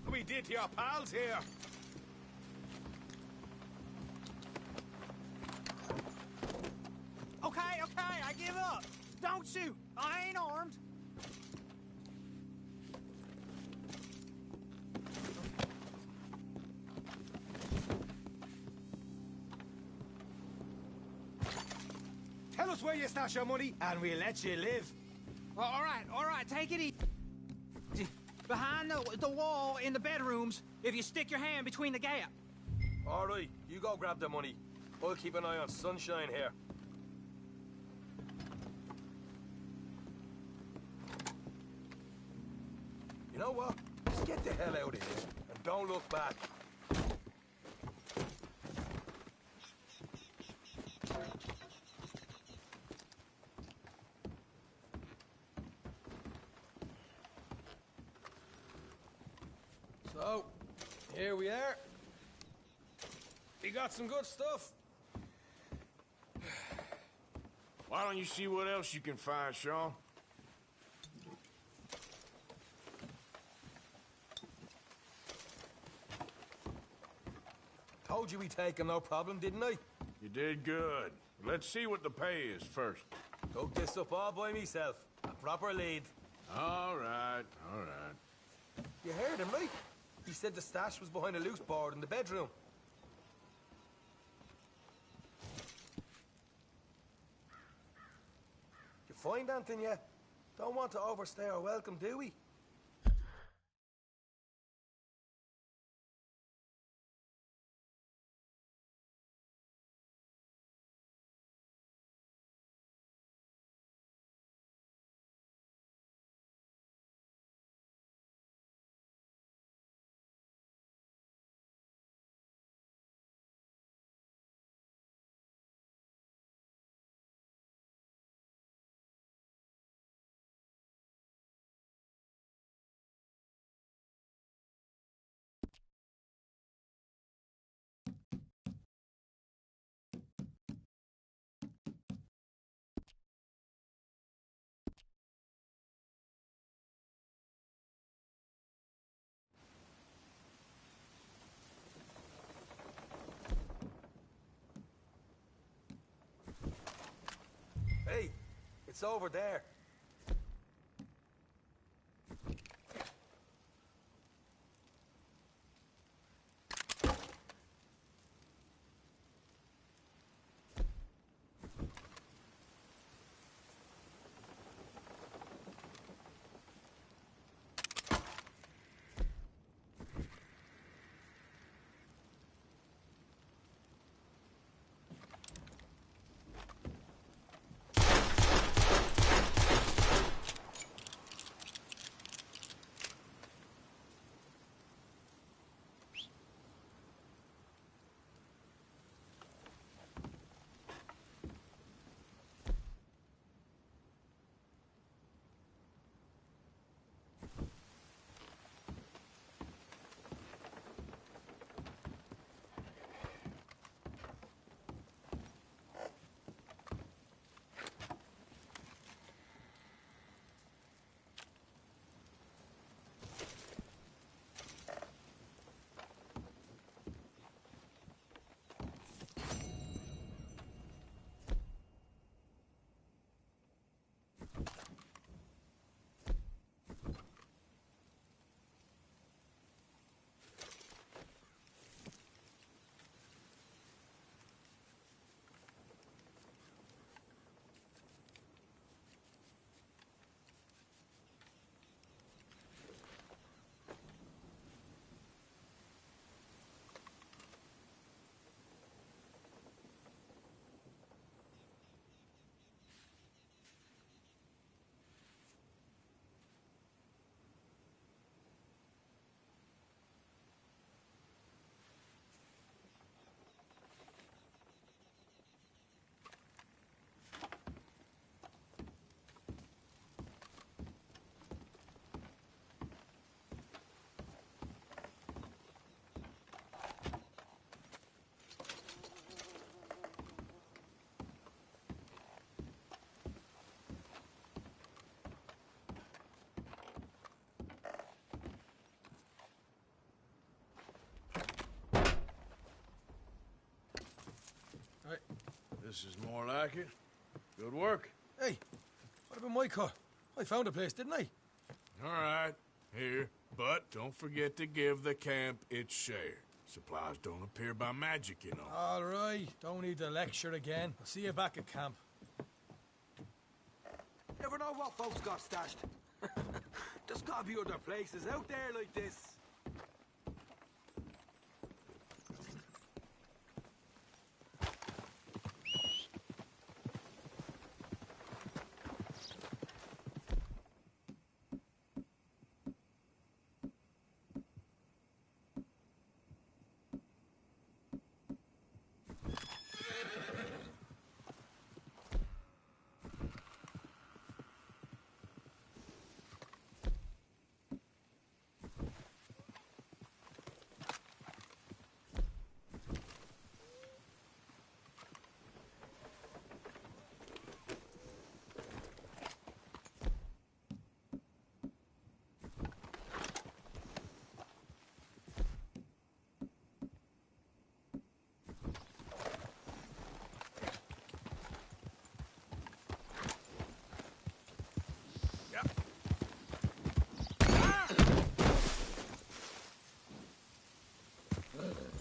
what we did to your pals here. Okay, I give up. Don't shoot. I ain't armed. Tell us where you stash your money, and we'll let you live. All right, take it easy. Behind the wall in the bedrooms, if you stick your hand between the gap. All right, you go grab the money. I'll keep an eye on Sunshine here. You know what? Just get the hell out of here, and don't look back. So, here we are. We got some good stuff. Why don't you see what else you can find, Sean? Told you we'd take him, no problem, didn't I? You did good. Let's see what the pay is first. Took this up all by myself. A proper lead. All right. You heard him, right? He said the stash was behind a loose board in the bedroom. You find anything yet? Don't want to overstay our welcome, do we? Hey, it's over there. This is more like it. Good work. Hey, what about my car? I found a place, didn't I? All right, here. But don't forget to give the camp its share. Supplies don't appear by magic, you know. All right, don't need to lecture again. I'll see you back at camp. Never know what folks got stashed. There's gotta be other places out there like this.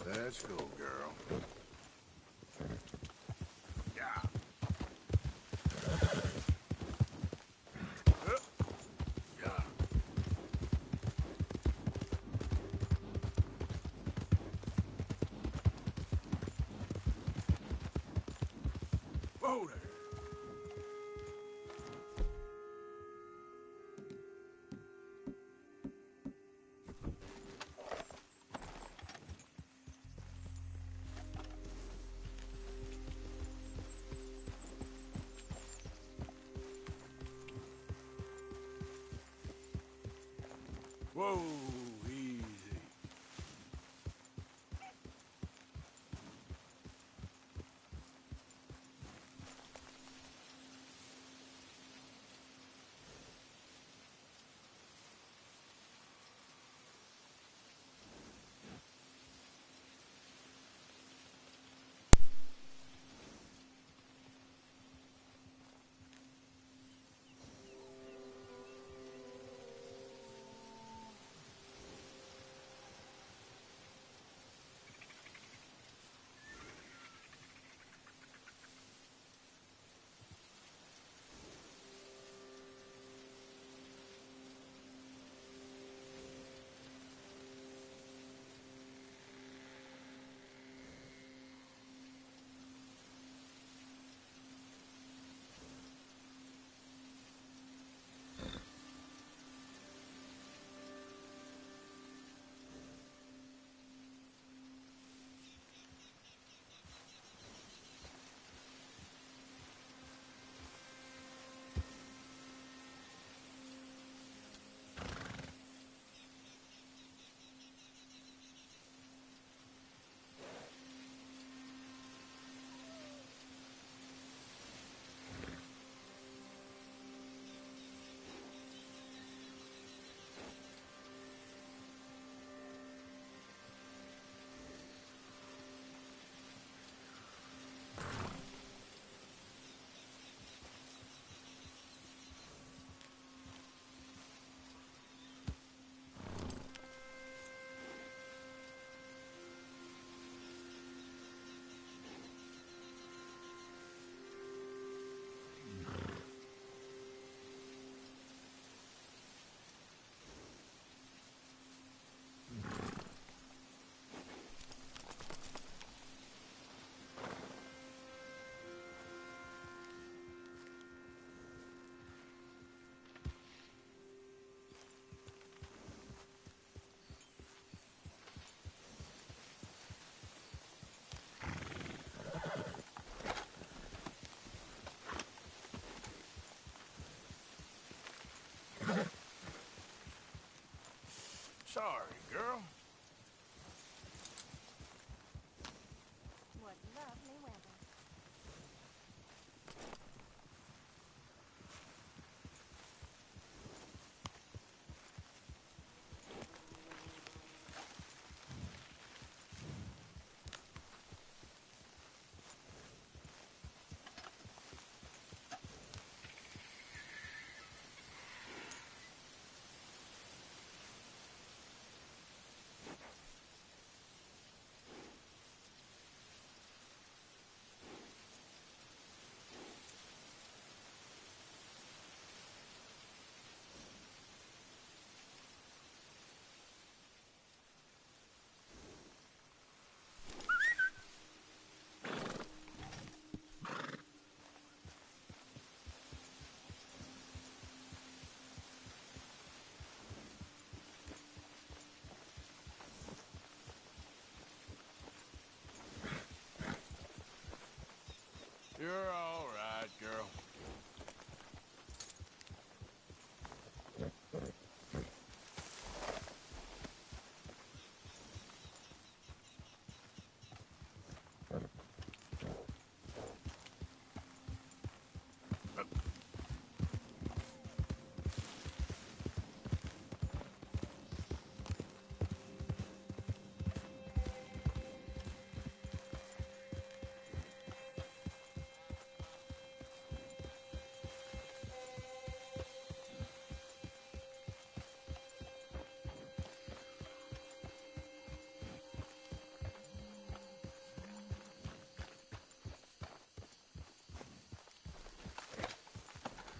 Let's go, girl. Yeah. Yeah. Whoa there. Whoa, easy.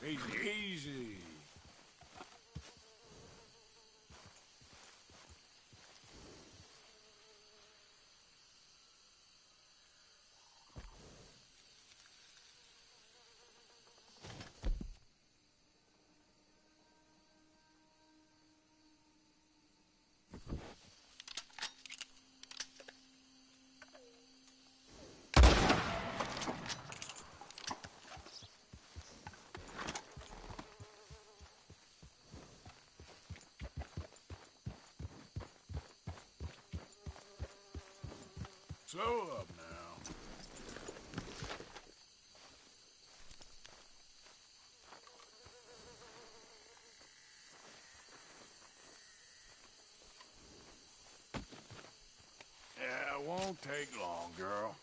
Easy, easy. Slow up now. Yeah, it won't take long, girl.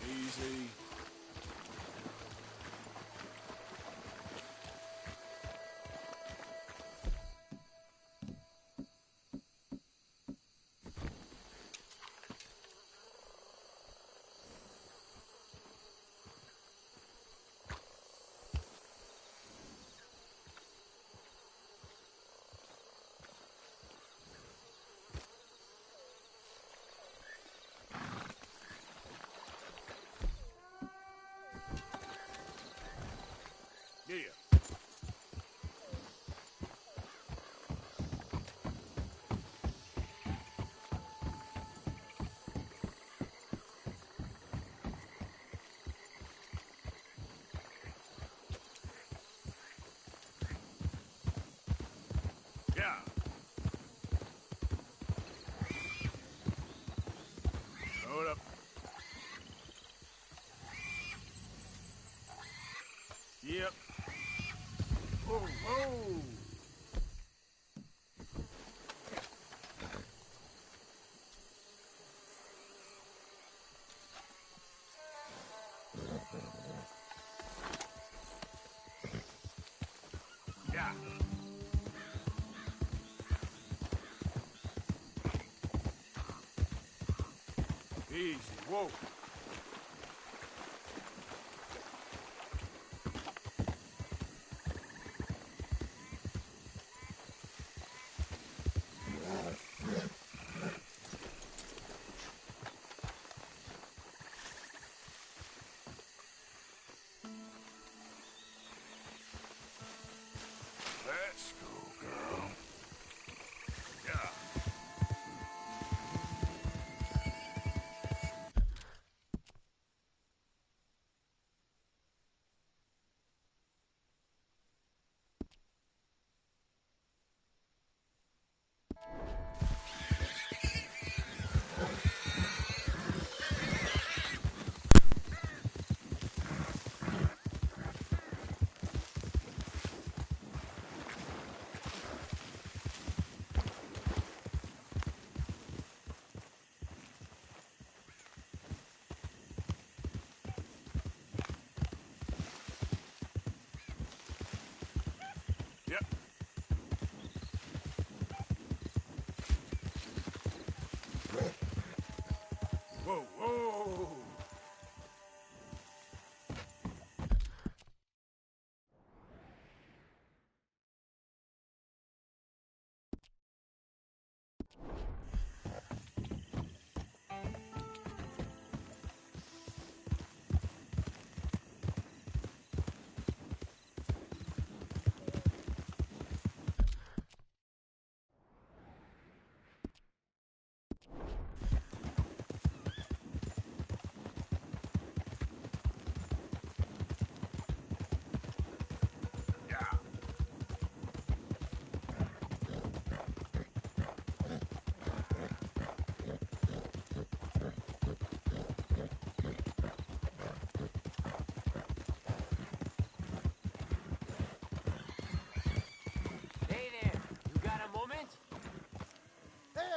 Easy. Yeah. Yeah. Hold up. Yep. Whoa, whoa. Yeah. Easy. Whoa. Let's go, girl. Yeah. Yep. Whoa, whoa.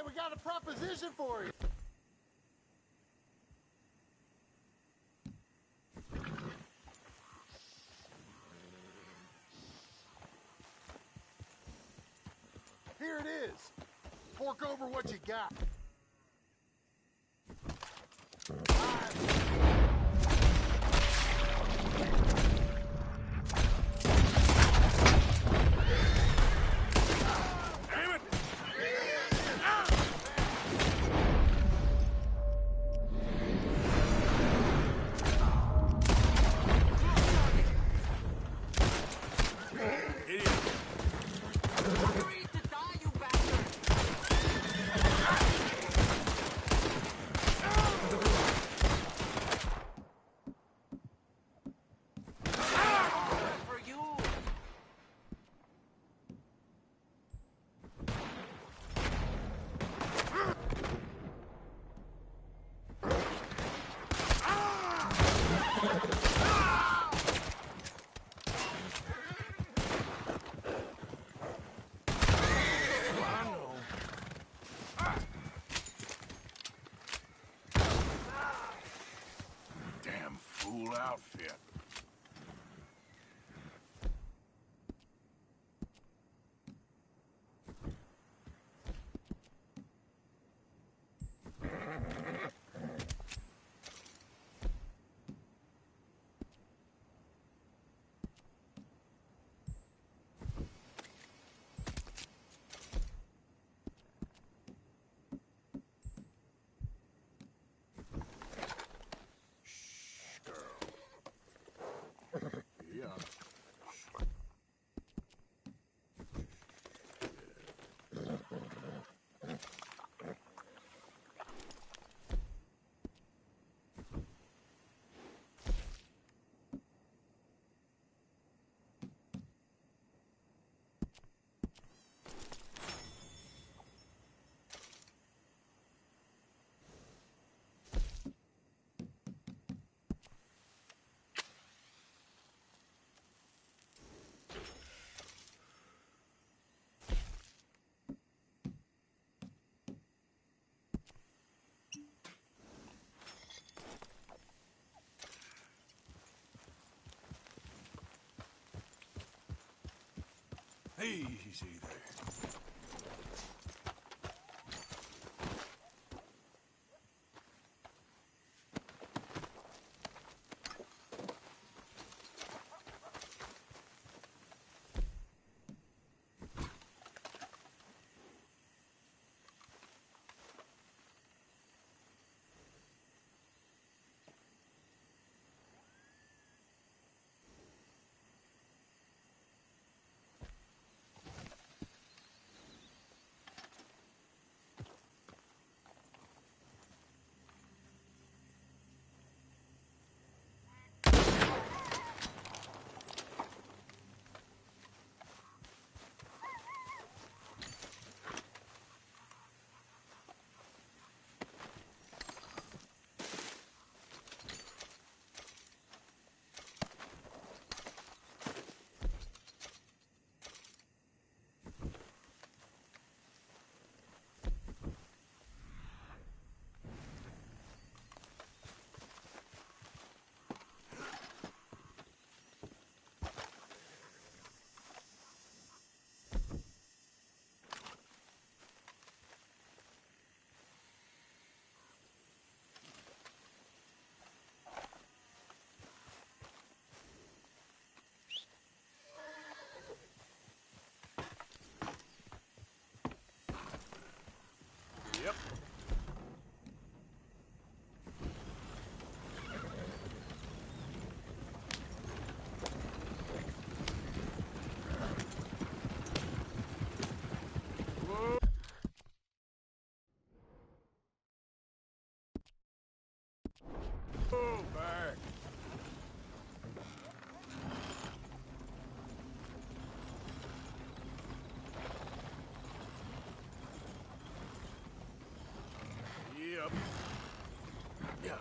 we got a proposition for you. Here it is. Fork over what you got. Damn it! Idiot. Damn fool outfit. Yeah. Easy there. Yep. Whoa, back. Yep. Yeah.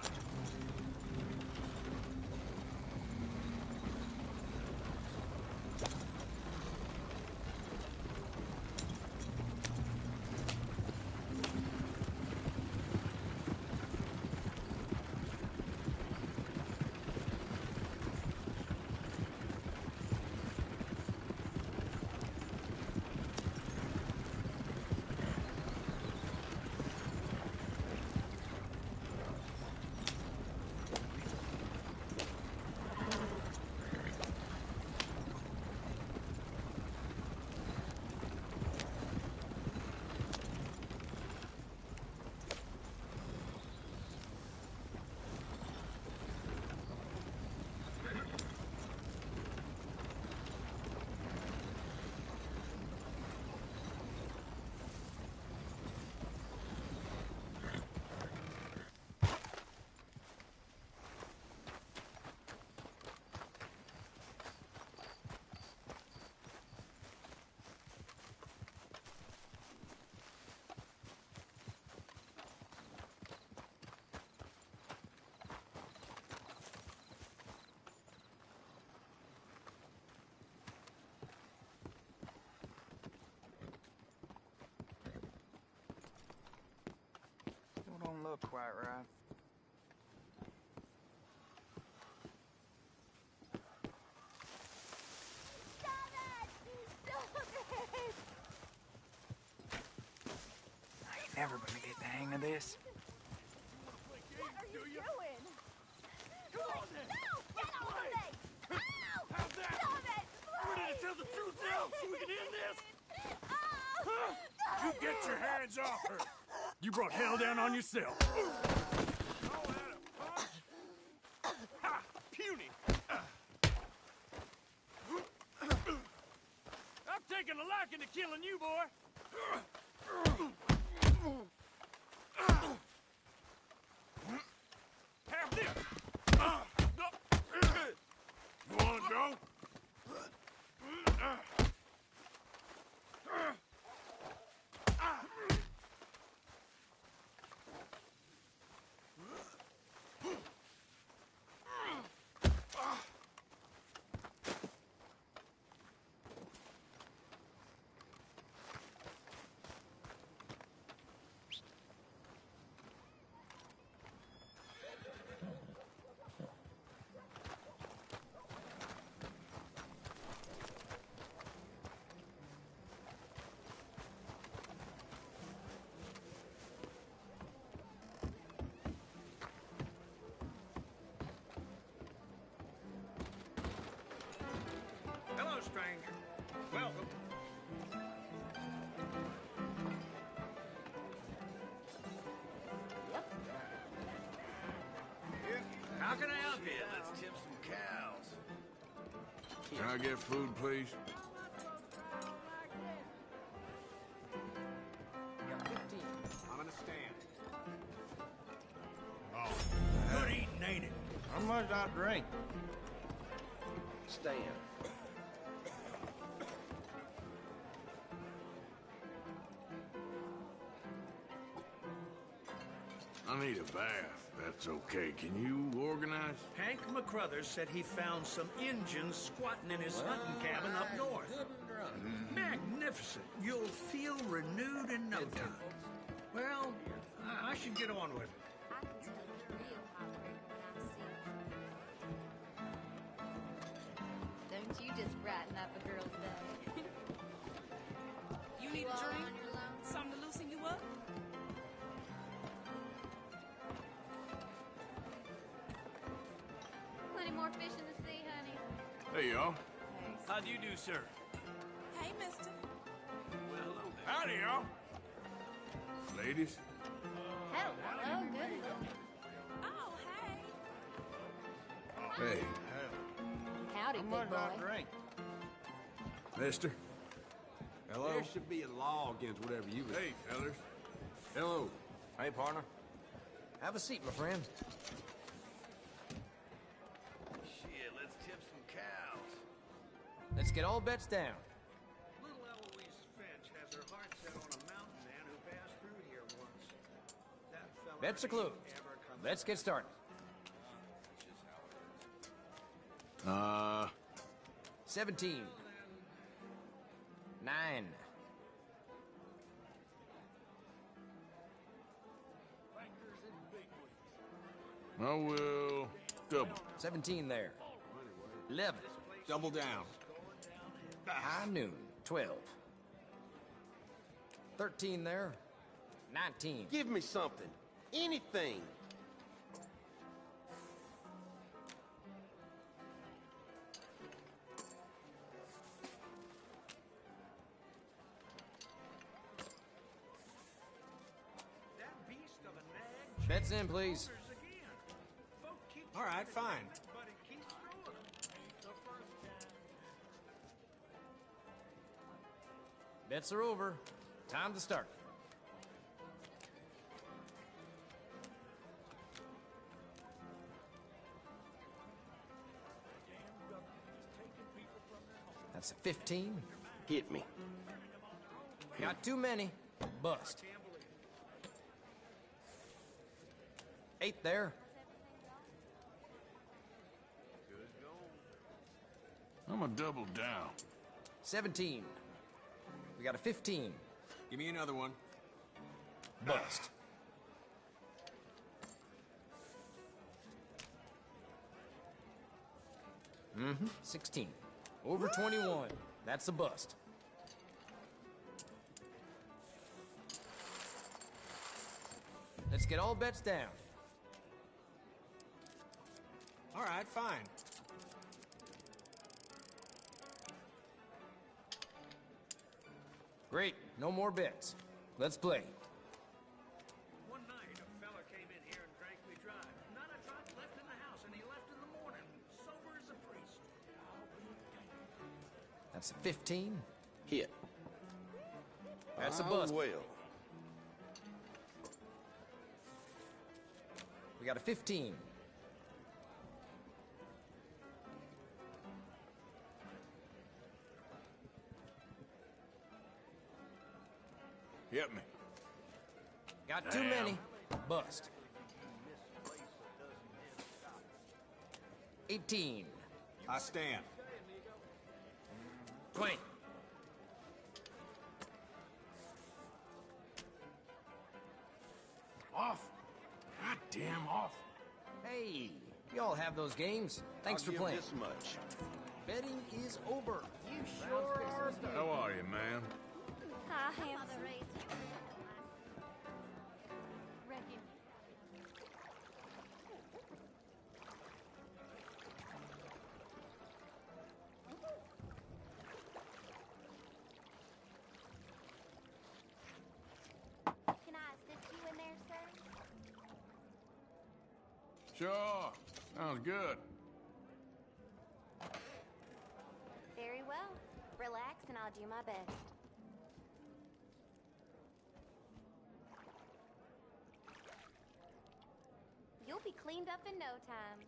look quite right. I ain't never gonna get the hang of this. What are you doing? No! Get off of me! Ow! How's that? Stop it! Ready to tell the truth now so we can end this? Huh? You get your hands off her! You brought hell down on yourself. Ha! Puny! I've taken a liking to killing you, boy. Have this! You wanna go? Hello, stranger. Welcome. How can I help you? Let's tip some cows. Can I get food, please? Got 15. I'm gonna stand. Oh. Good eating, ain't it? How much I drink? Stand. I need a bath. That's okay. Can you organize? Hank McCruthers said he found some Injuns squatting in his hunting cabin up north. Magnificent. You'll feel renewed in no time. Well, I should get on with it. I can tell you're real hungry when I see you. Don't you just brighten up a girl's day. You need a all drink? on your own? Something to loosen you up? Plenty more fish in the sea, honey. Hey, y'all. How do you do, sir? Hey, mister. Well, hello there. Howdy, y'all. Ladies. Hello, good. Oh, hey. Hey. Howdy, big boy. Drink? Mister. Hello. There should be a law against whatever you... Hey, fellas. Hello. Hey, partner. Have a seat, my friend. Shit, let's tip some cows. Let's get all bets down. Little Eloise Finch has her heart set on a mountain man who passed through here once. That fella Bets are closed. never comes Let's get started. 17. 9. I will double. 17 there. 11. Double down. High noon. 12. 13 there. 19. Give me something. Anything. That beast of a nag Bets in, please. shoulders again. Folk keep All right, fine. but he keeps throwing them. Ain't the first time. Bets are over. Time to start. That's a 15. Hit me. Got too many. Bust. 8 there. I'm a double down. 17. We got a 15. Give me another one. Bust. Mm-hmm. 16. Over 21. That's a bust. Let's get all bets down. All right, fine. Great. No more bets. Let's play. One night, a fella came in here and drank me dry. Not a drop left in the house, and he left in the morning, sober as a priest. That's a 15. Hit. That's a bust. Well. We got a 15. Hit me. Got too many. Bust. 18. I stand. 20. Off. Goddamn off. Hey, we all have those games. Thanks for playing. This much. Betting is over. You sure are. How are you, ma'am? Hi, handsome. Reckon. Can I assist you in there, sir? Sure. Sounds good. Very well. Relax and I'll do my best. You'll be cleaned up in no time.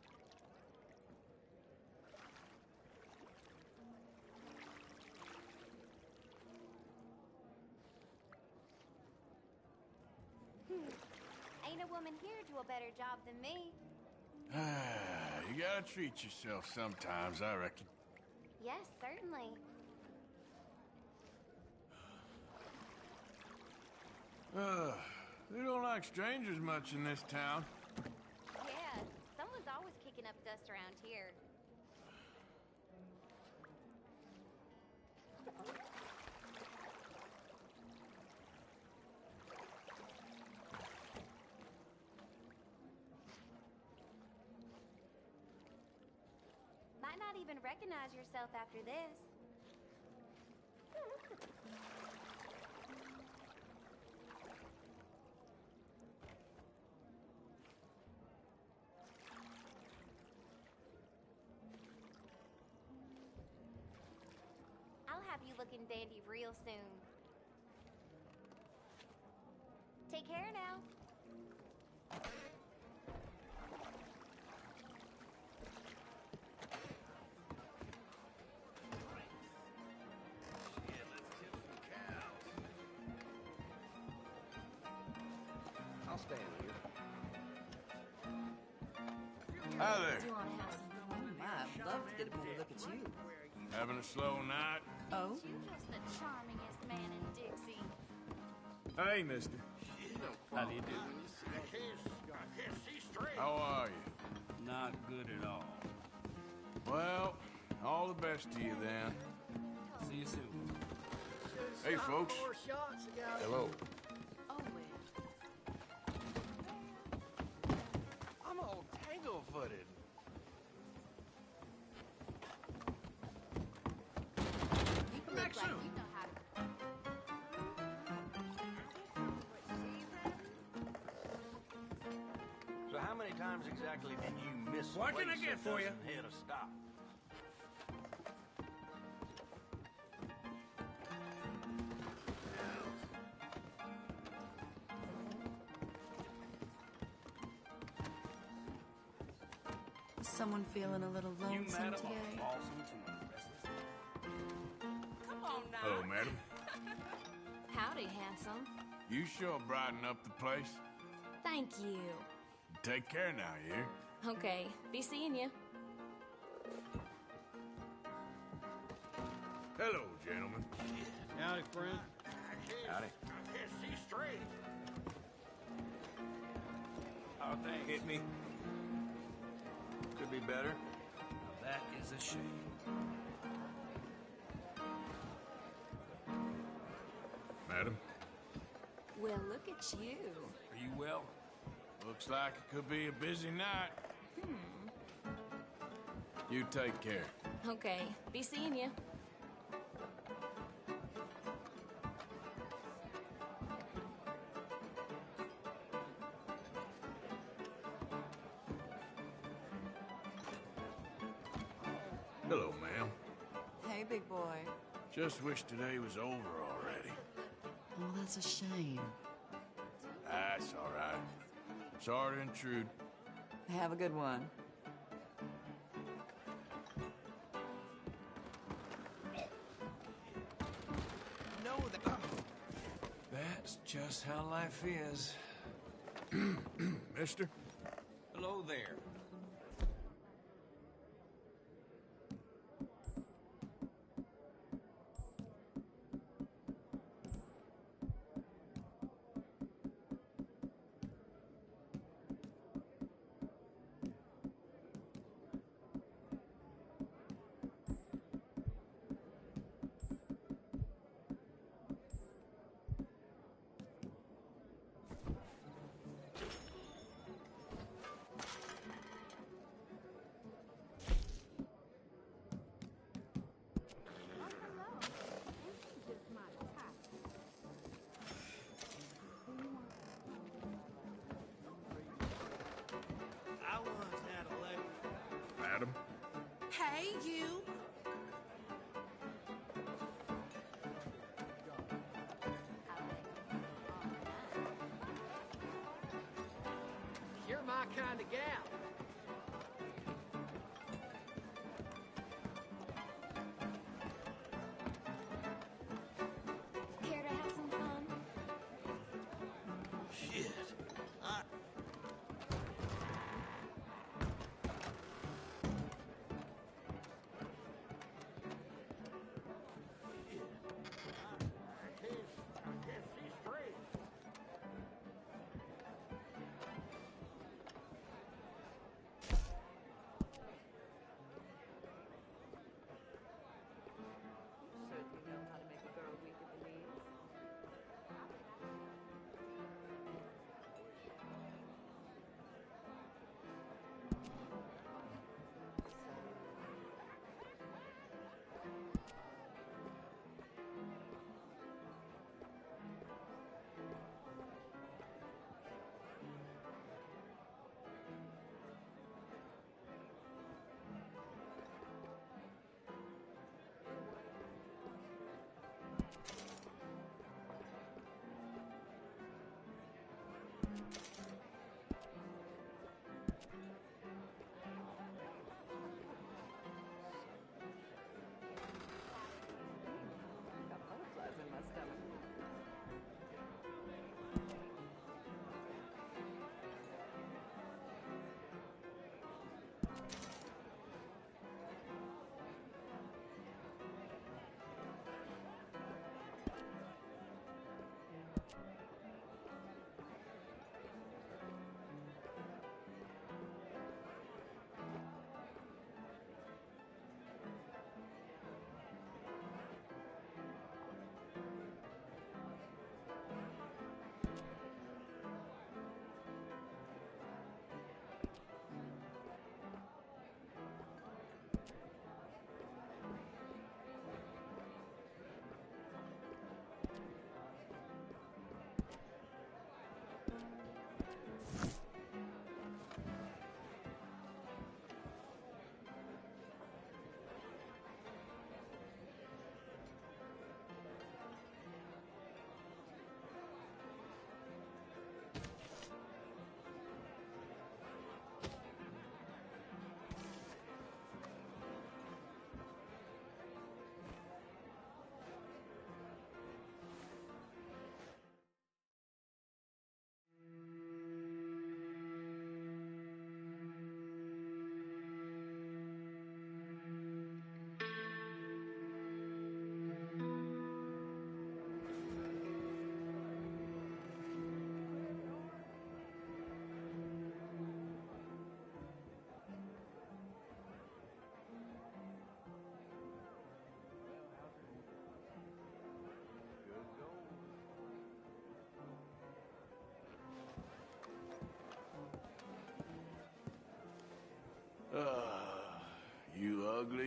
Ain't a woman here do a better job than me. You gotta treat yourself sometimes, I reckon. Yes, certainly. They don't like strangers much in this town. Yeah, someone's always kicking up dust around here. Might not even recognize yourself after this. I'll have you looking dandy real soon. Take care now. I'll stand here. Hi there. Do you want to have some fun? I'd love to get a better look at you. Having a slow night? Oh? You just the charmingest man in Dixie. Hey, mister. How do you do? How are you? Not good at all. Well, all the best to you then. See you soon. Hey, folks. Hello. Oh, well. I'm all tangle-footed. You look like you know how to... So how many times exactly did you miss What can I place get that for you? doesn't hit a stop? Is someone feeling a little You, lonesome madam, today? are awesome too. Restless. Come on now. Hello, madam. Howdy, handsome. You sure brighten up the place. Thank you. Take care now, you hear? Okay, be seeing you. Hello, gentlemen. Howdy, friend. Howdy. I can't see straight. Oh, thanks. Hit me. Could be better. Now That is a shame. Madam? Well, look at you. Are you well? Looks like it could be a busy night. You take care. Okay, be seeing you. Hello, ma'am. Hey, big boy. Just wish today was over already. Oh, that's a shame. That's all right. Sorry to intrude. Have a good one. No, that's just how life is. Mister? Hello there. I once had a lady. Madam? Hey, you. You're my kind of gal. Care to have some fun? Shit. Certainly know how to make a girl weak at the knees. Got butterflies in my stomach.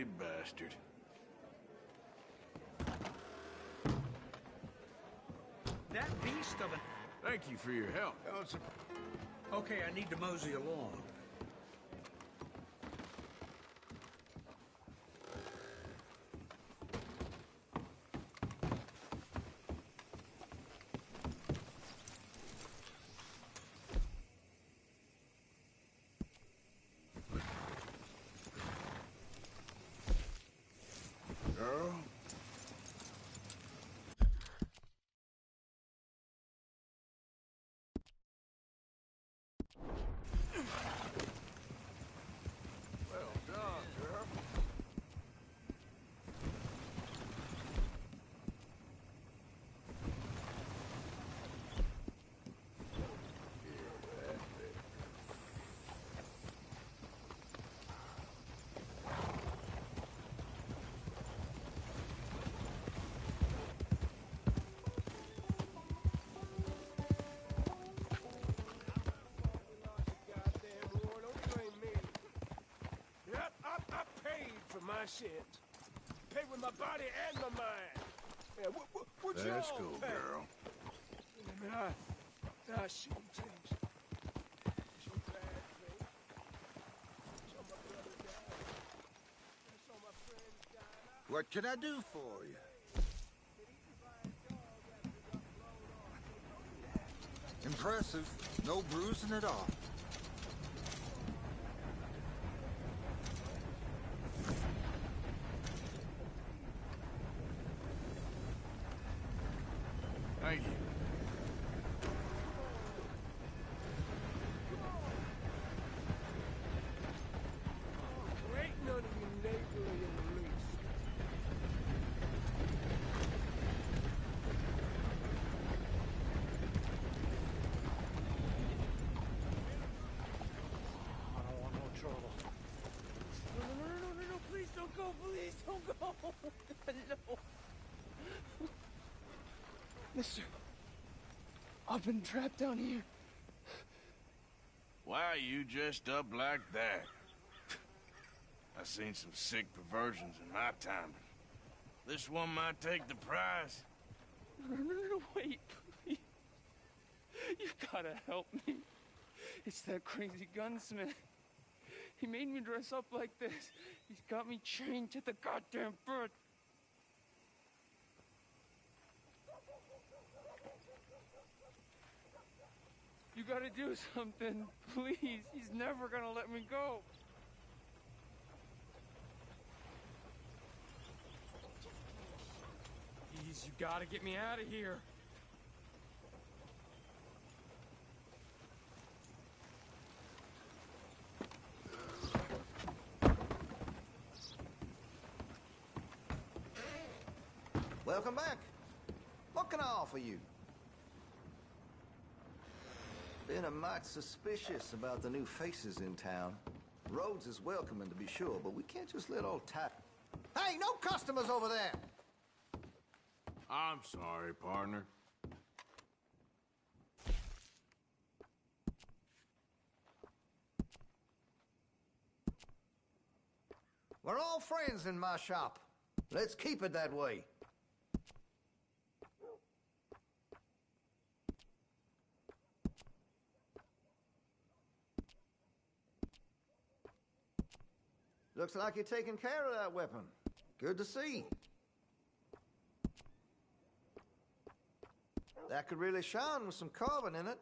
Dirty bastard. That beast of a... Thank you for your help. Okay, I need to mosey along. Girl? Well done, girl. Yep, I paid for my sins. Paid with my body and my mind. Yeah, what you Let's all go, pay? girl. I mean, I see things. So bad, man. Saw my brother die. I saw my friends die. What can I do for you? Impressive. No bruising at all. Thank you. Ain't none of you neighborly in the least. I don't want no trouble. No, please don't go, please don't go. No. Mister, I've been trapped down here. Why are you dressed up like that? I've seen some sick perversions in my time. This one might take the prize. No, wait, please. You gotta help me. It's that crazy gunsmith. He made me dress up like this. He's got me chained to the goddamn bird. You gotta do something, please. He's never gonna let me go. Please, you gotta get me out of here. Welcome back. What can I offer you? Been a mite suspicious about the new faces in town. Rhodes is welcoming, to be sure, but we can't just let old Tap... Hey, no customers over there! I'm sorry, partner. We're all friends in my shop. Let's keep it that way. Looks like you're taking care of that weapon. Good to see. That could really shine with some carbon in it.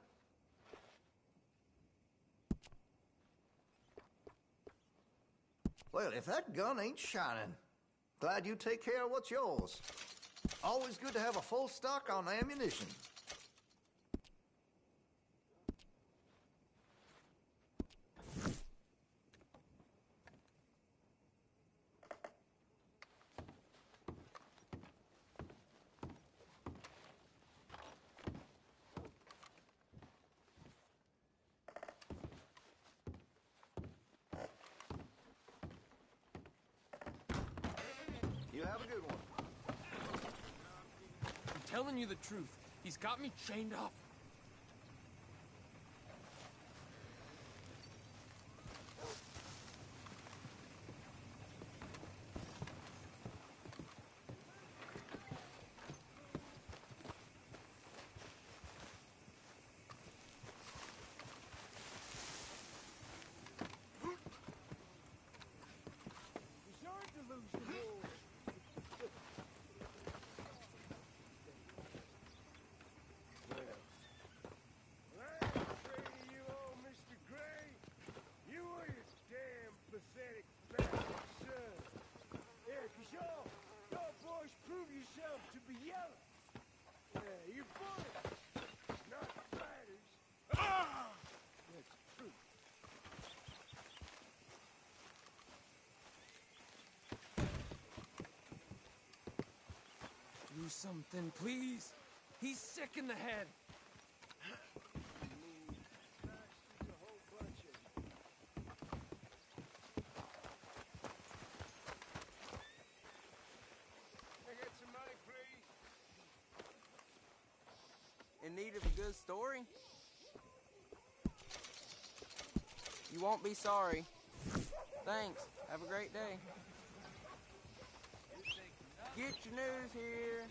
Well, if that gun ain't shining, glad you take care of what's yours. Always good to have a full stock on ammunition. You have a good one. I'm telling you the truth. He's got me chained up. yourself to be yellow. Yeah, you're funny. Not spiders. Ah! That's true. Do something, please. He's sick in the head. In need of a good story? You won't be sorry. Thanks. Have a great day. Get your news here.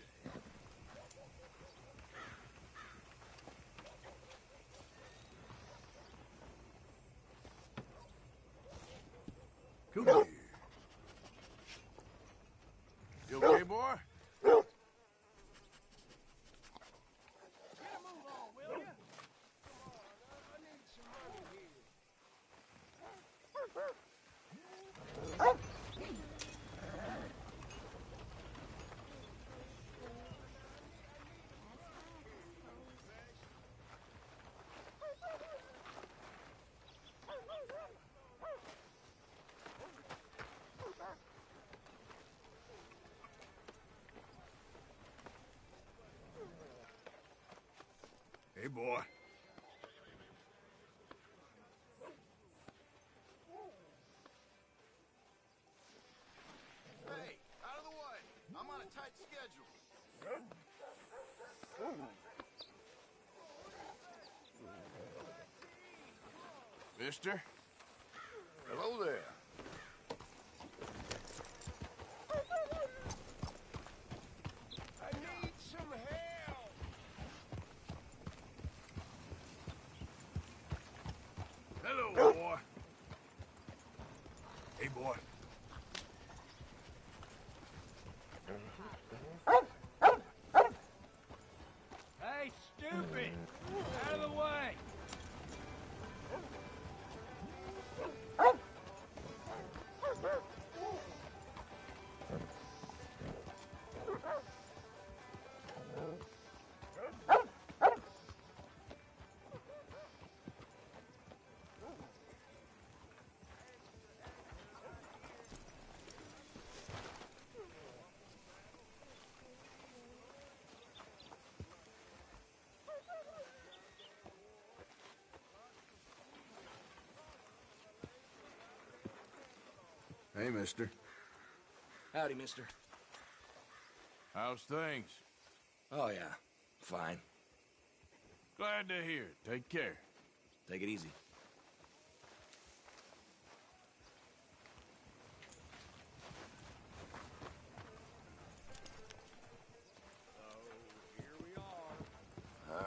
Come here. You okay, boy? Hey, boy. Hey, out of the way. I'm on a tight schedule. Mister? Hello there. I need some help. Hello, boy. Hey, boy. Hey, stupid! Out of the way! Hey, mister. Howdy, mister. How's things? Oh, yeah. Fine. Glad to hear it. Take care. Take it easy.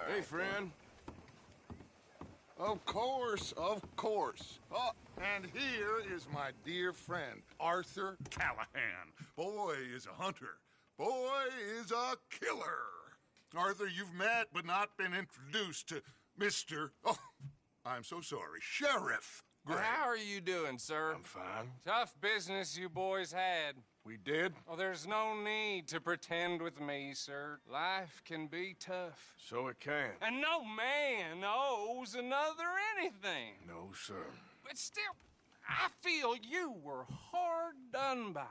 Hey, friend. Of course, of course. Oh, and here is my dear friend, Arthur Callahan. Boy is a hunter. Boy is a killer. Arthur, you've met but not been introduced to Mr. Oh, I'm so sorry, Sheriff Gray. How are you doing, sir? I'm fine. Tough business you boys had. We did? Oh, there's no need to pretend with me, sir. Life can be tough. So it can. And no man owes another anything. No, sir. But still, I feel you were hard done by.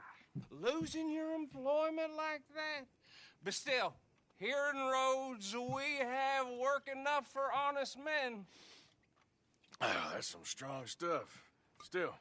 Losing your employment like that. But still, here in Rhodes, we have work enough for honest men. Ah, that's some strong stuff. Still,